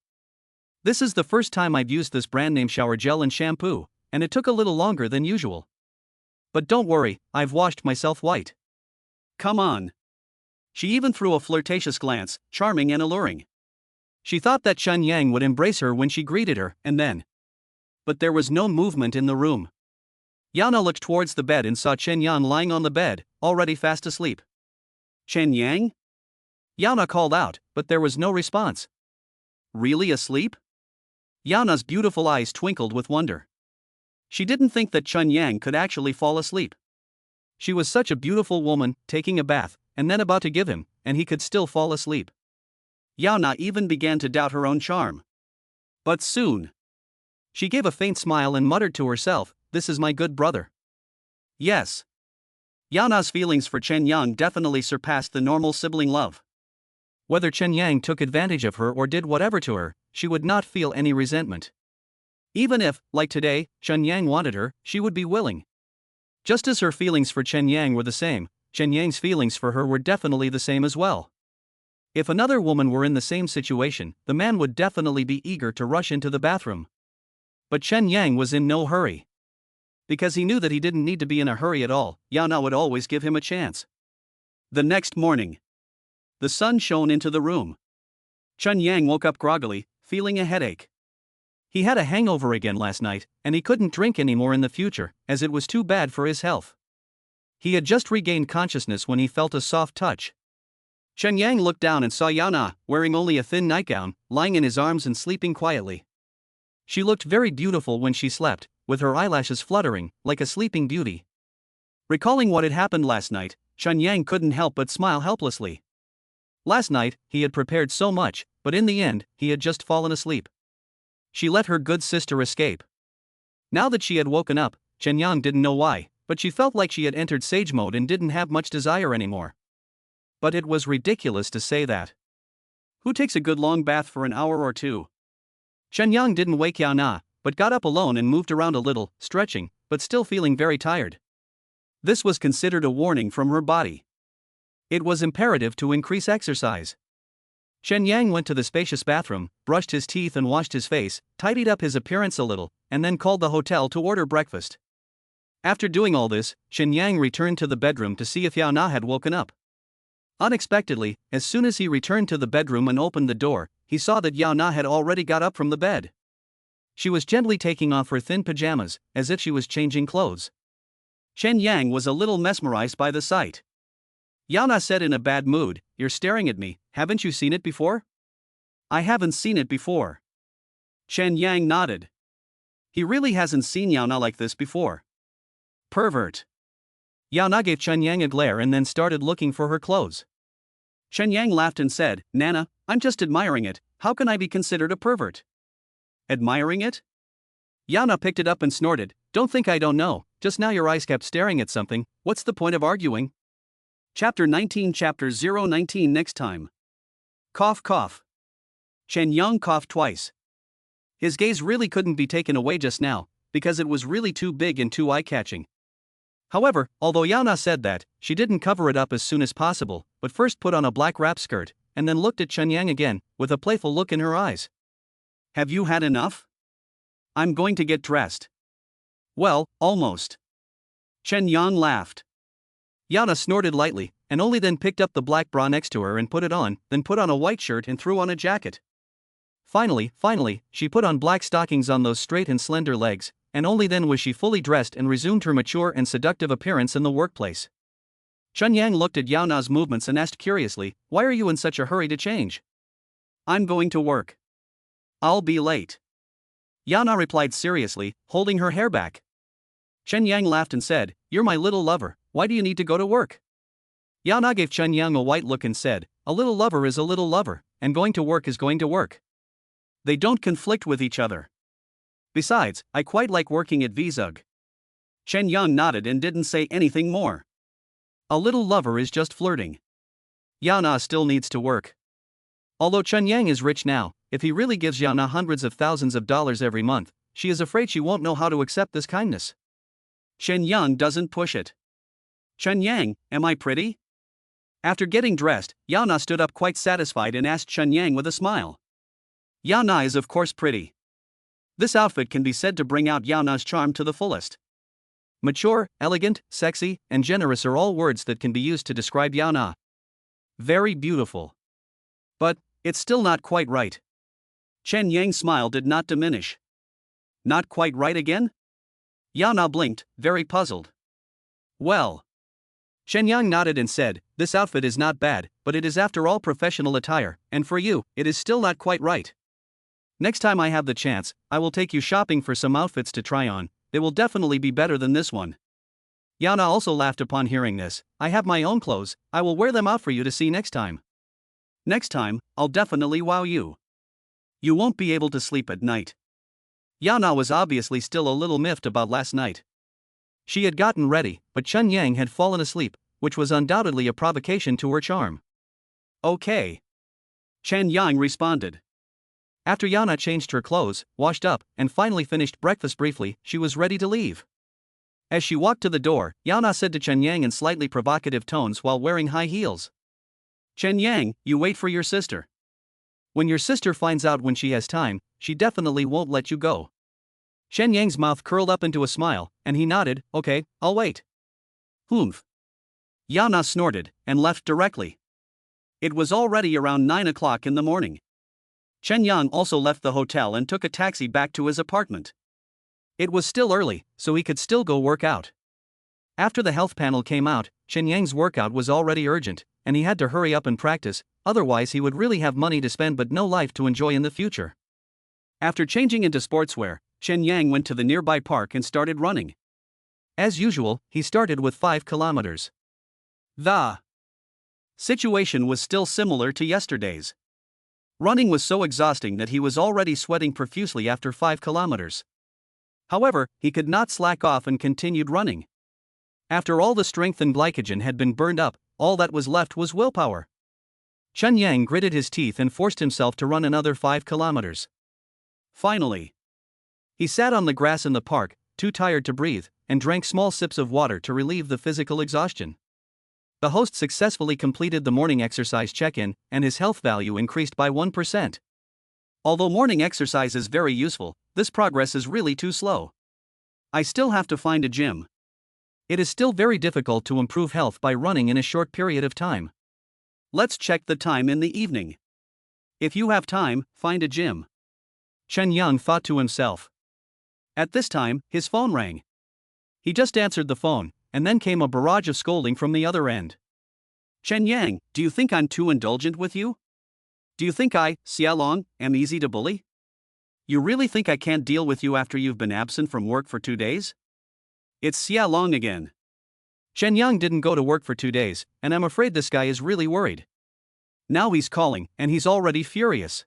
This is the first time I've used this brand name shower gel and shampoo, and it took a little longer than usual. But don't worry, I've washed myself white. Come on. She even threw a flirtatious glance, charming and alluring. She thought that Chen Yang would embrace her when she greeted her, and then. But there was no movement in the room. Yao Na looked towards the bed and saw Chen Yang lying on the bed, already fast asleep. Chen Yang? Yao Na called out, but there was no response. Really asleep? Yao Na's beautiful eyes twinkled with wonder. She didn't think that Chen Yang could actually fall asleep. She was such a beautiful woman, taking a bath, and then about to give him, and he could still fall asleep. Yao Na even began to doubt her own charm. But soon, she gave a faint smile and muttered to herself, "This is my good brother." Yes. Yao Na's feelings for Chen Yang definitely surpassed the normal sibling love. Whether Chen Yang took advantage of her or did whatever to her, she would not feel any resentment. Even if, like today, Chen Yang wanted her, she would be willing. Just as her feelings for Chen Yang were the same, Chen Yang's feelings for her were definitely the same as well. If another woman were in the same situation, the man would definitely be eager to rush into the bathroom. But Chen Yang was in no hurry. Because he knew that he didn't need to be in a hurry at all, Yao Na would always give him a chance. The next morning, the sun shone into the room. Chen Yang woke up groggily, feeling a headache. He had a hangover again last night, and he couldn't drink anymore in the future, as it was too bad for his health. He had just regained consciousness when he felt a soft touch. Chen Yang looked down and saw Yao Na, wearing only a thin nightgown, lying in his arms and sleeping quietly. She looked very beautiful when she slept, with her eyelashes fluttering, like a sleeping beauty. Recalling what had happened last night, Chen Yang couldn't help but smile helplessly. Last night, he had prepared so much, but in the end, he had just fallen asleep. She let her good sister escape. Now that she had woken up, Chen Yang didn't know why, but she felt like she had entered sage mode and didn't have much desire anymore. But it was ridiculous to say that. Who takes a good long bath for an hour or two? Chen Yang didn't wake Yao Na, but got up alone and moved around a little, stretching, but still feeling very tired. This was considered a warning from her body. It was imperative to increase exercise. Chen Yang went to the spacious bathroom, brushed his teeth and washed his face, tidied up his appearance a little, and then called the hotel to order breakfast. After doing all this, Chen Yang returned to the bedroom to see if Yao Na had woken up. Unexpectedly, as soon as he returned to the bedroom and opened the door, he saw that Yao Na had already got up from the bed. She was gently taking off her thin pajamas, as if she was changing clothes. Chen Yang was a little mesmerized by the sight. Yao Na said in a bad mood, "You're staring at me, haven't you seen it before?" "I haven't seen it before." Chen Yang nodded. He really hasn't seen Yao Na like this before. Pervert. Yao Na gave Chen Yang a glare and then started looking for her clothes. Chen Yang laughed and said, "Nana, I'm just admiring it, how can I be considered a pervert?" Admiring it? Yao Na picked it up and snorted, "Don't think I don't know, just now your eyes kept staring at something, what's the point of arguing?" Chapter 19 Chapter 019 Next time. Cough cough. Chen Yang coughed twice. His gaze really couldn't be taken away just now, because it was really too big and too eye-catching. However, although Yao Na said that, she didn't cover it up as soon as possible, but first put on a black wrap skirt, and then looked at Chen Yang again, with a playful look in her eyes. "Have you had enough? I'm going to get dressed." "Well, almost." Chen Yang laughed. Yao Na snorted lightly, and only then picked up the black bra next to her and put it on, then put on a white shirt and threw on a jacket. Finally, she put on black stockings on those straight and slender legs, and only then was she fully dressed and resumed her mature and seductive appearance in the workplace. Chen Yang looked at Yao Na's movements and asked curiously, "Why are you in such a hurry to change?" "I'm going to work. I'll be late." Yao Na replied seriously, holding her hair back. Chen Yang laughed and said, "You're my little lover, why do you need to go to work?" Yao Na gave Chen Yang a white look and said, "A little lover is a little lover, and going to work is going to work. They don't conflict with each other. Besides, I quite like working at VZUG." Chen Yang nodded and didn't say anything more. A little lover is just flirting. Yao Na still needs to work. Although Chen Yang is rich now, if he really gives Yao Na hundreds of thousands of dollars every month, she is afraid she won't know how to accept this kindness. Chen Yang doesn't push it. "Chen Yang, am I pretty?" After getting dressed, Yao Na stood up quite satisfied and asked Chen Yang with a smile. Yao Na is of course pretty. This outfit can be said to bring out Yao Na's charm to the fullest. Mature, elegant, sexy, and generous are all words that can be used to describe Yao Na. Very beautiful. But it's still not quite right. Chen Yang's smile did not diminish. Not quite right again? Yao Na blinked, very puzzled. "Well." Chen Yang nodded and said, "This outfit is not bad, but it is after all professional attire, and for you, it is still not quite right. Next time I have the chance, I will take you shopping for some outfits to try on, they will definitely be better than this one." Yao Na also laughed upon hearing this. "I have my own clothes, I will wear them out for you to see next time. Next time, I'll definitely wow you. You won't be able to sleep at night." Yao Na was obviously still a little miffed about last night. She had gotten ready, but Chen Yang had fallen asleep, which was undoubtedly a provocation to her charm. "Okay. Chen Yang responded. After Yana changed her clothes, washed up, and finally finished breakfast briefly, she was ready to leave. As she walked to the door, Yana said to Chen Yang in slightly provocative tones while wearing high heels. Chen Yang, you wait for your sister. When your sister finds out when she has time, she definitely won't let you go. Chen Yang's mouth curled up into a smile, and he nodded, okay, I'll wait. Humph. Yana snorted, and left directly. It was already around 9 o'clock in the morning. Chen Yang also left the hotel and took a taxi back to his apartment. It was still early, so he could still go work out. After the health panel came out, Chen Yang's workout was already urgent, and he had to hurry up and practice, otherwise he would really have money to spend but no life to enjoy in the future. After changing into sportswear, Chen Yang went to the nearby park and started running. As usual, he started with 5 kilometers. The situation was still similar to yesterday's. Running was so exhausting that he was already sweating profusely after 5 kilometers. However, he could not slack off and continued running. After all the strength and glycogen had been burned up, all that was left was willpower. Chen Yang gritted his teeth and forced himself to run another 5 kilometers. Finally, he sat on the grass in the park, too tired to breathe, and drank small sips of water to relieve the physical exhaustion. The host successfully completed the morning exercise check-in, and his health value increased by 1%. Although morning exercise is very useful, this progress is really too slow. I still have to find a gym. It is still very difficult to improve health by running in a short period of time. Let's check the time in the evening. If you have time, find a gym. Chen Yang thought to himself. At this time, his phone rang. He just answered the phone, and then came a barrage of scolding from the other end. Chen Yang, do you think I'm too indulgent with you? Do you think I, Xiaolong, am easy to bully? You really think I can't deal with you after you've been absent from work for 2 days? It's Xiaolong again. Chen Yang didn't go to work for 2 days, and I'm afraid this guy is really worried. Now he's calling, and he's already furious.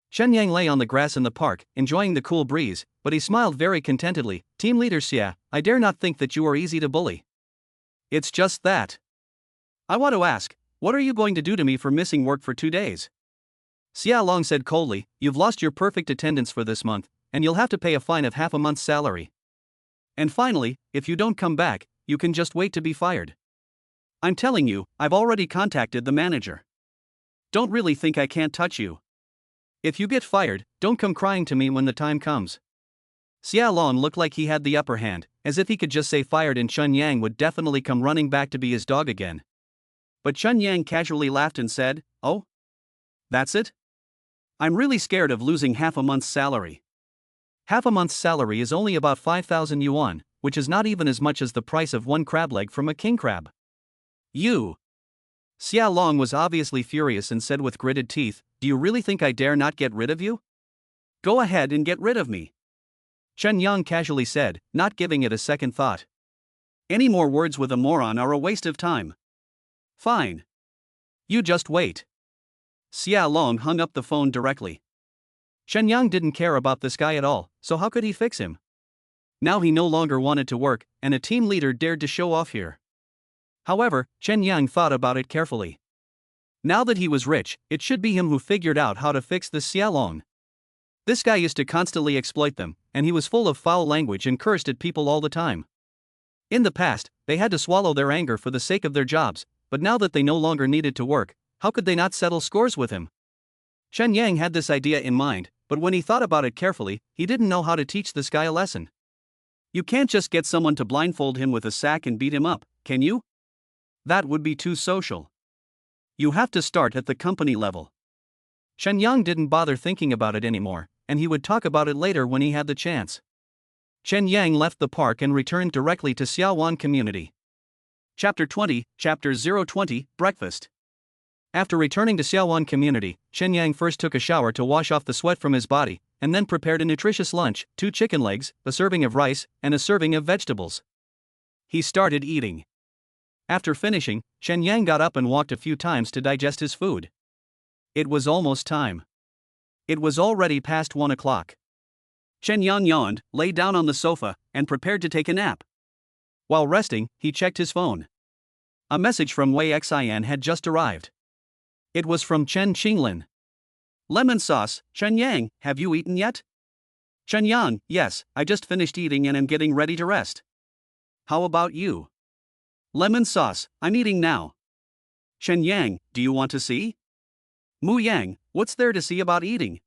Chen Yang lay on the grass in the park, enjoying the cool breeze, but he smiled very contentedly. Team leader Xia, I dare not think that you are easy to bully. It's just that. I want to ask, what are you going to do to me for missing work for 2 days? Xia Long said coldly, you've lost your perfect attendance for this month, and you'll have to pay a fine of half a month's salary. And finally, if you don't come back, you can just wait to be fired. I'm telling you, I've already contacted the manager. Don't really think I can't touch you. If you get fired, don't come crying to me when the time comes. Xia Long looked like he had the upper hand, as if he could just say fired and Chen Yang would definitely come running back to be his dog again. But Chen Yang casually laughed and said, oh? That's it? I'm really scared of losing half a month's salary. Half a month's salary is only about 5,000 yuan, which is not even as much as the price of 1 crab leg from a king crab. You! Xia Long was obviously furious and said with gritted teeth, do you really think I dare not get rid of you? Go ahead and get rid of me. Chen Yang casually said, not giving it a second thought. Any more words with a moron are a waste of time. Fine. You just wait. Xia Long hung up the phone directly. Chen Yang didn't care about this guy at all, so how could he fix him? Now he no longer wanted to work, and a team leader dared to show off here. However, Chen Yang thought about it carefully. Now that he was rich, it should be him who figured out how to fix this Xia Long. This guy used to constantly exploit them, and he was full of foul language and cursed at people all the time. In the past, they had to swallow their anger for the sake of their jobs, but now that they no longer needed to work, how could they not settle scores with him? Chen Yang had this idea in mind, but when he thought about it carefully, he didn't know how to teach this guy a lesson. You can't just get someone to blindfold him with a sack and beat him up, can you? That would be too social. You have to start at the company level. Chen Yang didn't bother thinking about it anymore, and he would talk about it later when he had the chance. Chen Yang left the park and returned directly to Xiaowan Community. Chapter 20, Chapter 020, Breakfast. After returning to Xiaowan Community, Chen Yang first took a shower to wash off the sweat from his body, and then prepared a nutritious lunch, 2 chicken legs, a serving of rice, and a serving of vegetables. He started eating. After finishing, Chen Yang got up and walked a few times to digest his food. It was almost time. It was already past 1 o'clock. Chen Yang yawned, lay down on the sofa, and prepared to take a nap. While resting, he checked his phone. A message from Wei Xian had just arrived. It was from Chen Qinglin. Lemon sauce, Chen Yang, have you eaten yet? Chen Yang, yes, I just finished eating and am getting ready to rest. How about you? Lemon sauce, I'm eating now. Chen Yang, do you want to see? Mu Yang, what's there to see about eating?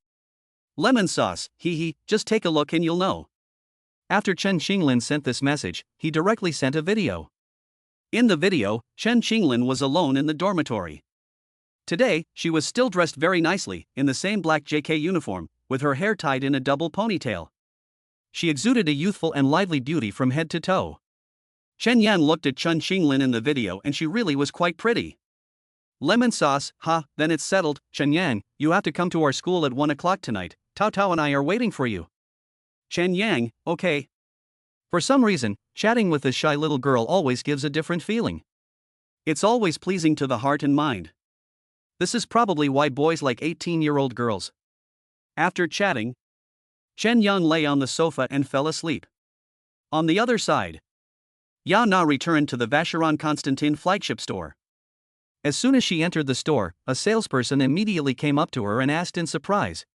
Lemon sauce, hee hee, just take a look and you'll know. After Chen Qinglin sent this message, he directly sent a video. In the video, Chen Qinglin was alone in the dormitory. Today, she was still dressed very nicely, in the same black JK uniform, with her hair tied in a double ponytail. She exuded a youthful and lively beauty from head to toe. Chen Yan looked at Chen Qinglin in the video and she really was quite pretty. Lemon sauce, then it's settled, Chen Yang, you have to come to our school at 1 o'clock tonight, Tao Tao and I are waiting for you. Chen Yang, okay. For some reason, chatting with this shy little girl always gives a different feeling. It's always pleasing to the heart and mind. This is probably why boys like 18-year-old girls. After chatting, Chen Yang lay on the sofa and fell asleep. On the other side, Ya Na returned to the Vacheron Constantin flagship store. As soon as she entered the store, a salesperson immediately came up to her and asked in surprise,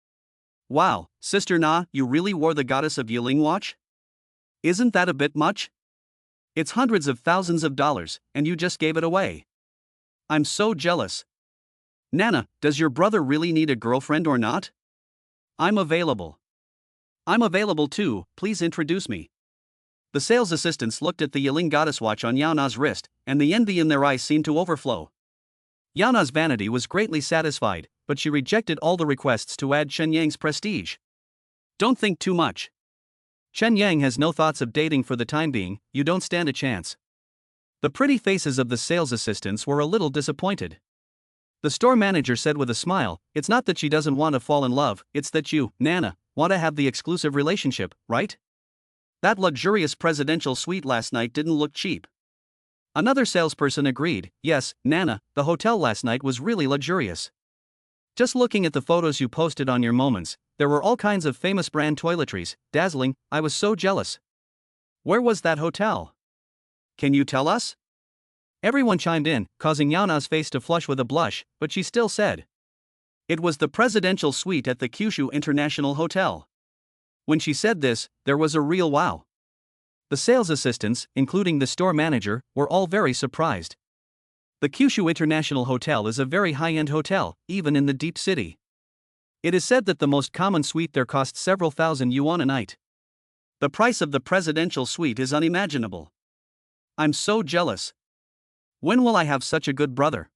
"Wow, Sister Na, you really wore the Goddess of Yiling watch? Isn't that a bit much? It's hundreds of thousands of dollars, and you just gave it away. I'm so jealous. Nana, does your brother really need a girlfriend or not? I'm available. I'm available too, please introduce me." The sales assistants looked at the Yiling goddess watch on Yaona's wrist, and the envy in their eyes seemed to overflow. Yaona's vanity was greatly satisfied, but she rejected all the requests to add Chen Yang's prestige. Don't think too much. Chen Yang has no thoughts of dating for the time being, you don't stand a chance. The pretty faces of the sales assistants were a little disappointed. The store manager said with a smile, "It's not that she doesn't want to fall in love, it's that you, Nana, want to have the exclusive relationship, right? That luxurious presidential suite last night didn't look cheap." Another salesperson agreed, "Yes, Nana, the hotel last night was really luxurious. Just looking at the photos you posted on your moments, there were all kinds of famous brand toiletries, dazzling, I was so jealous. Where was that hotel? Can you tell us?" Everyone chimed in, causing Yaona's face to flush with a blush, but she still said, "It was the presidential suite at the Kyushu International Hotel." When she said this, there was a real wow. The sales assistants, including the store manager, were all very surprised. The Kyushu International Hotel is a very high-end hotel, even in the deep city. It is said that the most common suite there costs several thousand yuan a night. The price of the presidential suite is unimaginable. I'm so jealous. When will I have such a good brother?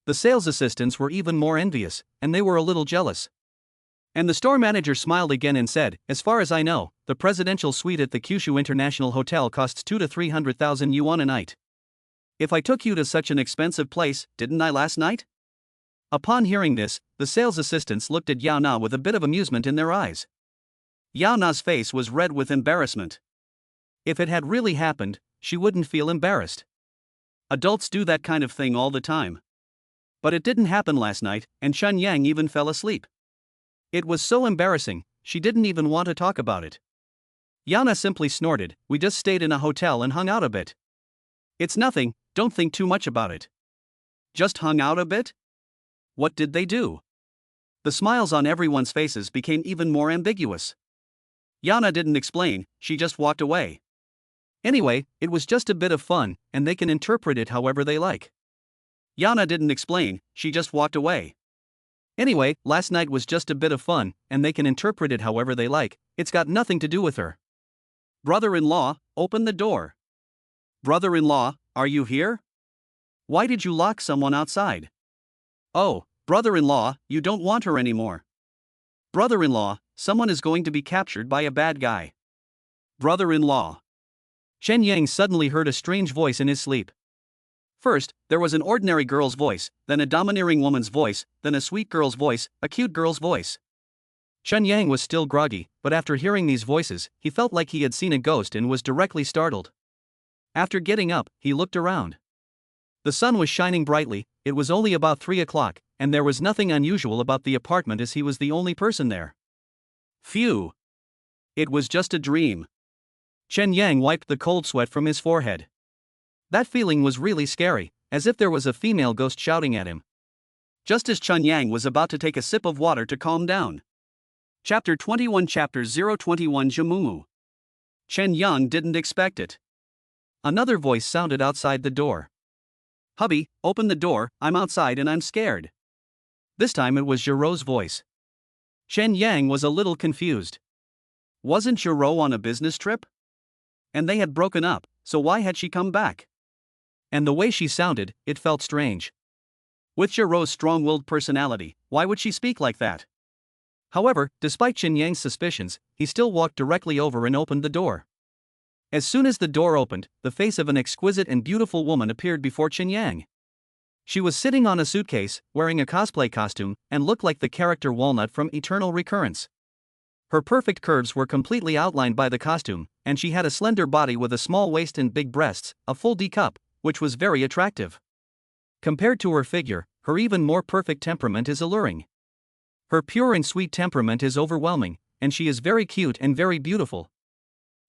The sales assistants were even more envious, and they were a little jealous. And the store manager smiled again and said, "As far as I know, the presidential suite at the Kyushu International Hotel costs 200,000 to 300,000 yuan a night. If I took you to such an expensive place, didn't I last night?" Upon hearing this, the sales assistants looked at Yao Na with a bit of amusement in their eyes. Yao Na's face was red with embarrassment. If it had really happened, she wouldn't feel embarrassed. Adults do that kind of thing all the time. But it didn't happen last night, and Chen Yang even fell asleep. It was so embarrassing, she didn't even want to talk about it. Yana simply snorted, "We just stayed in a hotel and hung out a bit. It's nothing, don't think too much about it." Just hung out a bit? What did they do? The smiles on everyone's faces became even more ambiguous. Yana didn't explain, she just walked away. Anyway, it was just a bit of fun, and they can interpret it however they like. Yana didn't explain, she just walked away. Anyway, last night was just a bit of fun, and they can interpret it however they like, it's got nothing to do with her. Brother-in-law, open the door. Brother-in-law, are you here? Why did you lock someone outside? Oh, brother-in-law, you don't want her anymore. Brother-in-law, someone is going to be captured by a bad guy. Brother-in-law. Chen Yang suddenly heard a strange voice in his sleep. First, there was an ordinary girl's voice, then a domineering woman's voice, then a sweet girl's voice, a cute girl's voice. Chen Yang was still groggy, but after hearing these voices, he felt like he had seen a ghost and was directly startled. After getting up, he looked around. The sun was shining brightly, it was only about 3 o'clock, and there was nothing unusual about the apartment as he was the only person there. Phew! It was just a dream. Chen Yang wiped the cold sweat from his forehead. That feeling was really scary, as if there was a female ghost shouting at him. just as Chun Yang was about to take a sip of water to calm down. Chapter 21 Chapter 021 Jamumu. Chen Yang didn't expect it. Another voice sounded outside the door. Hubby, open the door, I'm outside and I'm scared. This time it was Jiro's voice. Chen Yang was a little confused. Wasn't Jiro on a business trip? And they had broken up, so why had she come back? And the way she sounded, it felt strange. With Jiro's strong-willed personality, why would she speak like that? However, despite Chen Yang's suspicions, he still walked directly over and opened the door. As soon as the door opened, the face of an exquisite and beautiful woman appeared before Chen Yang. She was sitting on a suitcase, wearing a cosplay costume, and looked like the character Walnut from Eternal Recurrence. Her perfect curves were completely outlined by the costume, and she had a slender body with a small waist and big breasts, a full D cup, which was very attractive. Compared to her figure, her even more perfect temperament is alluring. Her pure and sweet temperament is overwhelming, and she is very cute and very beautiful.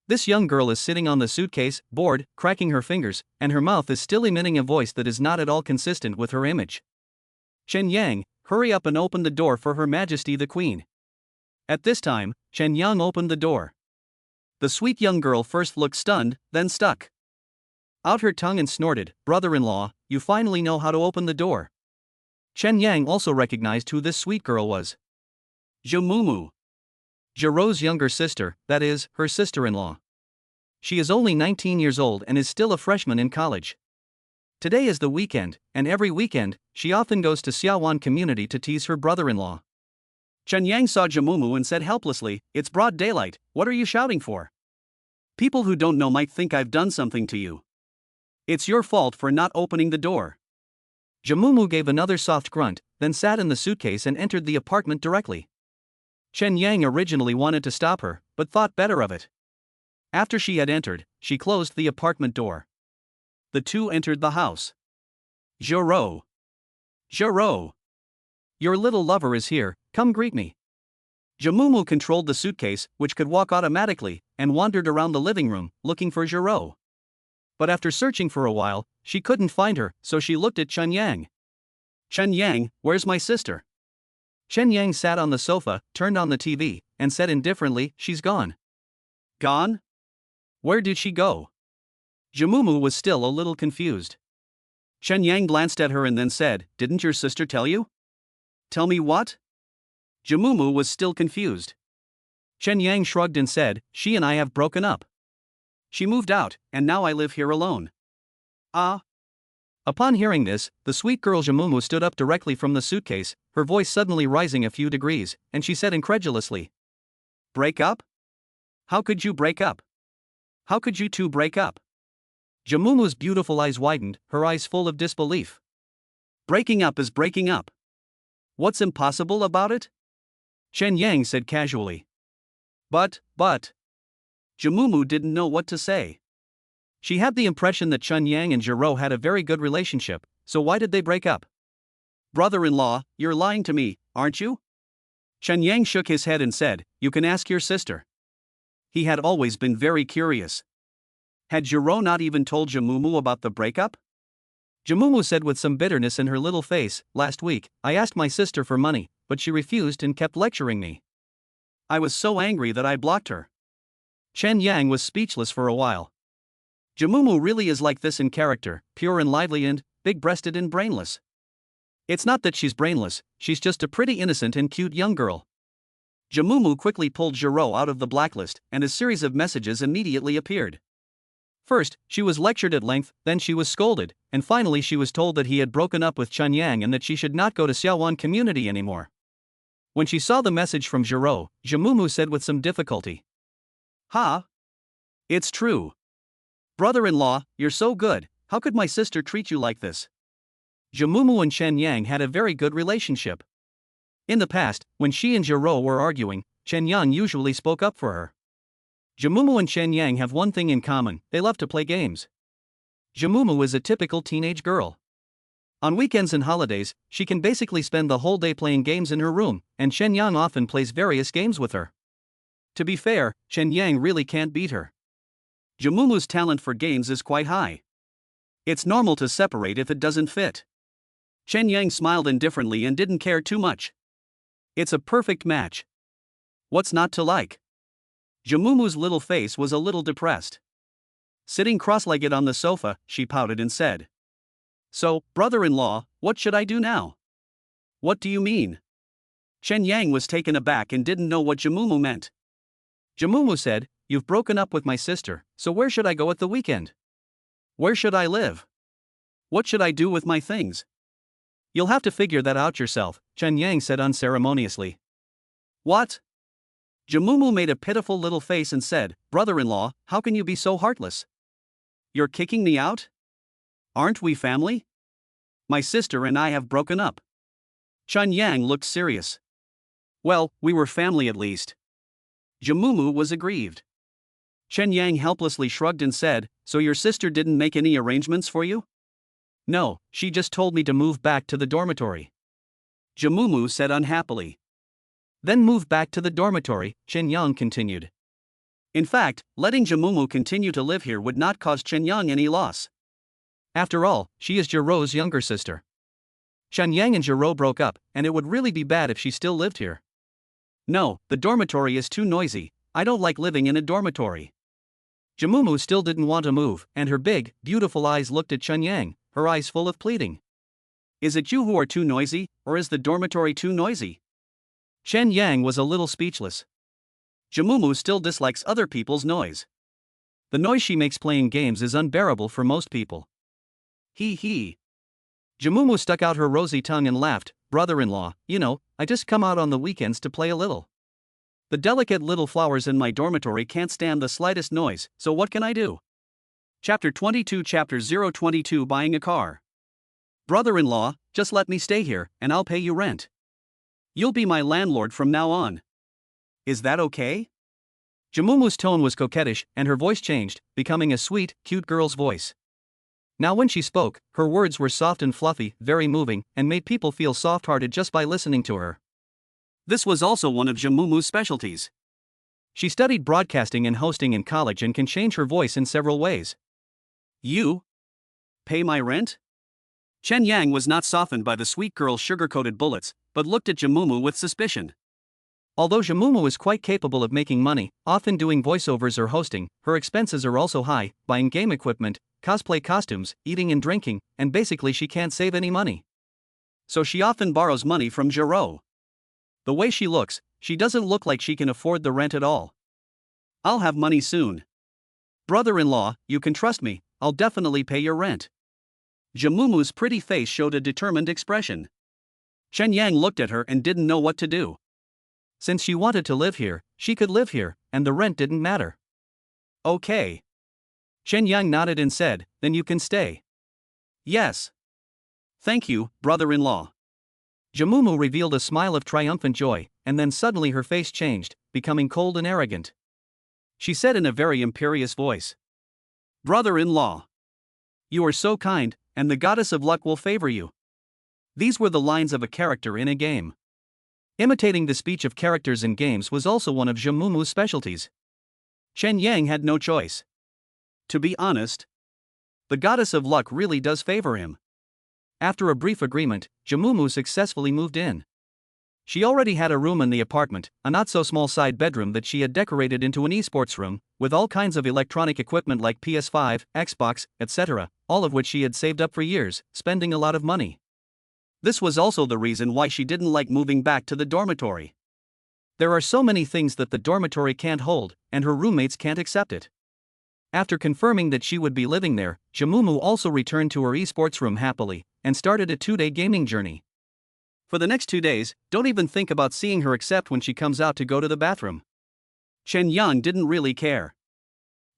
This young girl is sitting on the suitcase, bored, cracking her fingers, and her mouth is still emitting a voice that is not at all consistent with her image. Chen Yang, hurry up and open the door for Her Majesty the Queen. At this time, Chen Yang opened the door. The sweet young girl first looked stunned, then stuck out her tongue and snorted, "Brother-in-law, you finally know how to open the door." Chen Yang also recognized who this sweet girl was. Jamumu. Jiro's younger sister, that is, her sister-in-law. She is only 19 years old and is still a freshman in college. Today is the weekend, and every weekend, she often goes to Xiaowan community to tease her brother-in-law. Chen Yang saw Jamumu and said helplessly, "It's broad daylight, what are you shouting for? People who don't know might think I've done something to you. It's your fault for not opening the door." Jamumu gave another soft grunt, then sat in the suitcase and entered the apartment directly. Chen Yang originally wanted to stop her, but thought better of it. After she had entered, she closed the apartment door. The two entered the house. "Jiro. Jiro. Your little lover is here, come greet me." Jamumu controlled the suitcase, which could walk automatically, and wandered around the living room, looking for Jiro. But after searching for a while, she couldn't find her, so she looked at Chen Yang. "Chen Yang, where's my sister?" Chen Yang sat on the sofa, turned on the TV, and said indifferently, "She's gone." "Gone? Where did she go?" Jamumu was still a little confused. Chen Yang glanced at her and then said, "Didn't your sister tell you?" "Tell me what?" Jamumu was still confused. Chen Yang shrugged and said, "She and I have broken up. She moved out, and now I live here alone." "Ah." Upon hearing this, the sweet girl Jamumu stood up directly from the suitcase, her voice suddenly rising a few degrees, and she said incredulously, "Break up? How could you break up? How could you two break up?" Jamumu's beautiful eyes widened, her eyes full of disbelief. "Breaking up is breaking up. What's impossible about it?" Chen Yang said casually. But. Jamumu didn't know what to say. She had the impression that Chen Yang and Jiro had a very good relationship, so why did they break up? "Brother-in-law, you're lying to me, aren't you?" Chen Yang shook his head and said, "You can ask your sister." He had always been very curious. Had Jiro not even told Jamumu about the breakup? Jamumu said with some bitterness in her little face, "Last week, I asked my sister for money, but she refused and kept lecturing me. I was so angry that I blocked her." Chen Yang was speechless for a while. Jamumu really is like this in character, pure and lively and big-breasted and brainless. It's not that she's brainless, she's just a pretty innocent and cute young girl. Jamumu quickly pulled Jiro out of the blacklist, and a series of messages immediately appeared. First, she was lectured at length, then she was scolded, and finally she was told that he had broken up with Chen Yang and that she should not go to Xiaowan community anymore. When she saw the message from Jiro, Jamumu said with some difficulty, "Ha! It's true. Brother-in-law, you're so good, how could my sister treat you like this?" Jamumu and Chen Yang had a very good relationship. In the past, when she and Jiro were arguing, Chen Yang usually spoke up for her. Jamumu and Chen Yang have one thing in common, they love to play games. Jamumu is a typical teenage girl. On weekends and holidays, she can basically spend the whole day playing games in her room, and Chen Yang often plays various games with her. To be fair, Chen Yang really can't beat her. Jamumu's talent for games is quite high. It's normal to separate if it doesn't fit. Chen Yang smiled indifferently and didn't care too much. It's a perfect match. What's not to like? Jamumu's little face was a little depressed. Sitting cross-legged on the sofa, she pouted and said, "So, brother-in-law, what should I do now?" "What do you mean?" Chen Yang was taken aback and didn't know what Jamumu meant. Jamumu said, "You've broken up with my sister, so where should I go at the weekend? Where should I live? What should I do with my things?" "You'll have to figure that out yourself," Chen Yang said unceremoniously. "What?" Jamumu made a pitiful little face and said, "Brother-in-law, how can you be so heartless? You're kicking me out? Aren't we family? My sister and I have broken up." Chen Yang looked serious. "Well, we were family at least." Jamumu was aggrieved. Chen Yang helplessly shrugged and said, "So your sister didn't make any arrangements for you?" "No, she just told me to move back to the dormitory." Jamumu said unhappily. "Then move back to the dormitory," Chen Yang continued. In fact, letting Jamumu continue to live here would not cause Chen Yang any loss. After all, she is Jiro's younger sister. Chen Yang and Jiro broke up, and it would really be bad if she still lived here. "No, the dormitory is too noisy. I don't like living in a dormitory." Jamumu still didn't want to move, and her big, beautiful eyes looked at Chen Yang, her eyes full of pleading. "Is it you who are too noisy, or is the dormitory too noisy?" Chen Yang was a little speechless. Jamumu still dislikes other people's noise. The noise she makes playing games is unbearable for most people. He. Jamumu stuck out her rosy tongue and laughed. "Brother-in-law, you know, I just come out on the weekends to play a little. The delicate little flowers in my dormitory can't stand the slightest noise, so what can I do?" Chapter 22 Chapter 022 Buying a car. "Brother-in-law, just let me stay here, and I'll pay you rent. You'll be my landlord from now on. Is that okay?" Jamumu's tone was coquettish, and her voice changed, becoming a sweet, cute girl's voice. Now when she spoke, her words were soft and fluffy, very moving, and made people feel soft-hearted just by listening to her. This was also one of Jamumu's specialties. She studied broadcasting and hosting in college and can change her voice in several ways. "You? Pay my rent?" Chen Yang was not softened by the sweet girl's sugar-coated bullets, but looked at Jamumu with suspicion. Although Jamumu is quite capable of making money, often doing voiceovers or hosting, her expenses are also high, buying game equipment, cosplay costumes, eating and drinking, and basically she can't save any money. So she often borrows money from Jiro. The way she looks, she doesn't look like she can afford the rent at all. "I'll have money soon. Brother-in-law, you can trust me, I'll definitely pay your rent." Jamumu's pretty face showed a determined expression. Chen Yang looked at her and didn't know what to do. Since she wanted to live here, she could live here, and the rent didn't matter. "Okay." Chen Yang nodded and said, "Then you can stay." "Yes. Thank you, brother-in-law." Jamumu revealed a smile of triumphant joy, and then suddenly her face changed, becoming cold and arrogant. She said in a very imperious voice, "Brother-in-law, you are so kind, and the goddess of luck will favor you." These were the lines of a character in a game. Imitating the speech of characters in games was also one of Jamumu's specialties. Chen Yang had no choice. To be honest, the goddess of luck really does favor him. After a brief agreement, Jamumu successfully moved in. She already had a room in the apartment, a not-so-small side bedroom that she had decorated into an esports room, with all kinds of electronic equipment like PS5, Xbox, etc., all of which she had saved up for years, spending a lot of money. This was also the reason why she didn't like moving back to the dormitory. There are so many things that the dormitory can't hold, and her roommates can't accept it. After confirming that she would be living there, Jamumu also returned to her esports room happily, and started a 2-day gaming journey. For the next 2 days, don't even think about seeing her except when she comes out to go to the bathroom. Chen Yang didn't really care.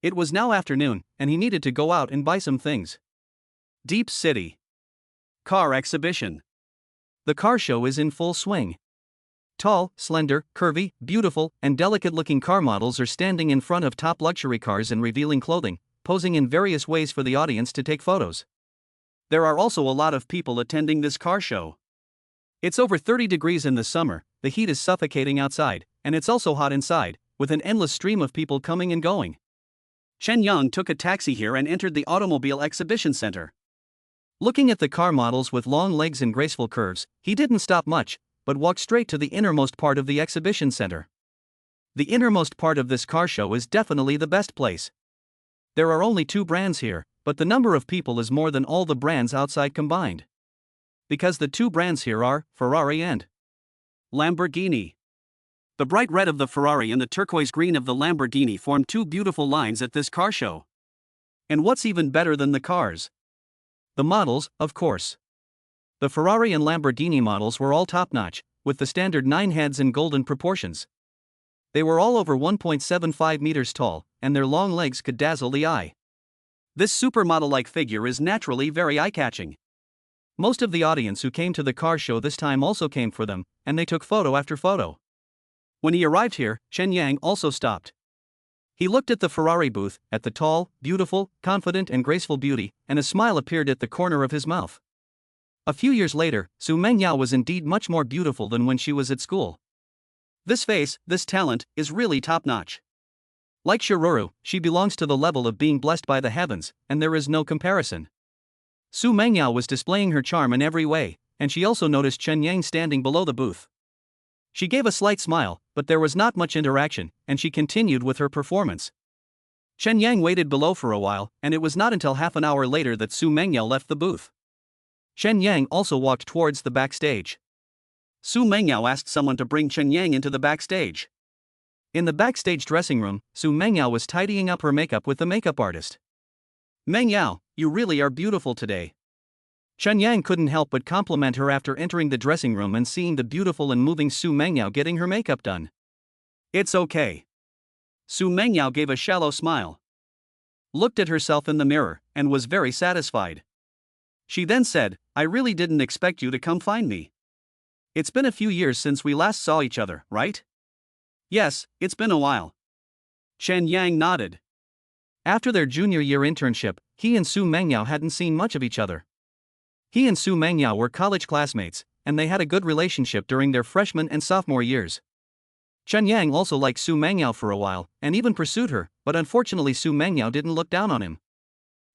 It was now afternoon, and he needed to go out and buy some things. Deep City. Car Exhibition. The car show is in full swing. Tall, slender, curvy, beautiful, and delicate-looking car models are standing in front of top luxury cars and revealing clothing, posing in various ways for the audience to take photos. There are also a lot of people attending this car show. It's over 30 degrees in the summer, the heat is suffocating outside, and it's also hot inside, with an endless stream of people coming and going. Chen Yang took a taxi here and entered the Automobile Exhibition Center. Looking at the car models with long legs and graceful curves, he didn't stop much, but walked straight to the innermost part of the exhibition center. The innermost part of this car show is definitely the best place. There are only 2 brands here, but the number of people is more than all the brands outside combined. Because the 2 brands here are Ferrari and Lamborghini. The bright red of the Ferrari and the turquoise green of the Lamborghini form 2 beautiful lines at this car show. And what's even better than the cars? The models, of course. The Ferrari and Lamborghini models were all top-notch, with the standard 9 heads and golden proportions. They were all over 1.75 meters tall, and their long legs could dazzle the eye. This supermodel-like figure is naturally very eye-catching. Most of the audience who came to the car show this time also came for them, and they took photo after photo. When he arrived here, Chen Yang also stopped. He looked at the Ferrari booth, at the tall, beautiful, confident and graceful beauty, and a smile appeared at the corner of his mouth. A few years later, Su Mengyao was indeed much more beautiful than when she was at school. This face, this talent, is really top-notch. Like Shiruru, she belongs to the level of being blessed by the heavens, and there is no comparison. Su Mengyao was displaying her charm in every way, and she also noticed Chen Yang standing below the booth. She gave a slight smile, but there was not much interaction, and she continued with her performance. Chen Yang waited below for a while, and it was not until half an hour later that Su Mengyao left the booth. Chen Yang also walked towards the backstage. Su Mengyao asked someone to bring Chen Yang into the backstage. In the backstage dressing room, Su Mengyao was tidying up her makeup with the makeup artist. "Mengyao, you really are beautiful today." Chen Yang couldn't help but compliment her after entering the dressing room and seeing the beautiful and moving Su Mengyao getting her makeup done. "It's okay." Su Mengyao gave a shallow smile, looked at herself in the mirror, and was very satisfied. She then said, "I really didn't expect you to come find me. It's been a few years since we last saw each other, right?" "Yes, it's been a while." Chen Yang nodded. After their junior year internship, he and Su Mengyao hadn't seen much of each other. He and Su Mengyao were college classmates, and they had a good relationship during their freshman and sophomore years. Chen Yang also liked Su Mengyao for a while, and even pursued her, but unfortunately Su Mengyao didn't look down on him.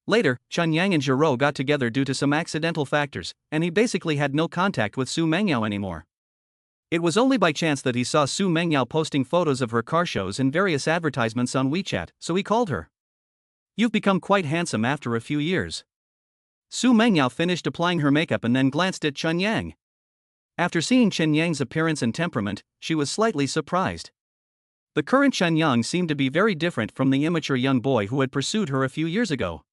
Later, Chen Yang and Giraud got together due to some accidental factors, and he basically had no contact with Su Mengyao anymore. It was only by chance that he saw Su Mengyao posting photos of her car shows and various advertisements on WeChat, so he called her. "You've become quite handsome after a few years." Su Mengyao finished applying her makeup and then glanced at Chen Yang. After seeing Chen Yang's appearance and temperament, she was slightly surprised. The current Chen Yang seemed to be very different from the immature young boy who had pursued her a few years ago.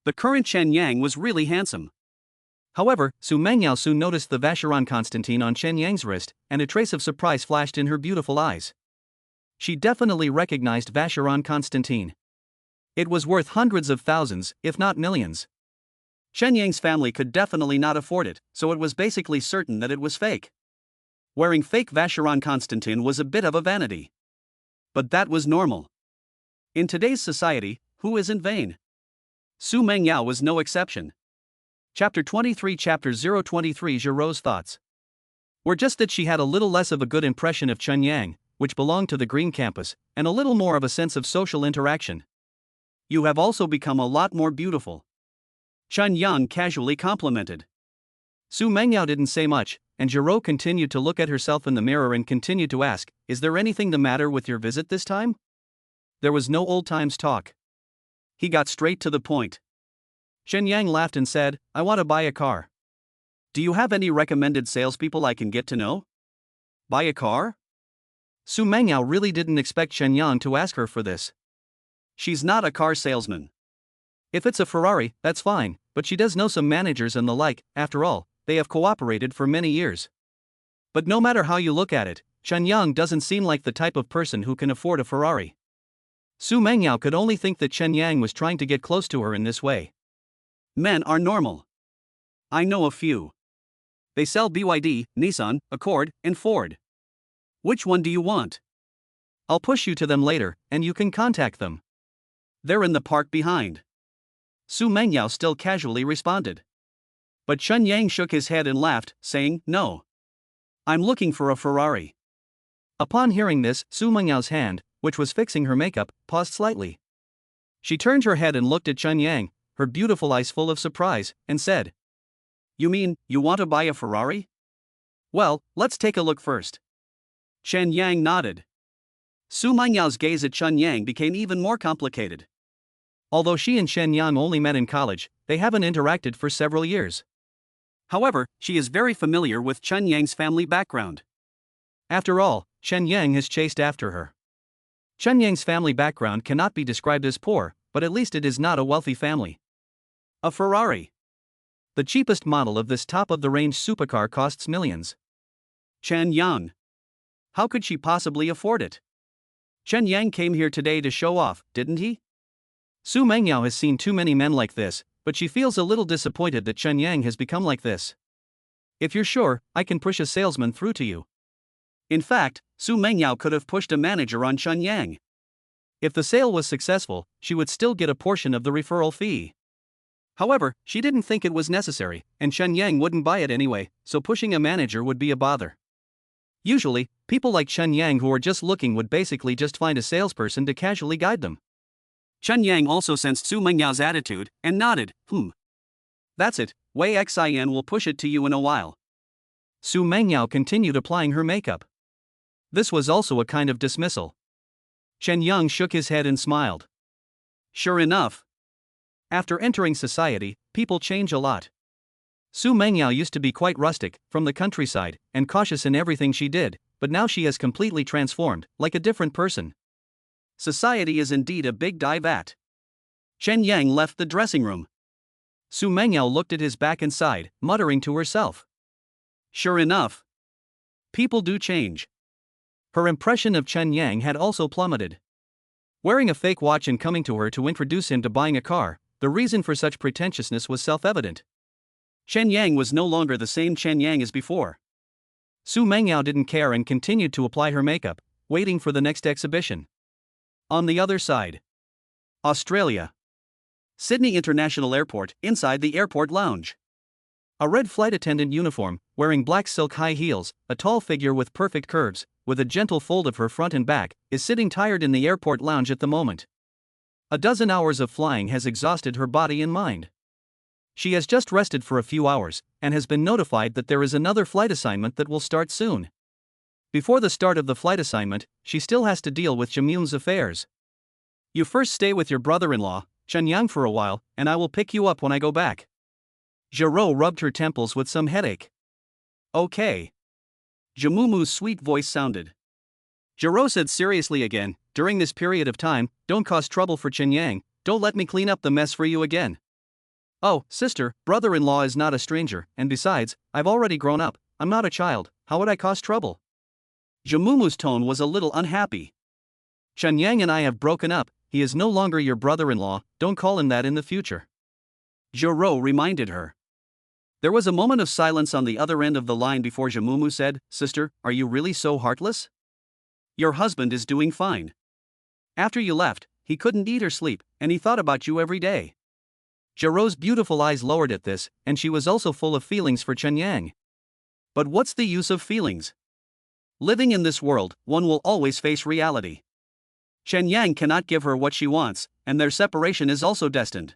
The current Chen Yang was really handsome. However, Su Mengyao soon noticed the Vacheron Constantine on Chen Yang's wrist, and a trace of surprise flashed in her beautiful eyes. She definitely recognized Vacheron Constantine. It was worth hundreds of thousands, if not millions. Chen Yang's family could definitely not afford it, so it was basically certain that it was fake. Wearing fake Vacheron Constantine was a bit of a vanity. But that was normal. In today's society, who isn't vain? Su Mengyao was no exception. Chapter 23 Chapter 023 Giraud's thoughts were just that she had a little less of a good impression of Chen Yang, which belonged to the Green Campus, and a little more of a sense of social interaction. "You have also become a lot more beautiful," Chen Yang casually complimented. Su Mengyao didn't say much, and Giraud continued to look at herself in the mirror and continued to ask, "Is there anything the matter with your visit this time?" There was no old times talk. He got straight to the point. Chen Yang laughed and said, "I want to buy a car. Do you have any recommended salespeople I can get to know?" "Buy a car?" Su Mengyao really didn't expect Chen Yang to ask her for this. She's not a car salesman. If it's a Ferrari, that's fine, but she does know some managers and the like. After all, they have cooperated for many years. But no matter how you look at it, Chen Yang doesn't seem like the type of person who can afford a Ferrari. Su Mengyao could only think that Chen Yang was trying to get close to her in this way. Men are normal. I know a few. They sell BYD, Nissan, Accord, and Ford. Which one do you want? I'll push you to them later, and you can contact them. They're in the park behind. Su Mengyao still casually responded. But Chen Yang shook his head and laughed, saying, "No. I'm looking for a Ferrari." Upon hearing this, Su Mengyao's hand, which was fixing her makeup, paused slightly. She turned her head and looked at Chen Yang, her beautiful eyes full of surprise, and said, You mean, you want to buy a Ferrari? Well, let's take a look first. Chen Yang nodded. Su Mengyao's gaze at Chen Yang became even more complicated. Although she and Chen Yang only met in college, they haven't interacted for several years. However, she is very familiar with Chen Yang's family background. After all, Chen Yang has chased after her. Chen Yang's family background cannot be described as poor, but at least it is not a wealthy family. A Ferrari. The cheapest model of this top-of-the-range supercar costs millions. Chen Yang. How could she possibly afford it? Chen Yang came here today to show off, didn't he? Su Mengyao has seen too many men like this, but she feels a little disappointed that Chen Yang has become like this. If you're sure, I can push a salesman through to you. In fact, Su Mengyao could have pushed a manager on Chen Yang. If the sale was successful, she would still get a portion of the referral fee. However, she didn't think it was necessary, and Chen Yang wouldn't buy it anyway, so pushing a manager would be a bother. Usually, people like Chen Yang who are just looking would basically just find a salesperson to casually guide them. Chen Yang also sensed Su Mengyao's attitude, and nodded, That's it, Wei Xin will push it to you in a while. Su Mengyao continued applying her makeup. This was also a kind of dismissal. Chen Yang shook his head and smiled. Sure enough. After entering society, people change a lot. Su Mengyao used to be quite rustic, from the countryside, and cautious in everything she did, but now she has completely transformed, like a different person. Society is indeed a big dive at. Chen Yang left the dressing room. Su Mengyao looked at his back and sighed, muttering to herself. Sure enough. People do change. Her impression of Chen Yang had also plummeted. Wearing a fake watch and coming to her to introduce him to buying a car, the reason for such pretentiousness was self-evident. Chen Yang was no longer the same Chen Yang as before. Su Mengyao didn't care and continued to apply her makeup, waiting for the next exhibition. On the other side. Australia. Sydney International Airport, inside the airport lounge. A red flight attendant uniform, wearing black silk high heels, a tall figure with perfect curves, with a gentle fold of her front and back, is sitting tired in the airport lounge at the moment. A dozen hours of flying has exhausted her body and mind. She has just rested for a few hours, and has been notified that there is another flight assignment that will start soon. Before the start of the flight assignment, she still has to deal with Jamyun's affairs. You first stay with your brother-in-law, Chen Yang, for a while, and I will pick you up when I go back. Giraud rubbed her temples with some headache. Okay. Jamumu's sweet voice sounded. Giraud said seriously again, during this period of time, don't cause trouble for Chen Yang, don't let me clean up the mess for you again. Oh, sister, brother-in-law is not a stranger, and besides, I've already grown up, I'm not a child, how would I cause trouble? Jamumu's tone was a little unhappy. Chen Yang and I have broken up, he is no longer your brother-in-law, don't call him that in the future. Giraud reminded her. There was a moment of silence on the other end of the line before Jamumu said, Sister, are you really so heartless? Your husband is doing fine. After you left, he couldn't eat or sleep, and he thought about you every day. Giraud's beautiful eyes lowered at this, and she was also full of feelings for Chen Yang. But what's the use of feelings? Living in this world, one will always face reality. Chen Yang cannot give her what she wants, and their separation is also destined.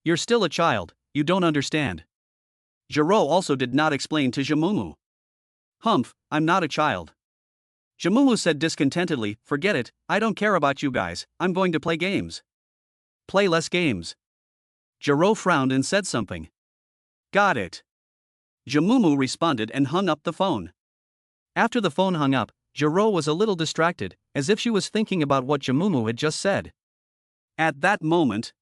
You're still a child, you don't understand. Giraud also did not explain to Jamumu. Humph, I'm not a child. Jamumu said discontentedly, forget it, I don't care about you guys, I'm going to play games. Play less games. Giraud frowned and said something. Got it. Jamumu responded and hung up the phone. After the phone hung up, Giraud was a little distracted, as if she was thinking about what Jamumu had just said. At that moment,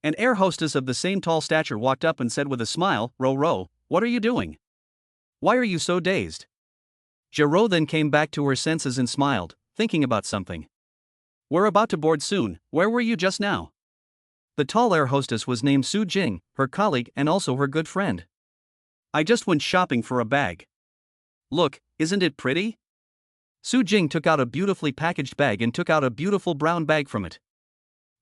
an air hostess of the same tall stature walked up and said with a smile, Ro, what are you doing? Why are you so dazed? Giraud then came back to her senses and smiled, thinking about something. We're about to board soon, where were you just now? The tall air hostess was named Su Jing, her colleague and also her good friend. I just went shopping for a bag. Look, isn't it pretty? Su Jing took out a beautifully packaged bag and took out a beautiful brown bag from it.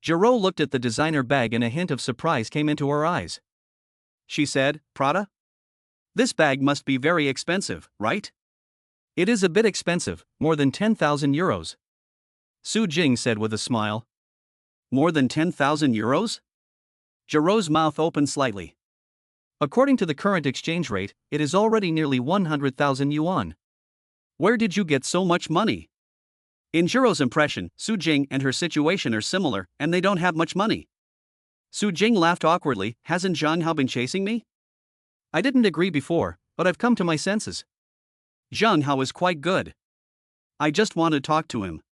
Giraud looked at the designer bag and a hint of surprise came into her eyes. She said, Prada? This bag must be very expensive, right? It is a bit expensive, more than 10,000 euros. Su Jing said with a smile. More than 10,000 euros? Giraud's mouth opened slightly. According to the current exchange rate, it is already nearly 100,000 yuan. Where did you get so much money? In Jiro's impression, Su Jing and her situation are similar, and they don't have much money. Su Jing laughed awkwardly. Hasn't Zhang Hao been chasing me? I didn't agree before, but I've come to my senses. Zhang Hao is quite good. I just want to talk to him.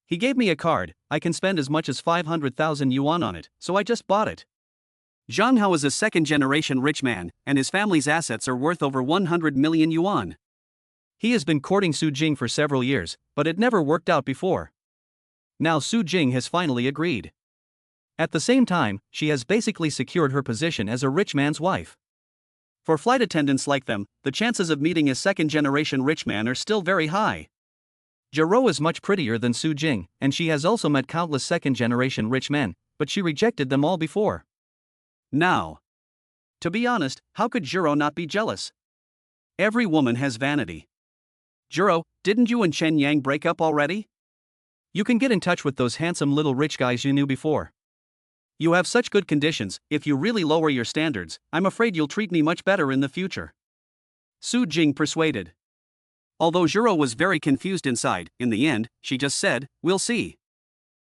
He gave me a card. I can spend as much as 500,000 yuan on it, so I just bought it. Zhang Hao is a second-generation rich man, and his family's assets are worth over 100 million yuan. He has been courting Su Jing for several years, but it never worked out before. Now Su Jing has finally agreed. At the same time, she has basically secured her position as a rich man's wife. For flight attendants like them, the chances of meeting a second-generation rich man are still very high. Jiro is much prettier than Su Jing, and she has also met countless second-generation rich men, but she rejected them all before. Now, to be honest, how could Jiro not be jealous? Every woman has vanity. Jiro, didn't you and Chen Yang break up already? You can get in touch with those handsome little rich guys you knew before. You have such good conditions. If you really lower your standards, I'm afraid you'll treat me much better in the future. Su Jing persuaded. Although Jiro was very confused inside, in the end, she just said, "We'll see."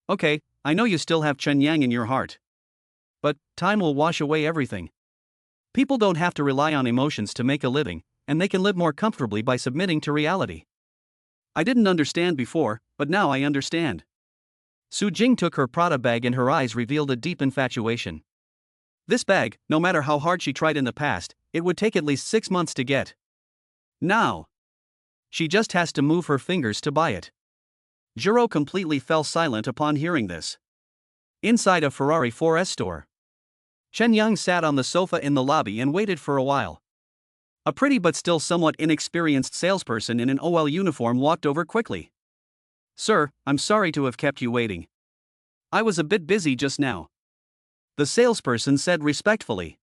Okay, I know you still have Chen Yang in your heart. But time will wash away everything. People don't have to rely on emotions to make a living, and they can live more comfortably by submitting to reality. I didn't understand before, but now I understand. Su Jing took her Prada bag and her eyes revealed a deep infatuation. This bag, no matter how hard she tried in the past, it would take at least 6 months to get. Now, she just has to move her fingers to buy it. Jiro completely fell silent upon hearing this. Inside a Ferrari 4S store, Chen Yang sat on the sofa in the lobby and waited for a while. A pretty but still somewhat inexperienced salesperson in an OL uniform walked over quickly. "Sir, I'm sorry to have kept you waiting. I was a bit busy just now," the salesperson said respectfully.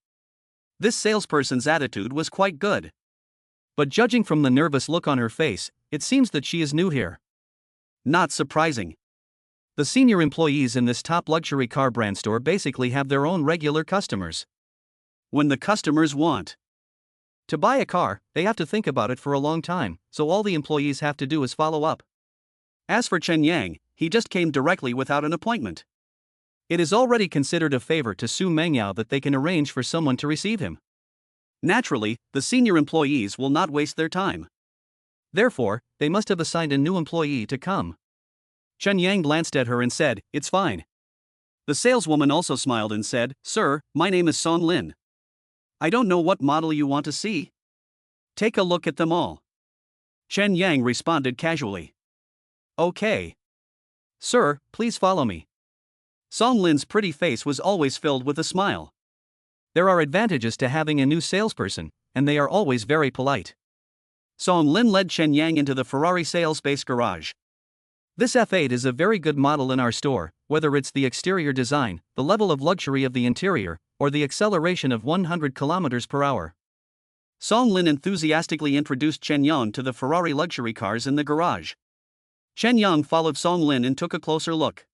This salesperson's attitude was quite good. But judging from the nervous look on her face, it seems that she is new here. Not surprising. The senior employees in this top luxury car brand store basically have their own regular customers. When the customers want to buy a car, they have to think about it for a long time, so all the employees have to do is follow up. As for Chen Yang, he just came directly without an appointment. It is already considered a favor to Su Mengyao that they can arrange for someone to receive him. Naturally, the senior employees will not waste their time. Therefore, they must have assigned a new employee to come. Chen Yang glanced at her and said, "It's fine." The saleswoman also smiled and said, "Sir, my name is Song Lin. I don't know what model you want to see. Take a look at them all." Chen Yang responded casually. "Okay. Sir, please follow me." Song Lin's pretty face was always filled with a smile. There are advantages to having a new salesperson, and they are always very polite. Song Lin led Chen Yang into the Ferrari sales space garage. This F8 is a very good model in our store, whether it's the exterior design, the level of luxury of the interior, or the acceleration of 100 km per hour. Song Lin enthusiastically introduced Chen Yang to the Ferrari luxury cars in the garage. Chen Yang followed Song Lin and took a closer look.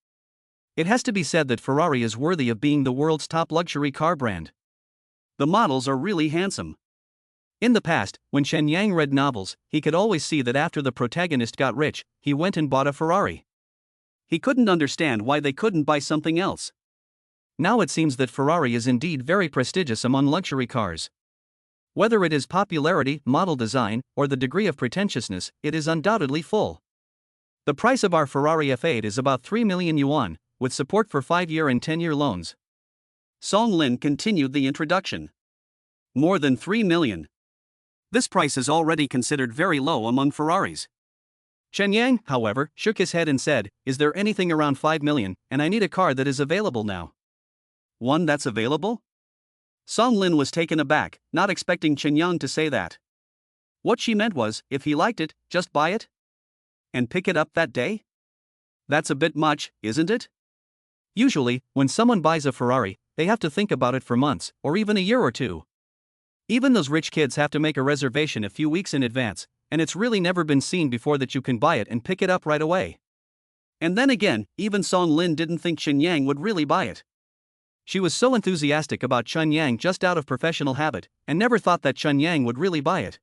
It has to be said that Ferrari is worthy of being the world's top luxury car brand. The models are really handsome. In the past, when Chen Yang read novels, he could always see that after the protagonist got rich, he went and bought a Ferrari. He couldn't understand why they couldn't buy something else. Now it seems that Ferrari is indeed very prestigious among luxury cars. Whether it is popularity, model design, or the degree of pretentiousness, it is undoubtedly full. The price of our Ferrari F8 is about 3 million yuan, with support for 5-year and 10-year loans. Song Lin continued the introduction. More than 3 million. This price is already considered very low among Ferraris. Chen Yang, however, shook his head and said, "Is there anything around 5 million, and I need a car that is available now." "One that's available?" Song Lin was taken aback, not expecting Chen Yang to say that. What she meant was, if he liked it, just buy it? And pick it up that day? That's a bit much, isn't it? Usually, when someone buys a Ferrari, they have to think about it for months, or even a year or two. Even those rich kids have to make a reservation a few weeks in advance, and it's really never been seen before that you can buy it and pick it up right away. And then again, even Song Lin didn't think Chen Yang would really buy it. She was so enthusiastic about Chun Yang just out of professional habit, and never thought that Chun Yang would really buy it.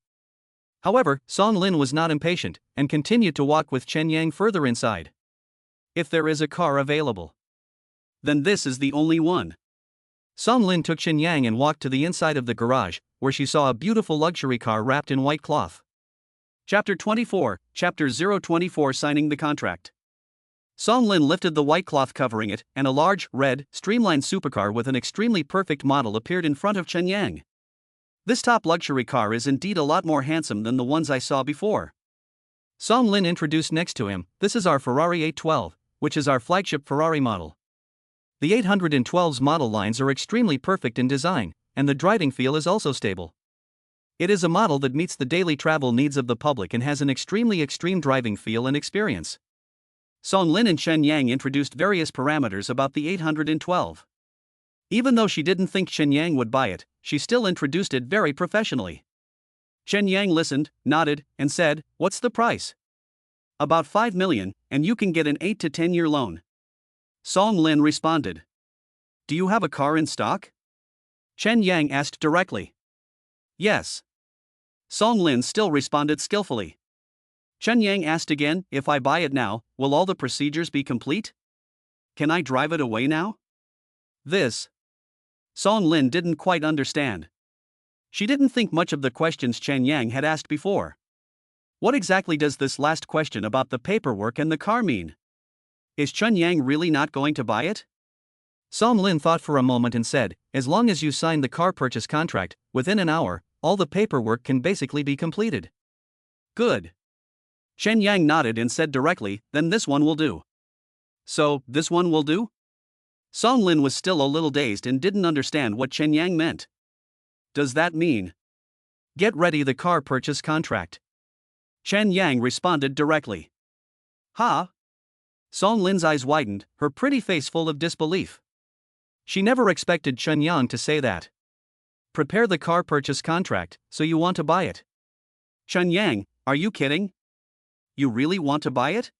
However, Song Lin was not impatient, and continued to walk with Chen Yang further inside. If there is a car available, then this is the only one. Song Lin took Chen Yang and walked to the inside of the garage, where she saw a beautiful luxury car wrapped in white cloth. Chapter 24, Chapter 024 Signing the Contract. Song Lin lifted the white cloth covering it, and a large, red, streamlined supercar with an extremely perfect model appeared in front of Chen Yang. This top luxury car is indeed a lot more handsome than the ones I saw before. Song Lin introduced next to him, "This is our Ferrari 812, which is our flagship Ferrari model. The 812's model lines are extremely perfect in design, and the driving feel is also stable. It is a model that meets the daily travel needs of the public and has an extremely extreme driving feel and experience." Song Lin and Chen Yang introduced various parameters about the 812. Even though she didn't think Chen Yang would buy it, she still introduced it very professionally. Chen Yang listened, nodded, and said, "What's the price?" "About 5 million, and you can get an 8 to 10 year loan." Song Lin responded. "Do you have a car in stock?" Chen Yang asked directly. "Yes." Song Lin still responded skillfully. Chen Yang asked again, "If I buy it now, will all the procedures be complete? Can I drive it away now?" This Song Lin didn't quite understand. She didn't think much of the questions Chen Yang had asked before. What exactly does this last question about the paperwork and the car mean? Is Chen Yang really not going to buy it? Song Lin thought for a moment and said, "As long as you sign the car purchase contract, within an hour, all the paperwork can basically be completed." "Good." Chen Yang nodded and said directly, "Then this one will do." "So, this one will do?" Song Lin was still a little dazed and didn't understand what Chen Yang meant. "Does that mean get ready the car purchase contract?" Chen Yang responded directly. "Huh?" Song Lin's eyes widened, her pretty face full of disbelief. She never expected Chen Yang to say that. "Prepare the car purchase contract, so you want to buy it?" "Chen Yang, are you kidding? You really want to buy it?"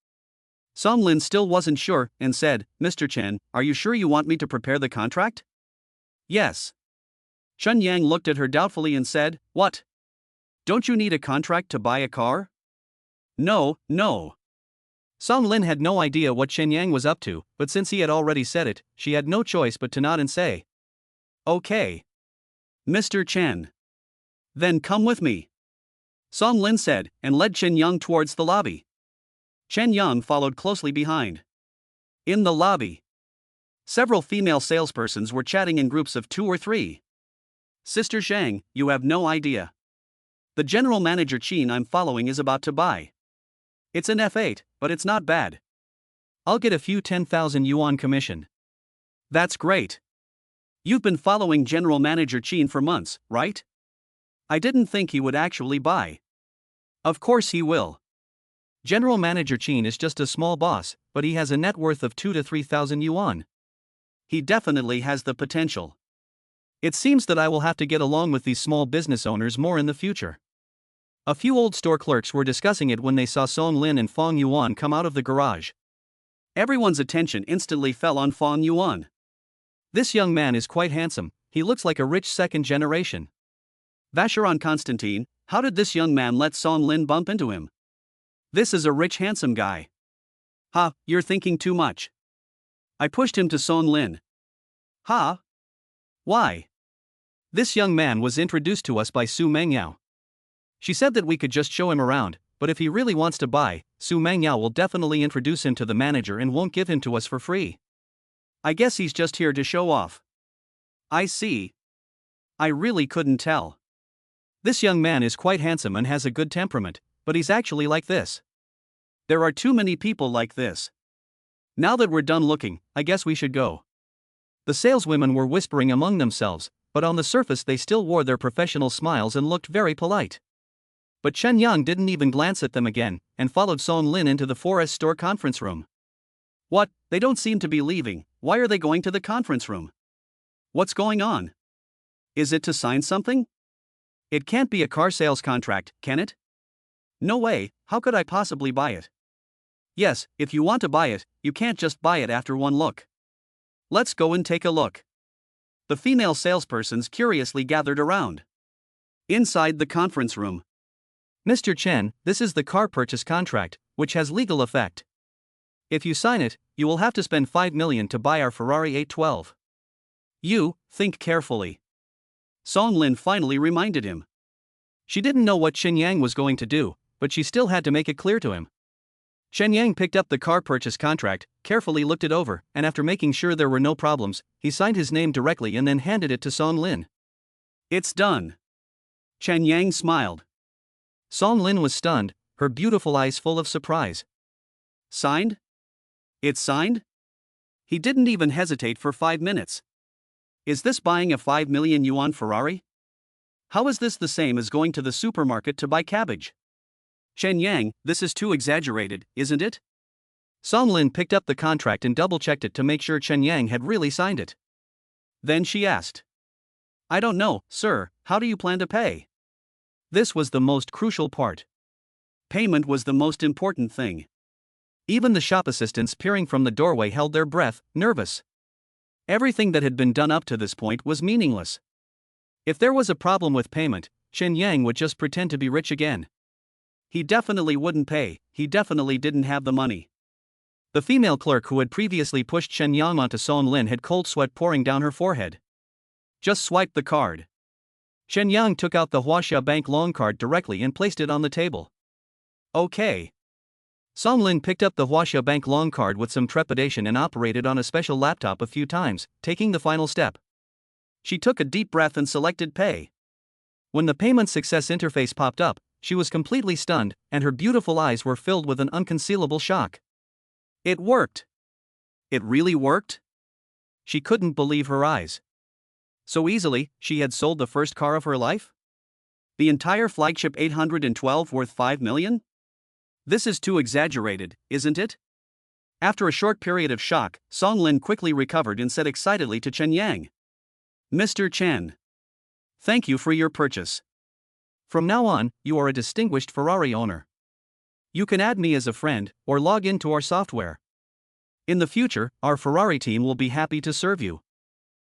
Song Lin still wasn't sure, and said, "Mr. Chen, are you sure you want me to prepare the contract?" "Yes." Chen Yang looked at her doubtfully and said, "What? Don't you need a contract to buy a car?" "No, no." Song Lin had no idea what Chen Yang was up to, but since he had already said it, she had no choice but to nod and say, "Okay. Mr. Chen. Then come with me," Song Lin said, and led Chen Yang towards the lobby. Chen Yang followed closely behind. In the lobby, several female salespersons were chatting in groups of 2 or 3. "Sister Zhang, you have no idea. The general manager Qin I'm following is about to buy. It's an F8, but it's not bad. I'll get a few 10,000 yuan commission." "That's great. You've been following general manager Qin for months, right? I didn't think he would actually buy." "Of course he will. General Manager Qin is just a small boss, but he has a net worth of 2 to 3,000 yuan. He definitely has the potential. It seems that I will have to get along with these small business owners more in the future." A few old store clerks were discussing it when they saw Song Lin and Fong Yuan come out of the garage. Everyone's attention instantly fell on Fong Yuan. "This young man is quite handsome, he looks like a rich second generation. Vacheron Constantine, how did this young man let Song Lin bump into him? This is a rich handsome guy." "Ha, you're thinking too much. I pushed him to Song Lin." "Ha? Why?" "This young man was introduced to us by Su Mengyao. She said that we could just show him around, but if he really wants to buy, Su Mengyao will definitely introduce him to the manager and won't give him to us for free. I guess he's just here to show off." "I see. I really couldn't tell. This young man is quite handsome and has a good temperament, but he's actually like this. There are too many people like this. Now that we're done looking, I guess we should go." The saleswomen were whispering among themselves, but on the surface they still wore their professional smiles and looked very polite. But Chen Yang didn't even glance at them again, and followed Song Lin into the Forest store conference room. "What, they don't seem to be leaving, why are they going to the conference room? What's going on? Is it to sign something? It can't be a car sales contract, can it? No way, how could I possibly buy it? Yes, if you want to buy it, you can't just buy it after one look. Let's go and take a look." The female salespersons curiously gathered around. Inside the conference room. Mr. Chen, this is the car purchase contract, which has legal effect. If you sign it, you will have to spend 5 million to buy our Ferrari 812. You, think carefully. Song Lin finally reminded him. She didn't know what Chen Yang was going to do, but she still had to make it clear to him. Chen Yang picked up the car purchase contract, carefully looked it over, and after making sure there were no problems, he signed his name directly and then handed it to Song Lin. It's done. Chen Yang smiled. Song Lin was stunned, her beautiful eyes full of surprise. Signed? It's signed? He didn't even hesitate for 5 minutes. Is this buying a 5 million yuan Ferrari? How is this the same as going to the supermarket to buy cabbage? Chen Yang, this is too exaggerated, isn't it? Song Lin picked up the contract and double-checked it to make sure Chen Yang had really signed it. Then she asked. I don't know, sir, how do you plan to pay? This was the most crucial part. Payment was the most important thing. Even the shop assistants peering from the doorway held their breath, nervous. Everything that had been done up to this point was meaningless. If there was a problem with payment, Chen Yang would just pretend to be rich again. He definitely wouldn't pay, he definitely didn't have the money. The female clerk who had previously pushed Chen Yang onto Song Lin had cold sweat pouring down her forehead. Just swipe the card. Chen Yang took out the Huaxia Bank loan card directly and placed it on the table. Okay. Song Lin picked up the Huaxia Bank loan card with some trepidation and operated on a special laptop a few times, taking the final step. She took a deep breath and selected Pay. When the payment success interface popped up, she was completely stunned, and her beautiful eyes were filled with an unconcealable shock. It worked. It really worked? She couldn't believe her eyes. So easily, she had sold the first car of her life? The entire flagship 812 worth 5 million? This is too exaggerated, isn't it? After a short period of shock, Song Lin quickly recovered and said excitedly to Chen Yang. Mr. Chen. Thank you for your purchase. From now on, you are a distinguished Ferrari owner. You can add me as a friend, or log into our software. In the future, our Ferrari team will be happy to serve you.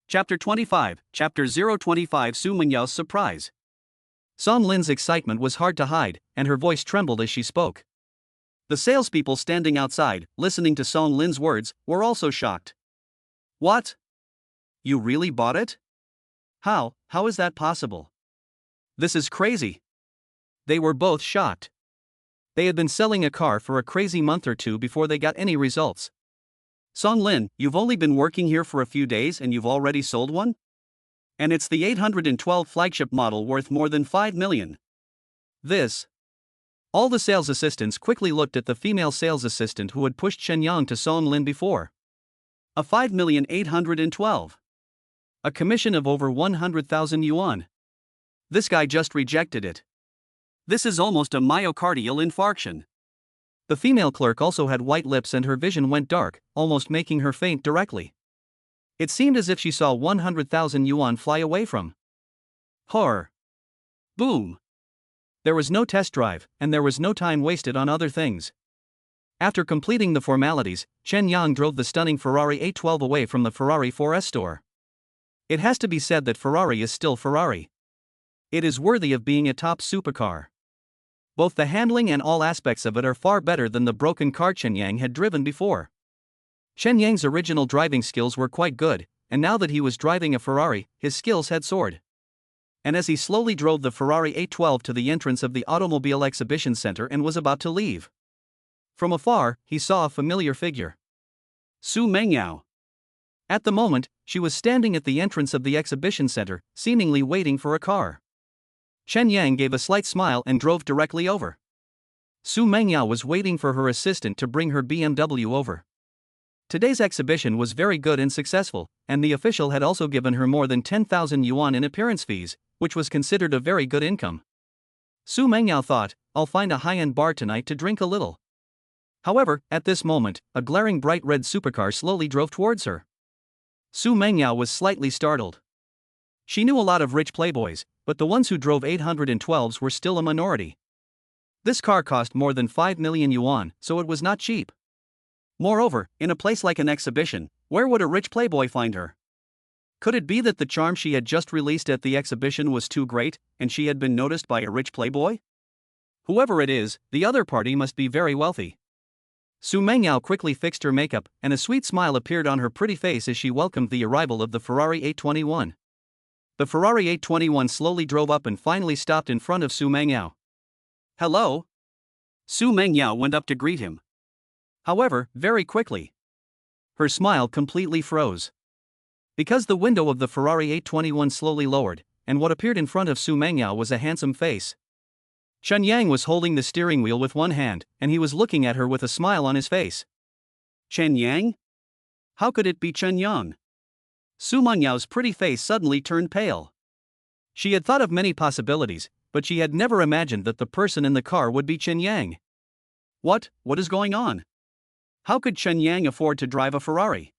Chapter 25, Chapter 025 Su Mengyao's surprise. Song Lin's excitement was hard to hide, and her voice trembled as she spoke. The salespeople standing outside, listening to Song Lin's words, were also shocked. What? You really bought it? How is that possible? This is crazy. They were both shocked. They had been selling a car for a crazy month or two before they got any results. Song Lin, you've only been working here for a few days and you've already sold one? And it's the 812 flagship model worth more than 5 million. This. All the sales assistants quickly looked at the female sales assistant who had pushed Chen Yang to Song Lin before. A 5,812. A commission of over 100,000 yuan. This guy just rejected it. This is almost a myocardial infarction. The female clerk also had white lips and her vision went dark, almost making her faint directly. It seemed as if she saw 100,000 yuan fly away from her. Boom. There was no test drive, and there was no time wasted on other things. After completing the formalities, Chen Yang drove the stunning Ferrari 812 away from the Ferrari 4S store. It has to be said that Ferrari is still Ferrari. It is worthy of being a top supercar. Both the handling and all aspects of it are far better than the broken car Chen Yang had driven before. Chen Yang's original driving skills were quite good, and now that he was driving a Ferrari, his skills had soared. And as he slowly drove the Ferrari 812 to the entrance of the Automobile Exhibition Center and was about to leave, from afar, he saw a familiar figure. Su Mengyao. At the moment, she was standing at the entrance of the exhibition center, seemingly waiting for a car. Chen Yang gave a slight smile and drove directly over. Su Mengyao was waiting for her assistant to bring her BMW over. Today's exhibition was very good and successful, and the official had also given her more than 10,000 yuan in appearance fees, which was considered a very good income. Su Mengyao thought, I'll find a high-end bar tonight to drink a little. However, at this moment, a glaring bright red supercar slowly drove towards her. Su Mengyao was slightly startled. She knew a lot of rich playboys, but the ones who drove 812s were still a minority. This car cost more than 5 million yuan, so it was not cheap. Moreover, in a place like an exhibition, where would a rich playboy find her? Could it be that the charm she had just released at the exhibition was too great, and she had been noticed by a rich playboy? Whoever it is, the other party must be very wealthy. Su Mengyao quickly fixed her makeup, and a sweet smile appeared on her pretty face as she welcomed the arrival of the Ferrari 821. The Ferrari 821 slowly drove up and finally stopped in front of Su Mengyao. "Hello?" Su Mengyao went up to greet him. However, very quickly, her smile completely froze. Because the window of the Ferrari 821 slowly lowered, and what appeared in front of Su Mengyao was a handsome face. Chen Yang was holding the steering wheel with one hand, and he was looking at her with a smile on his face. Chen Yang? How could it be Chen Yang? Su Mengyao's pretty face suddenly turned pale. She had thought of many possibilities, but she had never imagined that the person in the car would be Chen Yang. What is going on? How could Chen Yang afford to drive a Ferrari?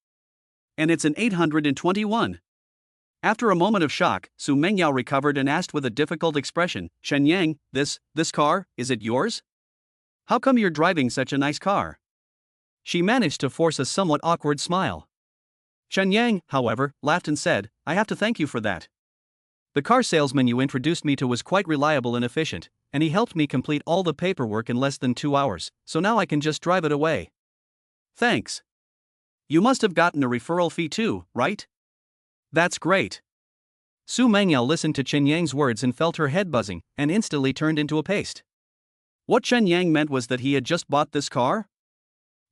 And it's an 821. After a moment of shock, Su Mengyao recovered and asked with a difficult expression, "Chen Yang, this car, is it yours? How come you're driving such a nice car?" She managed to force a somewhat awkward smile. Chen Yang, however, laughed and said, "I have to thank you for that. The car salesman you introduced me to was quite reliable and efficient, and he helped me complete all the paperwork in less than 2 hours, so now I can just drive it away." "Thanks. You must have gotten a referral fee too, right? That's great." Su Mengyao listened to Chen Yang's words and felt her head buzzing, and instantly turned into a paste. What Chen Yang meant was that he had just bought this car?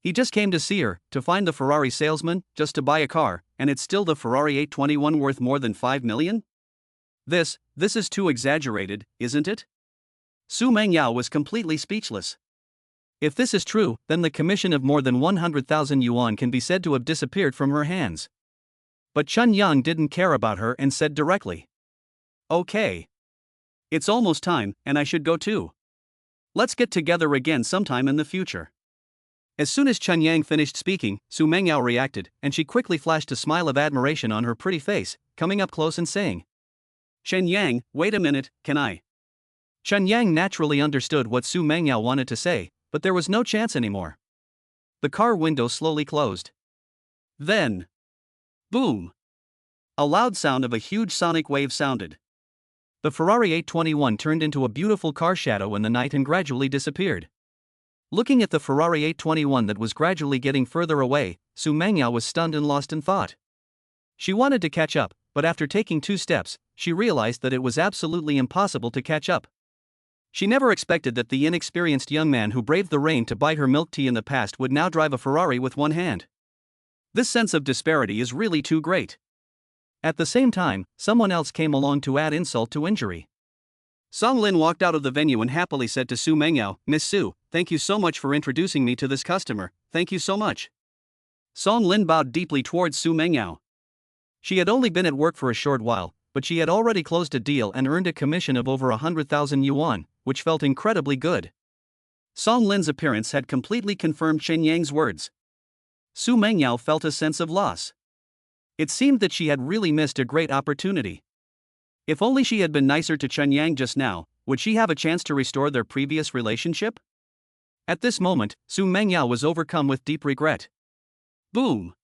He just came to see her, to find the Ferrari salesman, just to buy a car, and it's still the Ferrari 821 worth more than 5 million? This is too exaggerated, isn't it? Su Mengyao was completely speechless. If this is true, then the commission of more than 100,000 yuan can be said to have disappeared from her hands. But Chen Yang didn't care about her and said directly, "Okay. It's almost time, and I should go too. Let's get together again sometime in the future." As soon as Chen Yang finished speaking, Su Mengyao reacted, and she quickly flashed a smile of admiration on her pretty face, coming up close and saying, "Chen Yang, wait a minute, can I?" Chen Yang naturally understood what Su Mengyao wanted to say, but there was no chance anymore. The car window slowly closed. Then, boom! A loud sound of a huge sonic wave sounded. The Ferrari 821 turned into a beautiful car shadow in the night and gradually disappeared. Looking at the Ferrari 821 that was gradually getting further away, Su Mengyao was stunned and lost in thought. She wanted to catch up, but after taking 2 steps, she realized that it was absolutely impossible to catch up. She never expected that the inexperienced young man who braved the rain to buy her milk tea in the past would now drive a Ferrari with one hand. This sense of disparity is really too great. At the same time, someone else came along to add insult to injury. Song Lin walked out of the venue and happily said to Su Mengyao, "Miss Su, thank you so much for introducing me to this customer, thank you so much." Song Lin bowed deeply towards Su Mengyao. She had only been at work for a short while, but she had already closed a deal and earned a commission of over 100,000 yuan, which felt incredibly good. Song Lin's appearance had completely confirmed Chen Yang's words. Su Mengyao felt a sense of loss. It seemed that she had really missed a great opportunity. If only she had been nicer to Chen Yang just now, would she have a chance to restore their previous relationship? At this moment, Su Mengyao was overcome with deep regret. Boom!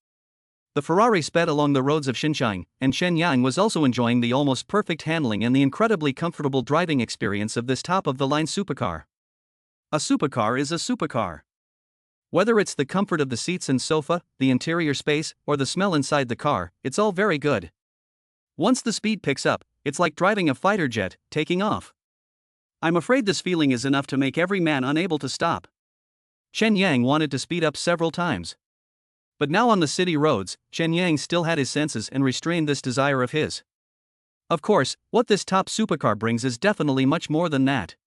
The Ferrari sped along the roads of Xinjiang, and Chen Yang was also enjoying the almost perfect handling and the incredibly comfortable driving experience of this top-of-the-line supercar. A supercar is a supercar. Whether it's the comfort of the seats and sofa, the interior space, or the smell inside the car, it's all very good. Once the speed picks up, it's like driving a fighter jet, taking off. I'm afraid this feeling is enough to make every man unable to stop. Chen Yang wanted to speed up several times. But now on the city roads, Chen Yang still had his senses and restrained this desire of his. Of course, what this top supercar brings is definitely much more than that.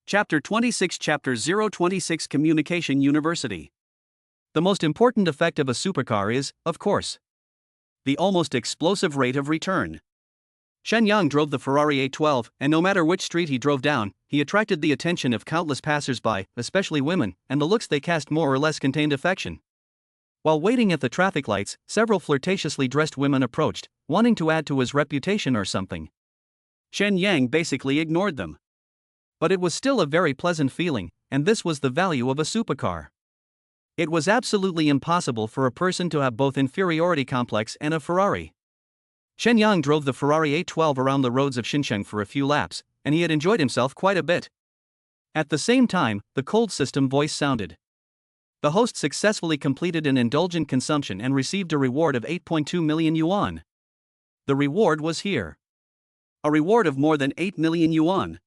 Chapter 26 Chapter 026 Communication University. The most important effect of a supercar is, of course, the almost explosive rate of return. Shen Yang drove the Ferrari 812, and no matter which street he drove down, he attracted the attention of countless passers-by, especially women, and the looks they cast more or less contained affection. While waiting at the traffic lights, several flirtatiously dressed women approached, wanting to add to his reputation or something. Shen Yang basically ignored them. But it was still a very pleasant feeling, and this was the value of a supercar. It was absolutely impossible for a person to have both inferiority complex and a Ferrari. Chen Yang drove the Ferrari 812 around the roads of Xincheng for a few laps, and he had enjoyed himself quite a bit. At the same time, the cold system voice sounded. The host successfully completed an indulgent consumption and received a reward of 8.2 million yuan. The reward was here. A reward of more than 8 million yuan.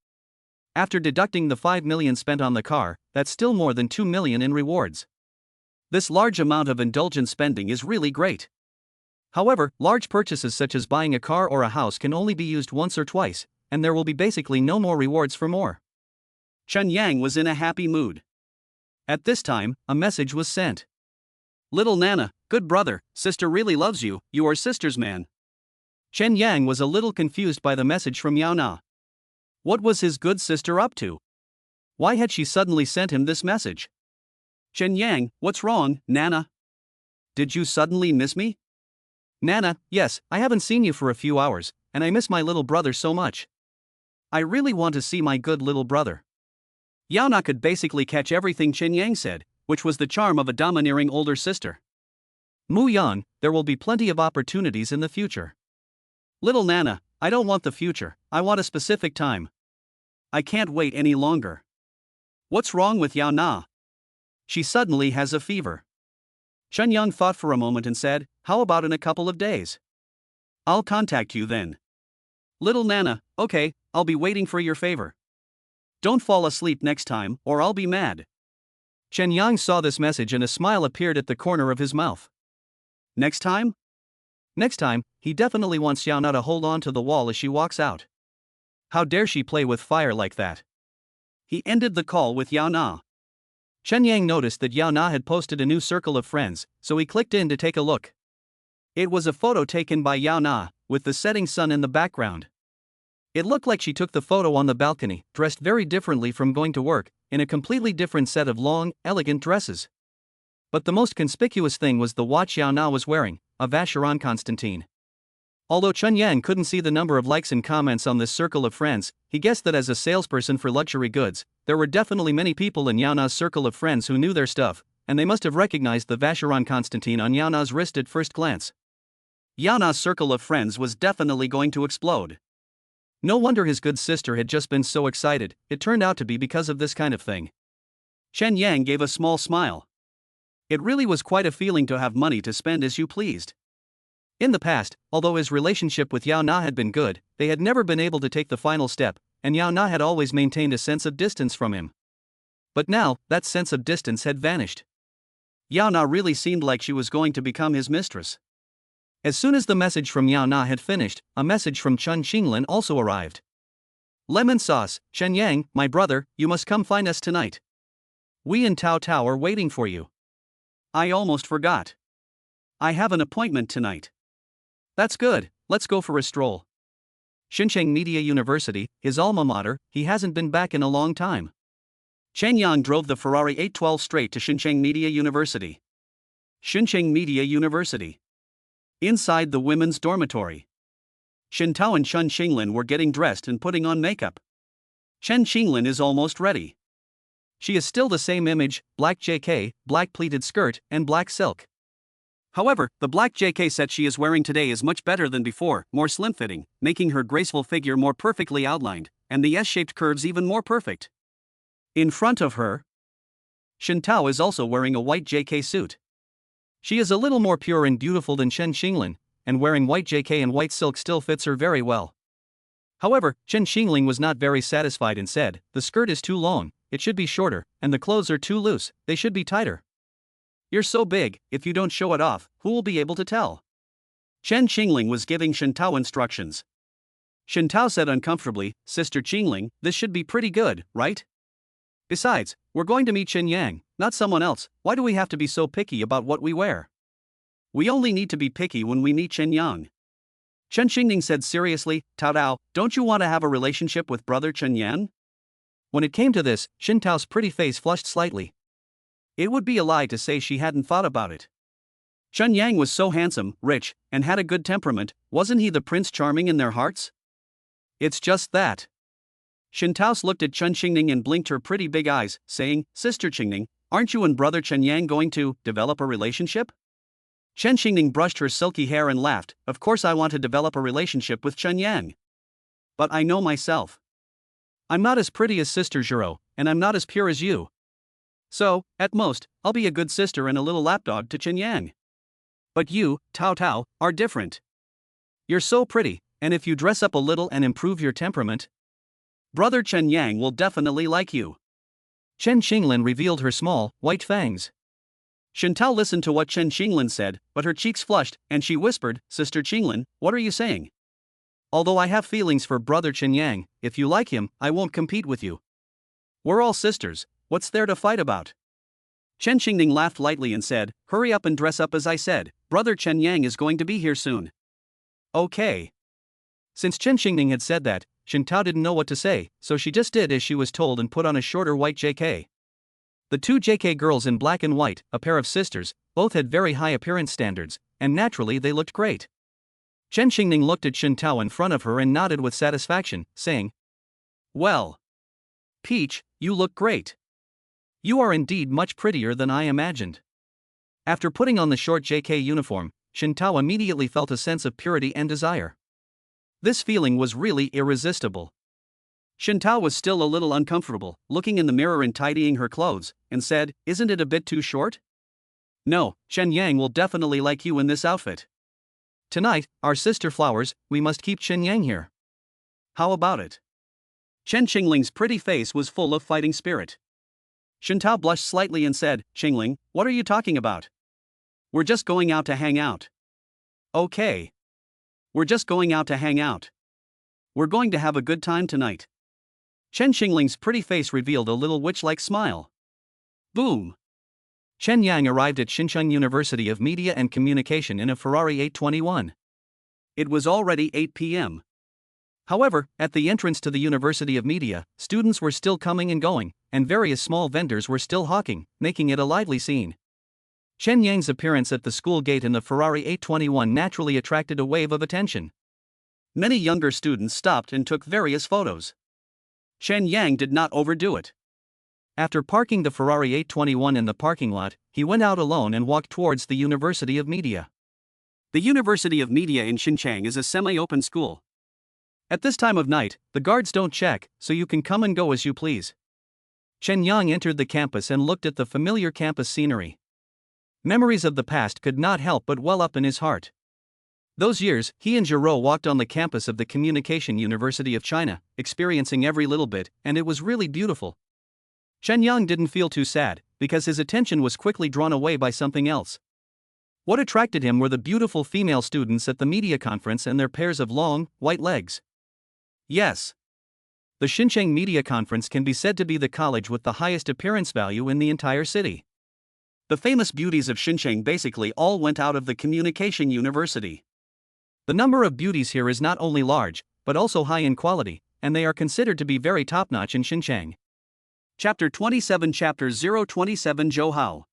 After deducting the 5 million spent on the car, that's still more than 2 million in rewards. This large amount of indulgent spending is really great. However, large purchases such as buying a car or a house can only be used once or twice, and there will be basically no more rewards for more. Chen Yang was in a happy mood. At this time, a message was sent. Little Nana, good brother, sister really loves you, you are sister's man. Chen Yang was a little confused by the message from Yao Na. What was his good sister up to? Why had she suddenly sent him this message? Chen Yang, what's wrong, Nana? Did you suddenly miss me? Nana, yes, I haven't seen you for a few hours, and I miss my little brother so much. I really want to see my good little brother. Yao Na could basically catch everything Chen Yang said, which was the charm of a domineering older sister. Mu Yan, there will be plenty of opportunities in the future. Little Nana, I don't want the future, I want a specific time. I can't wait any longer. What's wrong with Yao Na? She suddenly has a fever. Chen Yang thought for a moment and said, how about in a couple of days? I'll contact you then. Little Nana, okay, I'll be waiting for your favor. Don't fall asleep next time, or I'll be mad. Chen Yang saw this message and a smile appeared at the corner of his mouth. Next time? Next time, he definitely wants Yao Na to hold on to the wall as she walks out. How dare she play with fire like that? He ended the call with Yao Na. Chen Yang noticed that Yao Na had posted a new circle of friends, so he clicked in to take a look. It was a photo taken by Yao Na, with the setting sun in the background. It looked like she took the photo on the balcony, dressed very differently from going to work, in a completely different set of long, elegant dresses. But the most conspicuous thing was the watch Yao Na was wearing, a Vacheron Constantine. Although Chen Yang couldn't see the number of likes and comments on this circle of friends, he guessed that as a salesperson for luxury goods, there were definitely many people in Yao Na's circle of friends who knew their stuff, and they must have recognized the Vacheron Constantine on Yao Na's wrist at first glance. Yao Na's circle of friends was definitely going to explode. No wonder his good sister had just been so excited, it turned out to be because of this kind of thing. Chen Yang gave a small smile. It really was quite a feeling to have money to spend as you pleased. In the past, although his relationship with Yao Na had been good, they had never been able to take the final step, and Yao Na had always maintained a sense of distance from him. But now, that sense of distance had vanished. Yao Na really seemed like she was going to become his mistress. As soon as the message from Yao Na had finished, a message from Chen Xinglin also arrived. Lemon sauce, Chen Yang, my brother, you must come find us tonight. We and Tao Tao are waiting for you. I almost forgot. I have an appointment tonight. That's good, let's go for a stroll. Xincheng Media University, his alma mater, he hasn't been back in a long time. Chen Yang drove the Ferrari 812 straight to Xincheng Media University. Xincheng Media University. Inside the women's dormitory. Shen Tao and Chen Xinglin were getting dressed and putting on makeup. Chen Xinglin is almost ready. She is still the same image, black JK, black pleated skirt, and black silk. However, the black JK set she is wearing today is much better than before, more slim-fitting, making her graceful figure more perfectly outlined, and the S-shaped curves even more perfect. In front of her, Shen Tao is also wearing a white JK suit. She is a little more pure and beautiful than Chen Xinglin, and wearing white JK and white silk still fits her very well. However, Chen Xinglin was not very satisfied and said, the skirt is too long, it should be shorter, and the clothes are too loose, they should be tighter. You're so big, if you don't show it off, who will be able to tell? Chen Xinglin was giving Shen Tao instructions. Shen Tao said uncomfortably, Sister Xinglin, this should be pretty good, right? Besides, we're going to meet Chen Yang, not someone else, why do we have to be so picky about what we wear? We only need to be picky when we meet Chen Yang. Chen Xingning said seriously, Tao Tao, don't you want to have a relationship with brother Chen Yan? When it came to this, Shen Tao's pretty face flushed slightly. It would be a lie to say she hadn't thought about it. Chen Yang was so handsome, rich, and had a good temperament, wasn't he the Prince Charming in their hearts? It's just that. Shen Tao looked at Chen Xingning and blinked her pretty big eyes, saying, Sister Xingning, aren't you and brother Chen Yang going to develop a relationship? Chen Xingning brushed her silky hair and laughed. Of course I want to develop a relationship with Chen Yang. But I know myself. I'm not as pretty as Sister Zhuro, and I'm not as pure as you. So, at most, I'll be a good sister and a little lapdog to Chen Yang. But you, Tao Tao, are different. You're so pretty, and if you dress up a little and improve your temperament, Brother Chen Yang will definitely like you. Chen Xinglin revealed her small, white fangs. Shintao listened to what Chen Xinglin said, but her cheeks flushed, and she whispered, Sister Xinglin, what are you saying? Although I have feelings for Brother Chen Yang, if you like him, I won't compete with you. We're all sisters, what's there to fight about? Chen Xingning laughed lightly and said, hurry up and dress up as I said, Brother Chen Yang is going to be here soon. Okay. Since Chen Xingning had said that, Shintao didn't know what to say, so she just did as she was told and put on a shorter white JK. The two JK girls in black and white, a pair of sisters, both had very high appearance standards, and naturally they looked great. Chen Xingning looked at Shintao in front of her and nodded with satisfaction, saying, well, Peach, you look great. You are indeed much prettier than I imagined. After putting on the short JK uniform, Shintao immediately felt a sense of purity and desire. This feeling was really irresistible. Shintao was still a little uncomfortable, looking in the mirror and tidying her clothes, and said, isn't it a bit too short? No, Chen Yang will definitely like you in this outfit. Tonight, our sister flowers, we must keep Chen Yang here. How about it? Chen Xingling's pretty face was full of fighting spirit. Shintao blushed slightly and said, Xingling, what are you talking about? We're just going out to hang out. Okay. We're just going out to hang out. We're going to have a good time tonight. Chen Xingling's pretty face revealed a little witch-like smile. Boom! Chen Yang arrived at Xincheng University of Media and Communication in a Ferrari 821. It was already 8 p.m. However, at the entrance to the University of Media, students were still coming and going, and various small vendors were still hawking, making it a lively scene. Chen Yang's appearance at the school gate in the Ferrari 821 naturally attracted a wave of attention. Many younger students stopped and took various photos. Chen Yang did not overdo it. After parking the Ferrari 821 in the parking lot, he went out alone and walked towards the University of Media. The University of Media in Xincheng is a semi-open school. At this time of night, the guards don't check, so you can come and go as you please. Chen Yang entered the campus and looked at the familiar campus scenery. Memories of the past could not help but well up in his heart. Those years, he and Zhuro walked on the campus of the Communication University of China, experiencing every little bit, and it was really beautiful. Chen Yang didn't feel too sad, because his attention was quickly drawn away by something else. What attracted him were the beautiful female students at the media conference and their pairs of long, white legs. Yes. The Xincheng Media Conference can be said to be the college with the highest appearance value in the entire city. The famous beauties of Xincheng basically all went out of the Communication University. The number of beauties here is not only large, but also high in quality, and they are considered to be very top-notch in Xincheng. Chapter 27 Chapter 027 Zhou Hao.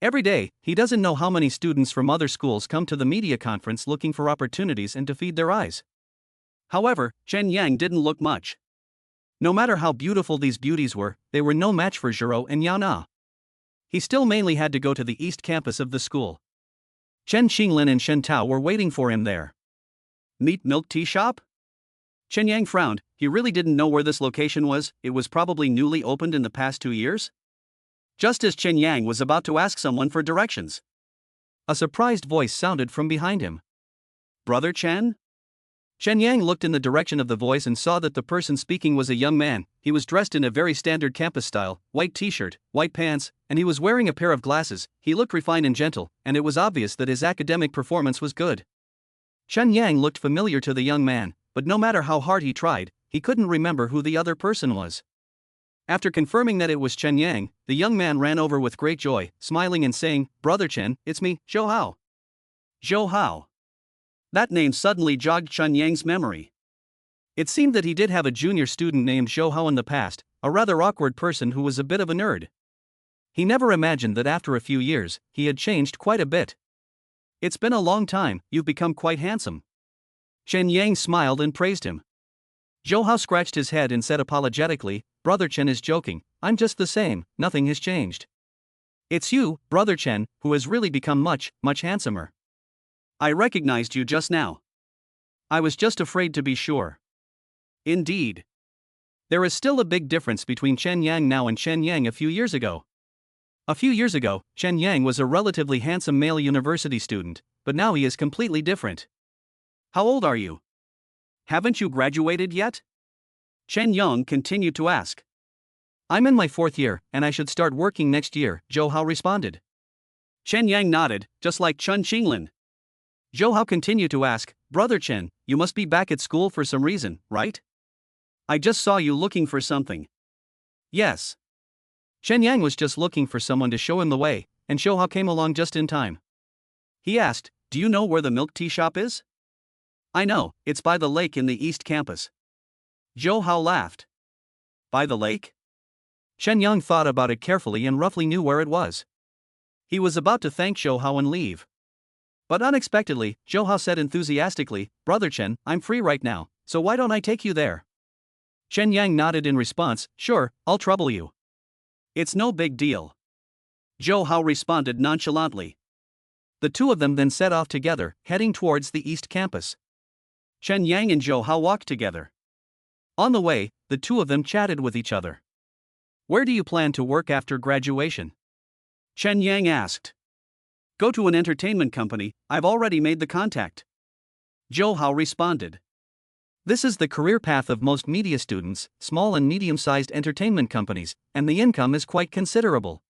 Every day, he doesn't know how many students from other schools come to the media conference looking for opportunities and to feed their eyes. However, Chen Yang didn't look much. No matter how beautiful these beauties were, they were no match for Zhuro and Yana. He still mainly had to go to the east campus of the school. Chen Xinglin and Shen Tao were waiting for him there. Neat milk tea shop? Chen Yang frowned. He really didn't know where this location was. It was probably newly opened in the past 2 years. Just as Chen Yang was about to ask someone for directions, a surprised voice sounded from behind him. Brother Chen? Chen Yang looked in the direction of the voice and saw that the person speaking was a young man. He was dressed in a very standard campus style, white t-shirt, white pants, and he was wearing a pair of glasses. He looked refined and gentle, and it was obvious that his academic performance was good. Chen Yang looked familiar to the young man, but no matter how hard he tried, he couldn't remember who the other person was. After confirming that it was Chen Yang, the young man ran over with great joy, smiling and saying, Brother Chen, it's me, Zhou Hao. Zhou Hao. That name suddenly jogged Chen Yang's memory. It seemed that he did have a junior student named Zhou Hao in the past, a rather awkward person who was a bit of a nerd. He never imagined that after a few years, he had changed quite a bit. It's been a long time, you've become quite handsome. Chen Yang smiled and praised him. Zhou Hao scratched his head and said apologetically, Brother Chen is joking, I'm just the same, nothing has changed. It's you, Brother Chen, who has really become much, much handsomer. I recognized you just now. I was just afraid to be sure. Indeed. There is still a big difference between Chen Yang now and Chen Yang a few years ago. A few years ago, Chen Yang was a relatively handsome male university student, but now he is completely different. How old are you? Haven't you graduated yet? Chen Yang continued to ask. I'm in my 4th year, and I should start working next year, Zhou Hao responded. Chen Yang nodded, just like Chen Qinglin. Zhou Hao continued to ask, Brother Chen, you must be back at school for some reason, right? I just saw you looking for something. Yes. Chen Yang was just looking for someone to show him the way, and Zhou Hao came along just in time. He asked, do you know where the milk tea shop is? I know, it's by the lake in the East Campus. Zhou Hao laughed. By the lake? Chen Yang thought about it carefully and roughly knew where it was. He was about to thank Zhou Hao and leave. But unexpectedly, Zhou Hao said enthusiastically, Brother Chen, I'm free right now, so why don't I take you there? Chen Yang nodded in response, sure, I'll trouble you. It's no big deal. Zhou Hao responded nonchalantly. The two of them then set off together, heading towards the East Campus. Chen Yang and Zhou Hao walked together. On the way, the two of them chatted with each other. Where do you plan to work after graduation? Chen Yang asked. Go to an entertainment company, I've already made the contact. Zhou Hao responded. This is the career path of most media students, small and medium-sized entertainment companies, and the income is quite considerable.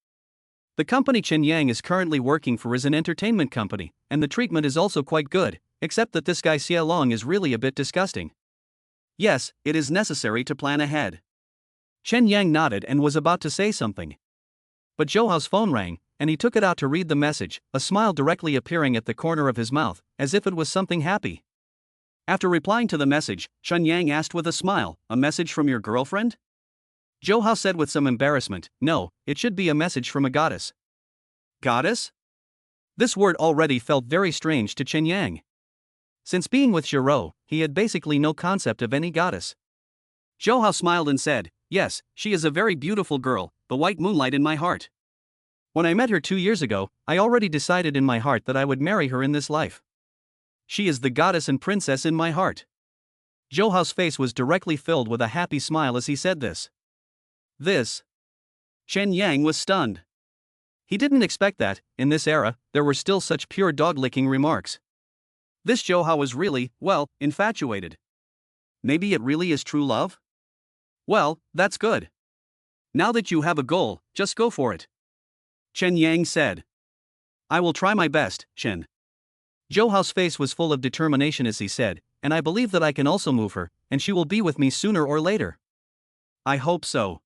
The company Chen Yang is currently working for is an entertainment company, and the treatment is also quite good, except that this guy Xia Long is really a bit disgusting. Yes, it is necessary to plan ahead. Chen Yang nodded and was about to say something. But Zhou Hao's phone rang, and he took it out to read the message, a smile directly appearing at the corner of his mouth, as if it was something happy. After replying to the message, Chen Yang asked with a smile, a message from your girlfriend? Zhou Hao said with some embarrassment, no, it should be a message from a goddess. Goddess? This word already felt very strange to Chen Yang. Since being with Shiro, he had basically no concept of any goddess. Zhou Hao smiled and said, yes, she is a very beautiful girl, the white moonlight in my heart. When I met her 2 years ago, I already decided in my heart that I would marry her in this life. She is the goddess and princess in my heart. Zhou Hao's face was directly filled with a happy smile as he said this. Chen Yang was stunned. He didn't expect that, in this era, there were still such pure dog-licking remarks. This Zhou Hao was really, well, infatuated. Maybe it really is true love? Well, that's good. Now that you have a goal, just go for it. Chen Yang said. I will try my best, Chen. Zhou Hao's face was full of determination as he said, and I believe that I can also move her, and she will be with me sooner or later. I hope so.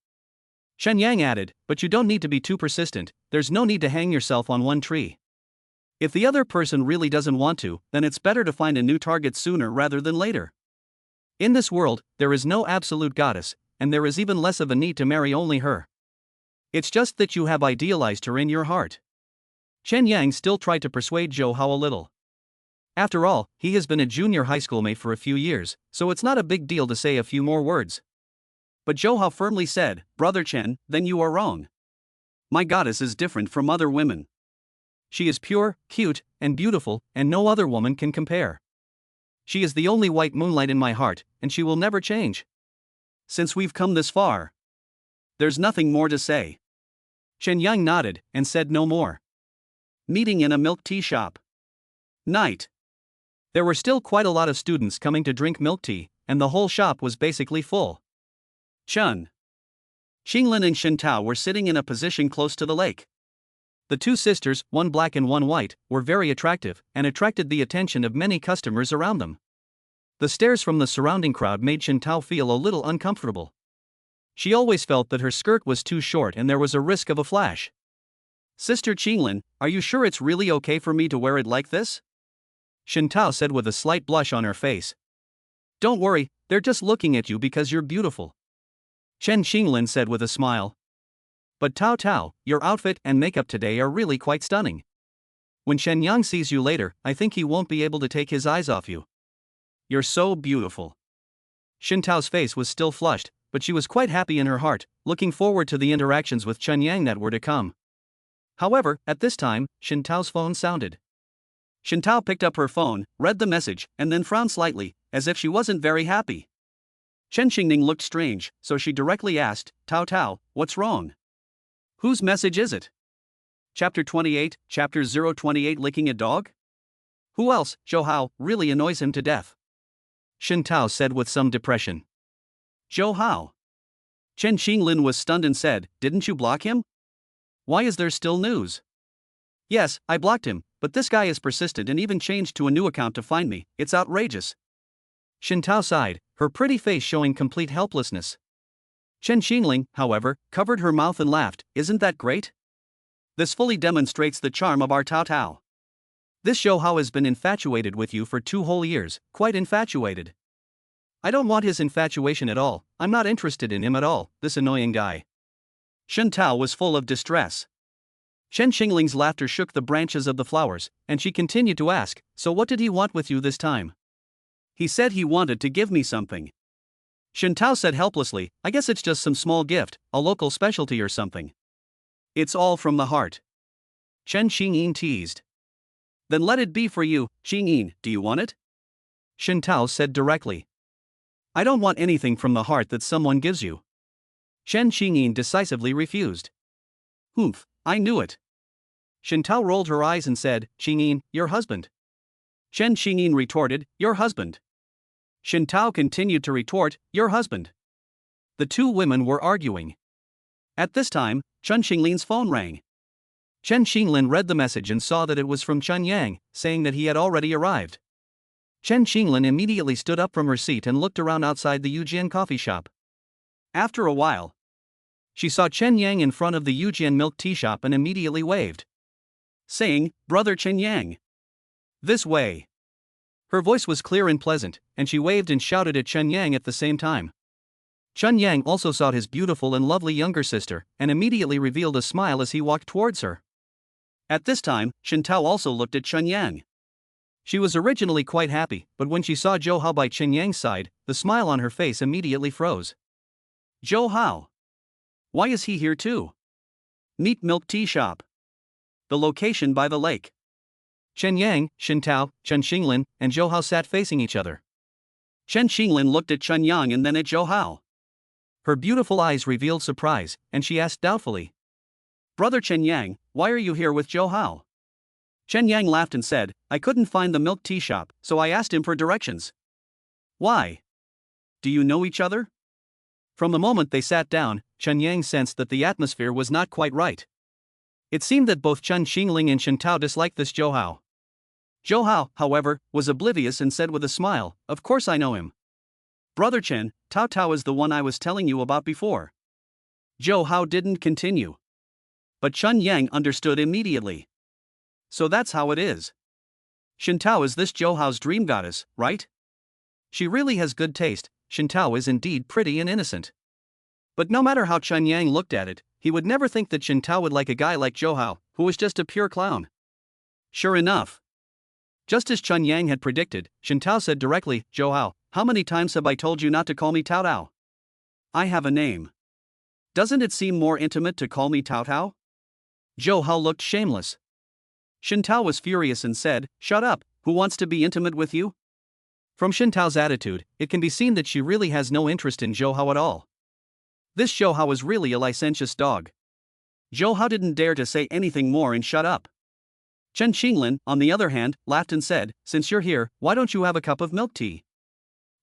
Chen Yang added, but you don't need to be too persistent, there's no need to hang yourself on one tree. If the other person really doesn't want to, then it's better to find a new target sooner rather than later. In this world, there is no absolute goddess, and there is even less of a need to marry only her. It's just that you have idealized her in your heart. Chen Yang still tried to persuade Zhou Hao a little. After all, he has been a junior high school mate for a few years, so it's not a big deal to say a few more words. But Zhou Hao firmly said, Brother Chen, then you are wrong. My goddess is different from other women. She is pure, cute, and beautiful, and no other woman can compare. She is the only white moonlight in my heart, and she will never change. Since we've come this far, there's nothing more to say. Chen Yang nodded, and said no more. Meeting in a milk tea shop. Night. There were still quite a lot of students coming to drink milk tea, and the whole shop was basically full. Chen Xinglin and Shen Tao were sitting in a position close to the lake. The two sisters, one black and one white, were very attractive, and attracted the attention of many customers around them. The stares from the surrounding crowd made Shen Tao feel a little uncomfortable. She always felt that her skirt was too short and there was a risk of a flash. Sister Qinglin, are you sure it's really okay for me to wear it like this? Shen Tao said with a slight blush on her face. Don't worry, they're just looking at you because you're beautiful. Chen Xinglin said with a smile. But Tao Tao, your outfit and makeup today are really quite stunning. When Shen Yang sees you later, I think he won't be able to take his eyes off you. You're so beautiful. Shen Tao's face was still flushed, but she was quite happy in her heart, looking forward to the interactions with Chen Yang that were to come. However, at this time, Shintao's phone sounded. Shintao picked up her phone, read the message, and then frowned slightly, as if she wasn't very happy. Chen Xingning looked strange, so she directly asked, Tao Tao, what's wrong? Whose message is it? Chapter 28, Chapter 028 Licking a Dog? Who else? Zhou Hao really annoys him to death. Shintao said with some depression. Zhou Hao. Chen Xinglin was stunned and said, didn't you block him? Why is there still news? Yes, I blocked him, but this guy is persistent and even changed to a new account to find me. It's outrageous. Shintao sighed, her pretty face showing complete helplessness. Chen Xingling, however, covered her mouth and laughed, isn't that great? This fully demonstrates the charm of our Tao Tao. This Zhou Hao has been infatuated with you for 2 whole years, quite infatuated. I don't want his infatuation at all, I'm not interested in him at all, this annoying guy. Shintao was full of distress. Chen Xingling's laughter shook the branches of the flowers, and she continued to ask, so what did he want with you this time? He said he wanted to give me something. Shintao said helplessly, I guess it's just some small gift, a local specialty or something. It's all from the heart. Chen Xingyin teased. Then let it be for you, Xingyin, do you want it? Shintao said directly. I don't want anything from the heart that someone gives you. Chen Xingyin decisively refused. Humph, I knew it. Shintao rolled her eyes and said, Xingyin, your husband. Chen Xingyin retorted, your husband. Shintao continued to retort, your husband. The 2 women were arguing. At this time, Chen Xinglin's phone rang. Chen Xinglin read the message and saw that it was from Chen Yang, saying that he had already arrived. Chen Xinglin immediately stood up from her seat and looked around outside the Yujian coffee shop. After a while, she saw Chen Yang in front of the Yujian milk tea shop and immediately waved, saying, Brother Chen Yang. This way. Her voice was clear and pleasant, and she waved and shouted at Chen Yang at the same time. Chen Yang also saw his beautiful and lovely younger sister, and immediately revealed a smile as he walked towards her. At this time, Shintao also looked at Chen Yang. She was originally quite happy, but when she saw Zhou Hao by Chen Yang's side, the smile on her face immediately froze. Zhou Hao. Why is he here too? Neat milk tea shop. The location by the lake. Chen Yang, Shintao, Chen Xinglin, and Zhou Hao sat facing each other. Chen Xinglin looked at Chen Yang and then at Zhou Hao. Her beautiful eyes revealed surprise, and she asked doubtfully, Brother Chen Yang, why are you here with Zhou Hao? Chen Yang laughed and said, I couldn't find the milk tea shop, so I asked him for directions. Why? Do you know each other? From the moment they sat down, Chen Yang sensed that the atmosphere was not quite right. It seemed that both Chen Xingling and Shintao disliked this Zhou Hao. Zhou Hao, however, was oblivious and said with a smile, Of course I know him. Brother Chen, Tao Tao is the one I was telling you about before. Zhou Hao didn't continue. But Chen Yang understood immediately. So that's how it is. Shintao is this Zhou Hao's dream goddess, right? She really has good taste. Shintao is indeed pretty and innocent. But no matter how Chen Yang looked at it, he would never think that Shintao would like a guy like Zhou Hao, who was just a pure clown. Sure enough. Just as Chen Yang had predicted, Shintao said directly, Zhou Hao, how many times have I told you not to call me Tao Tao? I have a name. Doesn't it seem more intimate to call me Tao Tao? Zhou Hao looked shameless. Shintao was furious and said, Shut up, who wants to be intimate with you? From Shintao's attitude, it can be seen that she really has no interest in Zhou Hao at all. This Zhou Hao is really a licentious dog. Zhou Hao didn't dare to say anything more and shut up. Chen Xinglin, on the other hand, laughed and said, Since you're here, why don't you have a cup of milk tea?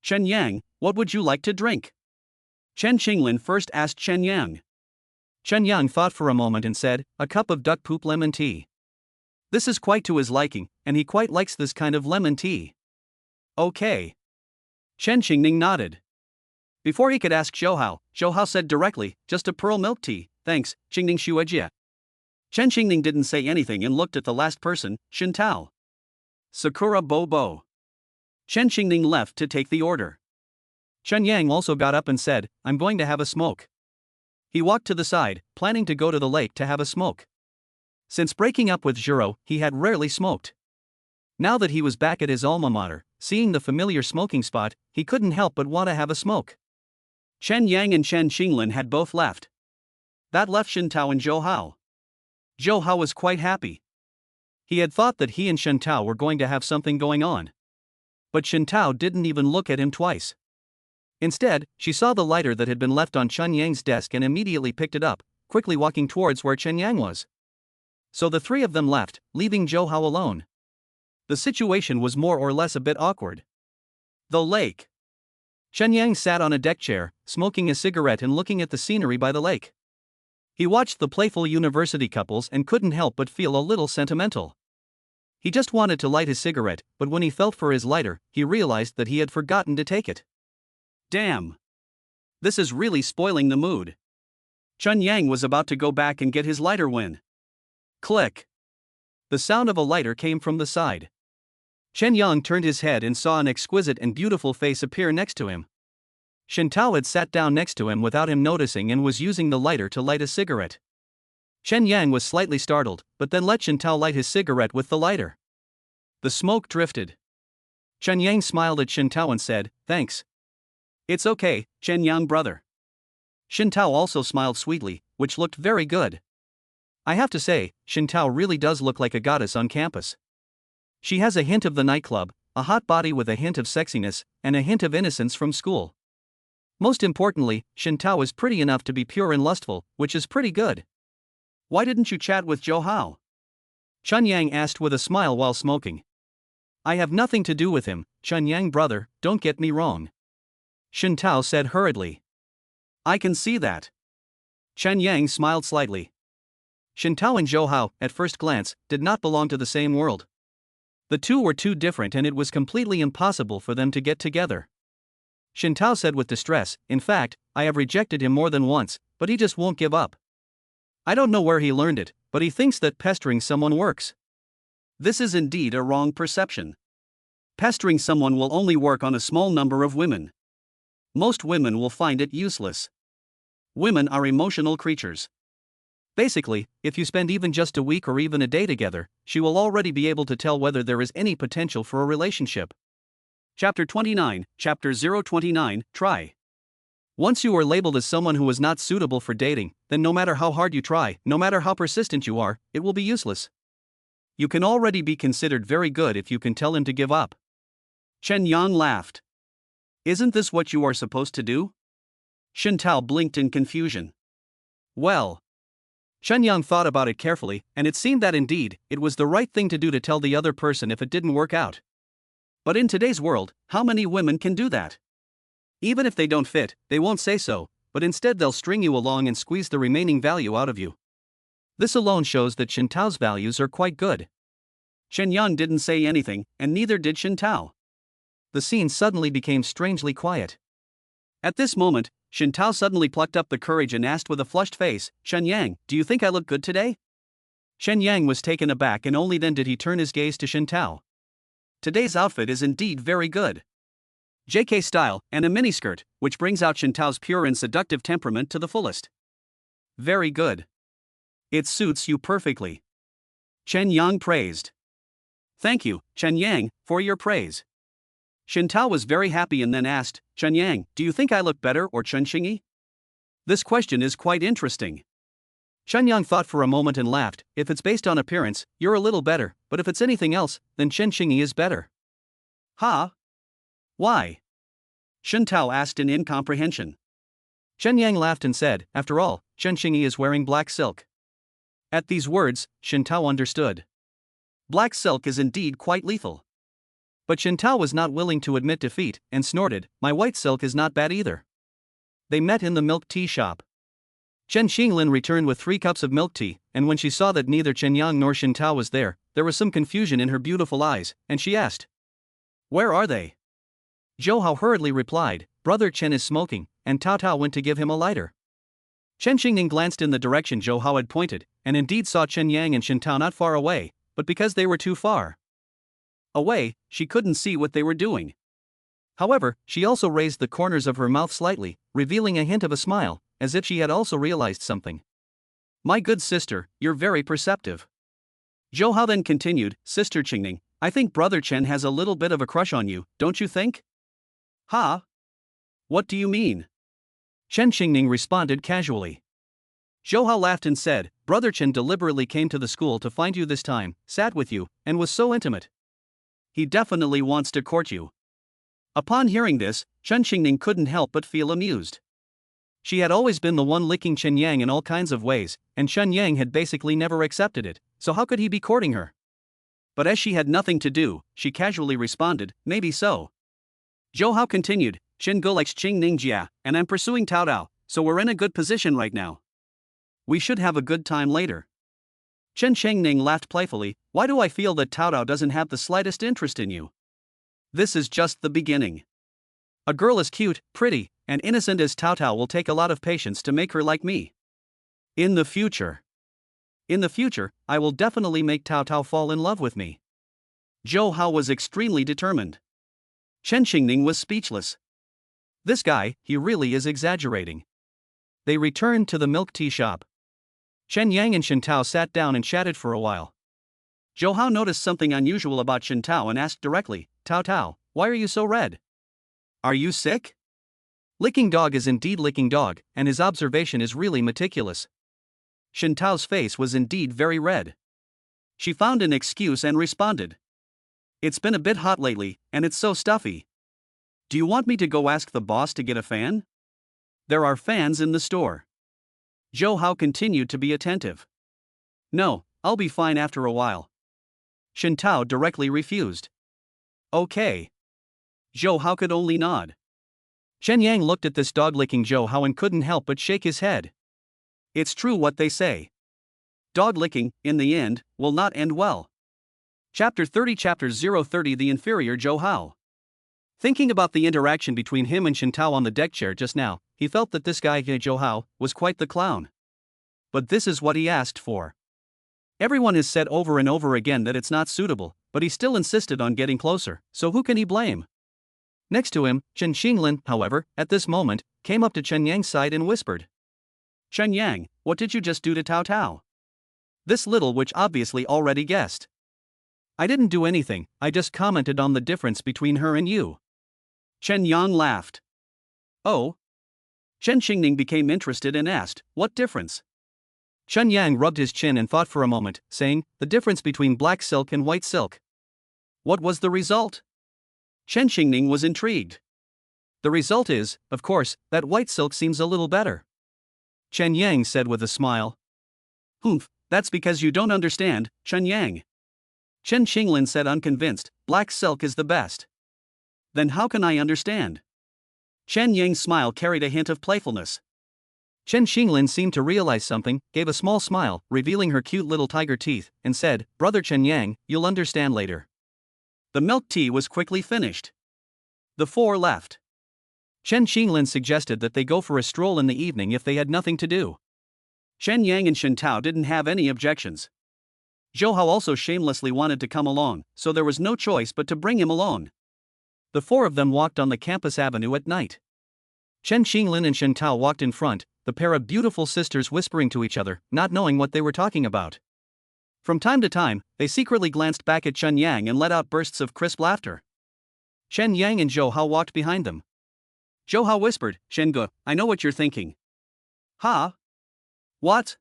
Chen Yang, what would you like to drink? Chen Xinglin first asked Chen Yang. Chen Yang thought for a moment and said, A cup of duck poop lemon tea. This is quite to his liking, and he quite likes this kind of lemon tea. Okay. Chen Xingning nodded. Before he could ask Zhou Hao said directly, Just a pearl milk tea, thanks, Xingning Xuejie. Chen Xingning didn't say anything and looked at the last person, Shintao. Sakura Bo Bo. Chen Xingning left to take the order. Chen Yang also got up and said, I'm going to have a smoke. He walked to the side, planning to go to the lake to have a smoke. Since breaking up with Zhuro, he had rarely smoked. Now that he was back at his alma mater, seeing the familiar smoking spot, he couldn't help but want to have a smoke. Chen Yang and Chen Xinglin had both left. That left Shintao and Zhou Hao. Zhou Hao was quite happy. He had thought that he and Shen Tao were going to have something going on. But Shen Tao didn't even look at him twice. Instead, she saw the lighter that had been left on Chen Yang's desk and immediately picked it up, quickly walking towards where Chen Yang was. So the three of them left, leaving Zhou Hao alone. The situation was more or less a bit awkward. The lake. Chen Yang sat on a deck chair, smoking a cigarette and looking at the scenery by the lake. He watched the playful university couples and couldn't help but feel a little sentimental. He just wanted to light his cigarette, but when he felt for his lighter, he realized that he had forgotten to take it. Damn! This is really spoiling the mood. Chen Yang was about to go back and get his lighter when... Click! The sound of a lighter came from the side. Chen Yang turned his head and saw an exquisite and beautiful face appear next to him. Shen Tao had sat down next to him without him noticing and was using the lighter to light a cigarette. Chen Yang was slightly startled, but then let Shen Tao light his cigarette with the lighter. The smoke drifted. Chen Yang smiled at Shen Tao and said, "Thanks." "It's okay, Chen Yang brother." Shen Tao also smiled sweetly, which looked very good. I have to say, Shen Tao really does look like a goddess on campus. She has a hint of the nightclub, a hot body with a hint of sexiness, and a hint of innocence from school. Most importantly, Shen Tao is pretty enough to be pure and lustful, which is pretty good. "Why didn't you chat with Zhou Hao?" Chen Yang asked with a smile while smoking. "I have nothing to do with him, Chen Yang brother, don't get me wrong," Shen Tao said hurriedly. "I can see that." Chen Yang smiled slightly. Shen Tao and Zhou Hao, at first glance, did not belong to the same world. The two were too different and it was completely impossible for them to get together. Shen Tao said with distress, "In fact, I have rejected him more than once, but he just won't give up. I don't know where he learned it, but he thinks that pestering someone works. This is indeed a wrong perception. Pestering someone will only work on a small number of women. Most women will find it useless. Women are emotional creatures. Basically, if you spend even just a week or even a day together, she will already be able to tell whether there is any potential for a relationship." Chapter 29, Chapter 029, Try. Once you are labeled as someone who is not suitable for dating, then no matter how hard you try, no matter how persistent you are, it will be useless. You can already be considered very good if you can tell him to give up. Chen Yang laughed. "Isn't this what you are supposed to do?" Shen Tao blinked in confusion. Well. Chen Yang thought about it carefully, and it seemed that indeed, it was the right thing to do to tell the other person if it didn't work out. But in today's world, how many women can do that? Even if they don't fit, they won't say so, but instead they'll string you along and squeeze the remaining value out of you. This alone shows that Shen Tao's values are quite good. Chen Yang didn't say anything, and neither did Shen Tao. The scene suddenly became strangely quiet. At this moment, Shen Tao suddenly plucked up the courage and asked with a flushed face, "Chen Yang, do you think I look good today?" Chen Yang was taken aback and only then did he turn his gaze to Shen Tao. "Today's outfit is indeed very good. JK style, and a miniskirt, which brings out Shen Tao's pure and seductive temperament to the fullest. Very good. It suits you perfectly." Chen Yang praised. "Thank you, Chen Yang, for your praise." Shen Tao was very happy and then asked, "Chen Yang, do you think I look better or Chen Xingyi?" This question is quite interesting. Chen Yang thought for a moment and laughed. "If it's based on appearance, you're a little better, but if it's anything else, then Chen Xingyi is better." "Huh? Why?" Shen Tao asked in incomprehension. Chen Yang laughed and said, "After all, Chen Xingyi is wearing black silk." At these words, Shen Tao understood. Black silk is indeed quite lethal. But Shen Tao was not willing to admit defeat, and snorted, "My white silk is not bad either." They met in the milk tea shop. Chen Xinglin returned with 3 cups of milk tea, and when she saw that neither Chen Yang nor Shen Tao was there was some confusion in her beautiful eyes, and she asked, "Where are they?" Zhou Hao hurriedly replied, "Brother Chen is smoking," and Tao Tao went to give him a lighter. Chen Xingning glanced in the direction Zhou Hao had pointed, and indeed saw Chen Yang and Shen Tao not far away, but because they were too far away, she couldn't see what they were doing. However, she also raised the corners of her mouth slightly, revealing a hint of a smile, as if she had also realized something. "My good sister, you're very perceptive." Zhou Hao then continued, "Sister Qingning, I think Brother Chen has a little bit of a crush on you, don't you think?" "Huh? What do you mean?" Chen Xingning responded casually. Zhou Hao laughed and said, Brother Chen deliberately came to the school to find you this time, sat with you, and was so intimate. He definitely wants to court you. Upon hearing this, Chen Xingning couldn't help but feel amused. She had always been the one licking Chen Yang in all kinds of ways, and Chen Yang had basically never accepted it, so how could he be courting her? But as she had nothing to do, she casually responded, maybe so. Zhou Hao continued, Chen Ge likes Xingning Jia, and I'm pursuing Tao Tao, so we're in a good position right now. We should have a good time later. Chen Xingning laughed playfully, why do I feel that Tao Tao doesn't have the slightest interest in you? This is just the beginning. A girl as cute, pretty, and innocent as Tao Tao will take a lot of patience to make her like me. In the future, I will definitely make Tao Tao fall in love with me. Zhou Hao was extremely determined. Chen Xingning was speechless. This guy, he really is exaggerating. They returned to the milk tea shop. Chen Yang and Shen Tao sat down and chatted for a while. Zhou Hao noticed something unusual about Shen Tao and asked directly, Tao Tao, why are you so red? Are you sick? Licking dog is indeed licking dog, and his observation is really meticulous. Shen Tao's face was indeed very red. She found an excuse and responded. It's been a bit hot lately, and it's so stuffy. Do you want me to go ask the boss to get a fan? There are fans in the store. Zhou Hao continued to be attentive. No, I'll be fine after a while. Shen Tao directly refused. Okay. Zhou Hao could only nod. Chen Yang looked at this dog-licking Zhou Hao and couldn't help but shake his head. It's true what they say. Dog licking, in the end, will not end well. Chapter 30 Chapter 030 The Inferior Zhou Hao. Thinking about the interaction between him and Shen Tao on the deck chair just now, he felt that this guy Zhou Hao was quite the clown. But this is what he asked for. Everyone has said over and over again that it's not suitable, but he still insisted on getting closer, so who can he blame? Next to him, Chen Xinglin, however, at this moment, came up to Chen Yang's side and whispered. Chen Yang, what did you just do to Tao Tao? This little witch obviously already guessed. I didn't do anything, I just commented on the difference between her and you. Chen Yang laughed. Oh? Chen Xingning became interested and asked, what difference? Chen Yang rubbed his chin and thought for a moment, saying, the difference between black silk and white silk. What was the result? Chen Xingning was intrigued. The result is, of course, that white silk seems a little better. Chen Yang said with a smile. Humph, that's because you don't understand, Chen Yang. Chen Xinglin said unconvinced, black silk is the best. Then how can I understand? Chen Yang's smile carried a hint of playfulness. Chen Xinglin seemed to realize something, gave a small smile, revealing her cute little tiger teeth, and said, Brother Chen Yang, you'll understand later. The milk tea was quickly finished. The four left. Chen Xinglin suggested that they go for a stroll in the evening if they had nothing to do. Chen Yang and Shen Tao didn't have any objections. Zhou Hao also shamelessly wanted to come along, so there was no choice but to bring him along. The four of them walked on the campus avenue at night. Chen Xinglin and Shen Tao walked in front, the pair of beautiful sisters whispering to each other, not knowing what they were talking about. From time to time, they secretly glanced back at Chen Yang and let out bursts of crisp laughter. Chen Yang and Zhou Hao walked behind them. Zhou Hao whispered, Shen Ge, I know what you're thinking. Ha? What?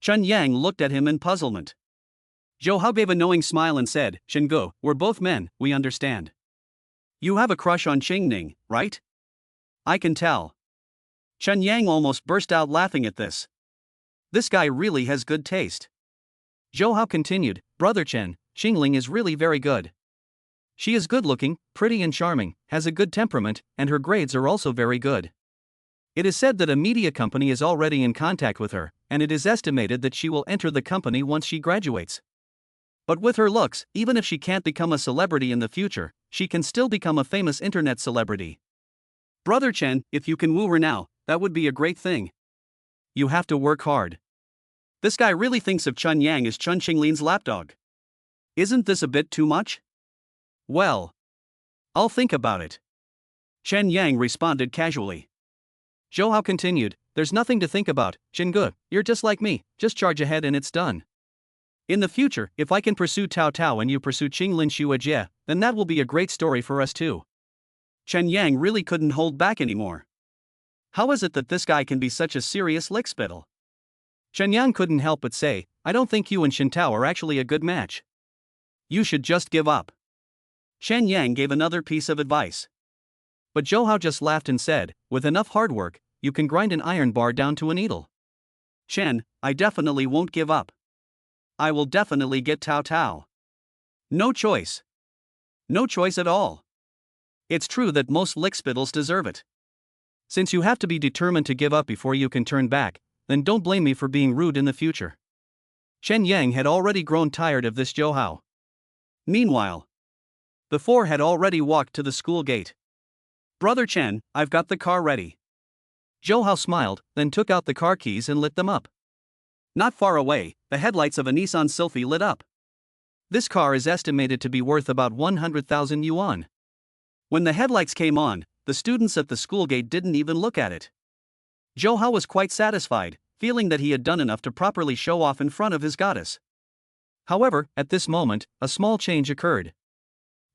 Chen Yang looked at him in puzzlement. Zhou Hao gave a knowing smile and said, Shen Ge, we're both men, we understand. You have a crush on Xingning, right? I can tell. Chen Yang almost burst out laughing at this. This guy really has good taste. Zhou Hao continued, Brother Chen, Xingling is really very good. She is good-looking, pretty and charming, has a good temperament, and her grades are also very good. It is said that a media company is already in contact with her, and it is estimated that she will enter the company once she graduates. But with her looks, even if she can't become a celebrity in the future, she can still become a famous internet celebrity. Brother Chen, if you can woo her now, that would be a great thing. You have to work hard. This guy really thinks of Chen Yang as Chen Xingling's lapdog. Isn't this a bit too much? Well, I'll think about it. Chen Yang responded casually. Zhou Hao continued, there's nothing to think about, Chen Ge, you're just like me, just charge ahead and it's done. In the future, if I can pursue Tao Tao and you pursue Qinglin Xuejie, then that will be a great story for us too. Chen Yang really couldn't hold back anymore. How is it that this guy can be such a serious lickspittle? Chen Yang couldn't help but say, I don't think you and Shintao are actually a good match. You should just give up. Chen Yang gave another piece of advice. But Zhou Hao just laughed and said, with enough hard work, you can grind an iron bar down to a needle. Chen, I definitely won't give up. I will definitely get Tao Tao. No choice. No choice at all. It's true that most lickspittles deserve it. Since you have to be determined to give up before you can turn back, then don't blame me for being rude in the future. Chen Yang had already grown tired of this Zhou Hao. Meanwhile, the four had already walked to the school gate. Brother Chen, I've got the car ready. Zhou Hao smiled, then took out the car keys and lit them up. Not far away, the headlights of a Nissan Sylphy lit up. This car is estimated to be worth about 100,000 yuan. When the headlights came on, the students at the school gate didn't even look at it. Zhou Hao was quite satisfied, feeling that he had done enough to properly show off in front of his goddess. However, at this moment, a small change occurred.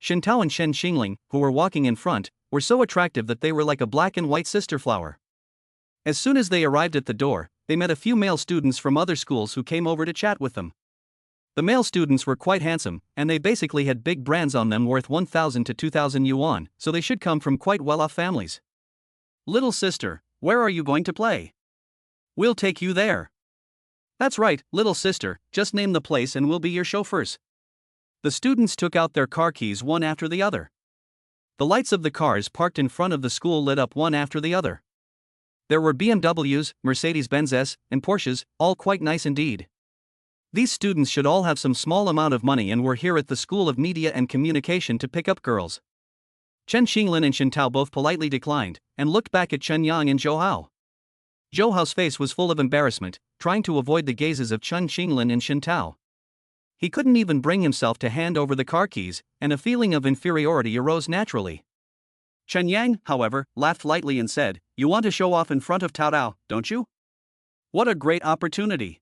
Shintao and Shen Xingling, who were walking in front, were so attractive that they were like a black and white sister flower. As soon as they arrived at the door, they met a few male students from other schools who came over to chat with them. The male students were quite handsome, and they basically had big brands on them worth 1,000 to 2,000 yuan, so they should come from quite well-off families. Little sister, where are you going to play? We'll take you there. That's right, little sister, just name the place and we'll be your chauffeurs. The students took out their car keys one after the other. The lights of the cars parked in front of the school lit up one after the other. There were BMWs, Mercedes-Benzes, and Porsches, all quite nice indeed. These students should all have some small amount of money and were here at the School of Media and Communication to pick up girls. Chen Xinglin and Shintao both politely declined, and looked back at Chen Yang and Zhou Hao. Zhou Hao's face was full of embarrassment, trying to avoid the gazes of Chen Xinglin and Shintao. He couldn't even bring himself to hand over the car keys, and a feeling of inferiority arose naturally. Chen Yang, however, laughed lightly and said, You want to show off in front of Tao Tao, don't you? What a great opportunity.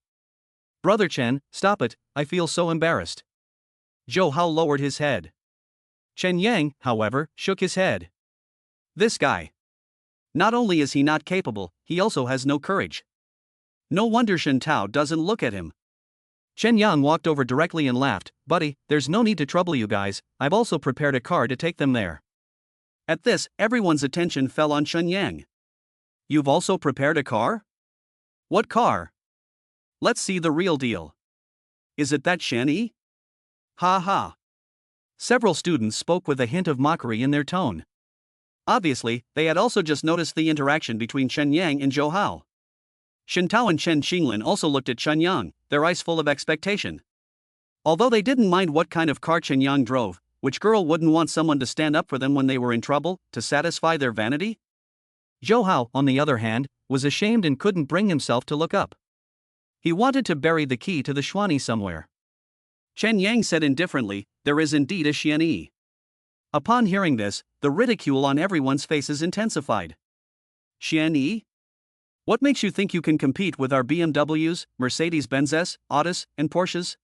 Brother Chen, stop it, I feel so embarrassed. Zhou Hao lowered his head. Chen Yang, however, shook his head. This guy. Not only is he not capable, he also has no courage. No wonder Shen Tao doesn't look at him. Chen Yang walked over directly and laughed, Buddy, there's no need to trouble you guys, I've also prepared a car to take them there. At this, everyone's attention fell on Chen Yang. You've also prepared a car? What car? Let's see the real deal. Is it that Shen Yi? Ha ha. Several students spoke with a hint of mockery in their tone. Obviously, they had also just noticed the interaction between Chen Yang and Zhou Hao. Shintao and Chen Xinglin also looked at Chen Yang, their eyes full of expectation. Although they didn't mind what kind of car Chen Yang drove, which girl wouldn't want someone to stand up for them when they were in trouble, to satisfy their vanity? Zhou Hao, on the other hand, was ashamed and couldn't bring himself to look up. He wanted to bury the key to the Xuanyi somewhere. Chen Yang said indifferently, There is indeed a Xian Yi. Upon hearing this, the ridicule on everyone's faces intensified. Xian Yi? What makes you think you can compete with our BMWs, Mercedes-Benzes, Autos, and Porsches?